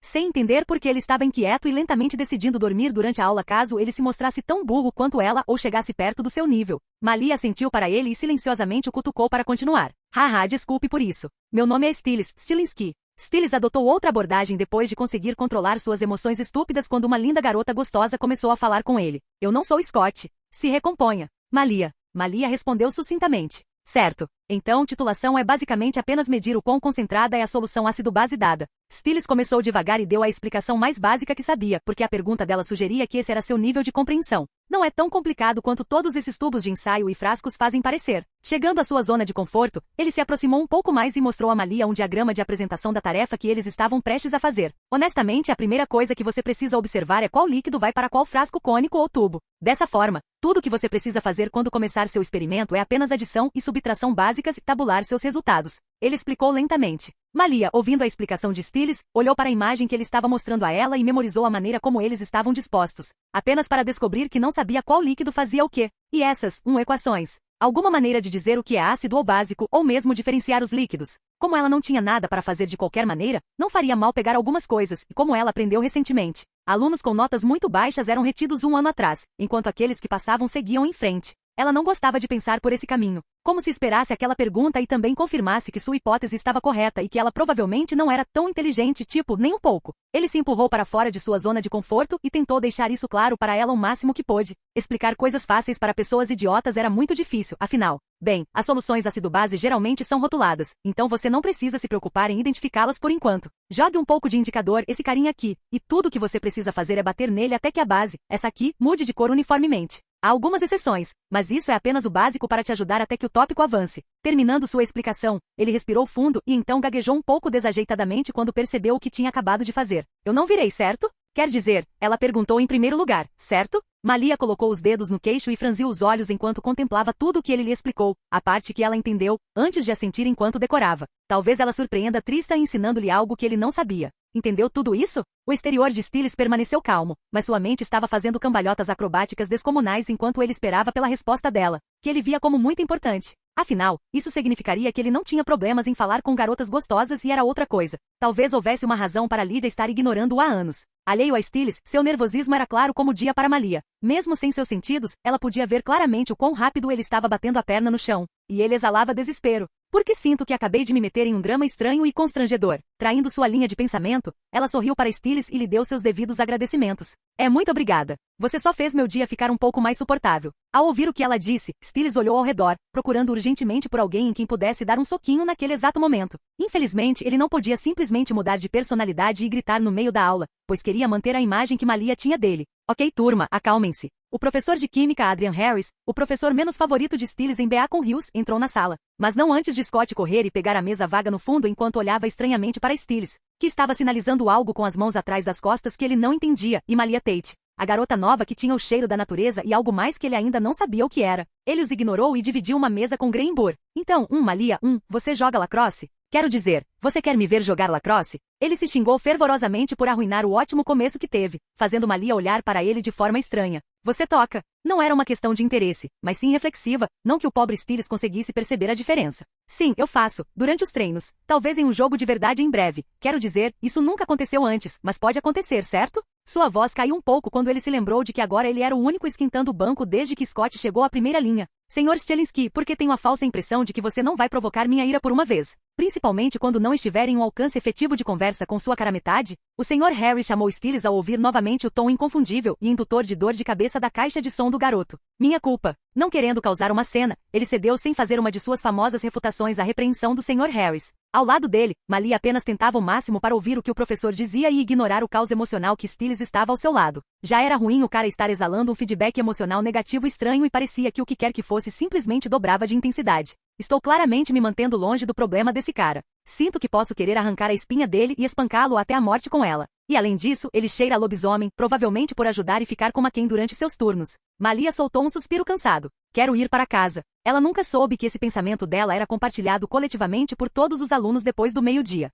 Sem entender por que ele estava inquieto e lentamente decidindo dormir durante a aula caso ele se mostrasse tão burro quanto ela ou chegasse perto do seu nível. Malia assentiu para ele e silenciosamente o cutucou para continuar. Haha, desculpe por isso. Meu nome é Stiles, Stilinski. Stiles adotou outra abordagem depois de conseguir controlar suas emoções estúpidas quando uma linda garota gostosa começou a falar com ele. Eu não sou Scott. Se recomponha. Malia respondeu sucintamente. Certo. Então, titulação é basicamente apenas medir o quão concentrada é a solução ácido-base dada. Stiles começou devagar e deu a explicação mais básica que sabia, porque a pergunta dela sugeria que esse era seu nível de compreensão. Não é tão complicado quanto todos esses tubos de ensaio e frascos fazem parecer. Chegando à sua zona de conforto, ele se aproximou um pouco mais e mostrou a Malia um diagrama de apresentação da tarefa que eles estavam prestes a fazer. Honestamente, a primeira coisa que você precisa observar é qual líquido vai para qual frasco cônico ou tubo. Dessa forma, tudo o que você precisa fazer quando começar seu experimento é apenas adição e subtração básicas e tabular seus resultados. Ele explicou lentamente. Malia, ouvindo a explicação de Stiles, olhou para a imagem que ele estava mostrando a ela e memorizou a maneira como eles estavam dispostos, apenas para descobrir que não sabia qual líquido fazia o quê. E essas, equações. Alguma maneira de dizer o que é ácido ou básico, ou mesmo diferenciar os líquidos. Como ela não tinha nada para fazer de qualquer maneira, não faria mal pegar algumas coisas, e como ela aprendeu recentemente. Alunos com notas muito baixas eram retidos um ano atrás, enquanto aqueles que passavam seguiam em frente. Ela não gostava de pensar por esse caminho. Como se esperasse aquela pergunta e também confirmasse que sua hipótese estava correta e que ela provavelmente não era tão inteligente, tipo, nem um pouco. Ele se empurrou para fora de sua zona de conforto e tentou deixar isso claro para ela o máximo que pôde. Explicar coisas fáceis para pessoas idiotas era muito difícil, afinal. Bem, as soluções ácido base geralmente são rotuladas, então você não precisa se preocupar em identificá-las por enquanto. Jogue um pouco de indicador, esse carinha aqui, e tudo o que você precisa fazer é bater nele até que a base, essa aqui, mude de cor uniformemente. Há algumas exceções, mas isso é apenas o básico para te ajudar até que o tópico avance. Terminando sua explicação, ele respirou fundo e então gaguejou um pouco desajeitadamente quando percebeu o que tinha acabado de fazer. Eu não virei, certo? Quer dizer, ela perguntou em primeiro lugar, certo? Malia colocou os dedos no queixo e franziu os olhos enquanto contemplava tudo o que ele lhe explicou, a parte que ela entendeu, antes de assentir enquanto decorava. Talvez ela surpreenda Trista ensinando-lhe algo que ele não sabia. Entendeu tudo isso? O exterior de Stiles permaneceu calmo, mas sua mente estava fazendo cambalhotas acrobáticas descomunais enquanto ele esperava pela resposta dela, que ele via como muito importante. Afinal, isso significaria que ele não tinha problemas em falar com garotas gostosas e era outra coisa. Talvez houvesse uma razão para Lydia estar ignorando-o há anos. Alheio a Stiles, seu nervosismo era claro como o dia para Malia. Mesmo sem seus sentidos, ela podia ver claramente o quão rápido ele estava batendo a perna no chão. E ele exalava desespero. Porque sinto que acabei de me meter em um drama estranho e constrangedor. Traindo sua linha de pensamento, ela sorriu para Stiles e lhe deu seus devidos agradecimentos. Muito obrigada. Você só fez meu dia ficar um pouco mais suportável. Ao ouvir o que ela disse, Stiles olhou ao redor, procurando urgentemente por alguém em quem pudesse dar um soquinho naquele exato momento. Infelizmente, ele não podia simplesmente mudar de personalidade e gritar no meio da aula, pois queria manter a imagem que Malia tinha dele. Ok, turma, acalmem-se. O professor de química Adrian Harris, o professor menos favorito de Stiles em Beacon Hills, entrou na sala. Mas não antes de Scott correr e pegar a mesa vaga no fundo enquanto olhava estranhamente para Stiles, que estava sinalizando algo com as mãos atrás das costas que ele não entendia, e Malia Tate, a garota nova que tinha o cheiro da natureza e algo mais que ele ainda não sabia o que era. Ele os ignorou e dividiu uma mesa com Graham Burr. Então, Malia, você joga lacrosse? Quero dizer, você quer me ver jogar lacrosse? Ele se xingou fervorosamente por arruinar o ótimo começo que teve, fazendo Malia olhar para ele de forma estranha. Você toca. Não era uma questão de interesse, mas sim reflexiva, não que o pobre Stiles conseguisse perceber a diferença. Sim, eu faço, durante os treinos. Talvez em um jogo de verdade em breve. Quero dizer, isso nunca aconteceu antes, mas pode acontecer, certo? Sua voz caiu um pouco quando ele se lembrou de que agora ele era o único esquentando o banco desde que Scott chegou à primeira linha. Senhor Stilinski, porque tenho a falsa impressão de que você não vai provocar minha ira por uma vez. Principalmente quando não estiver em um alcance efetivo de conversa com sua cara metade? O Sr. Harry chamou Stiles ao ouvir novamente o tom inconfundível e indutor de dor de cabeça da caixa de som do garoto. Minha culpa. Não querendo causar uma cena, ele cedeu sem fazer uma de suas famosas refutações à repreensão do Sr. Harris. Ao lado dele, Malia apenas tentava o máximo para ouvir o que o professor dizia e ignorar o caos emocional que Stiles estava ao seu lado. Já era ruim o cara estar exalando um feedback emocional negativo estranho e parecia que o que quer que fosse simplesmente dobrava de intensidade. Estou claramente me mantendo longe do problema desse cara. Sinto que posso querer arrancar a espinha dele e espancá-lo até a morte com ela. E além disso, ele cheira a lobisomem, provavelmente por ajudar e ficar com Macken durante seus turnos. Malia soltou um suspiro cansado. Quero ir para casa. Ela nunca soube que esse pensamento dela era compartilhado coletivamente por todos os alunos depois do meio-dia.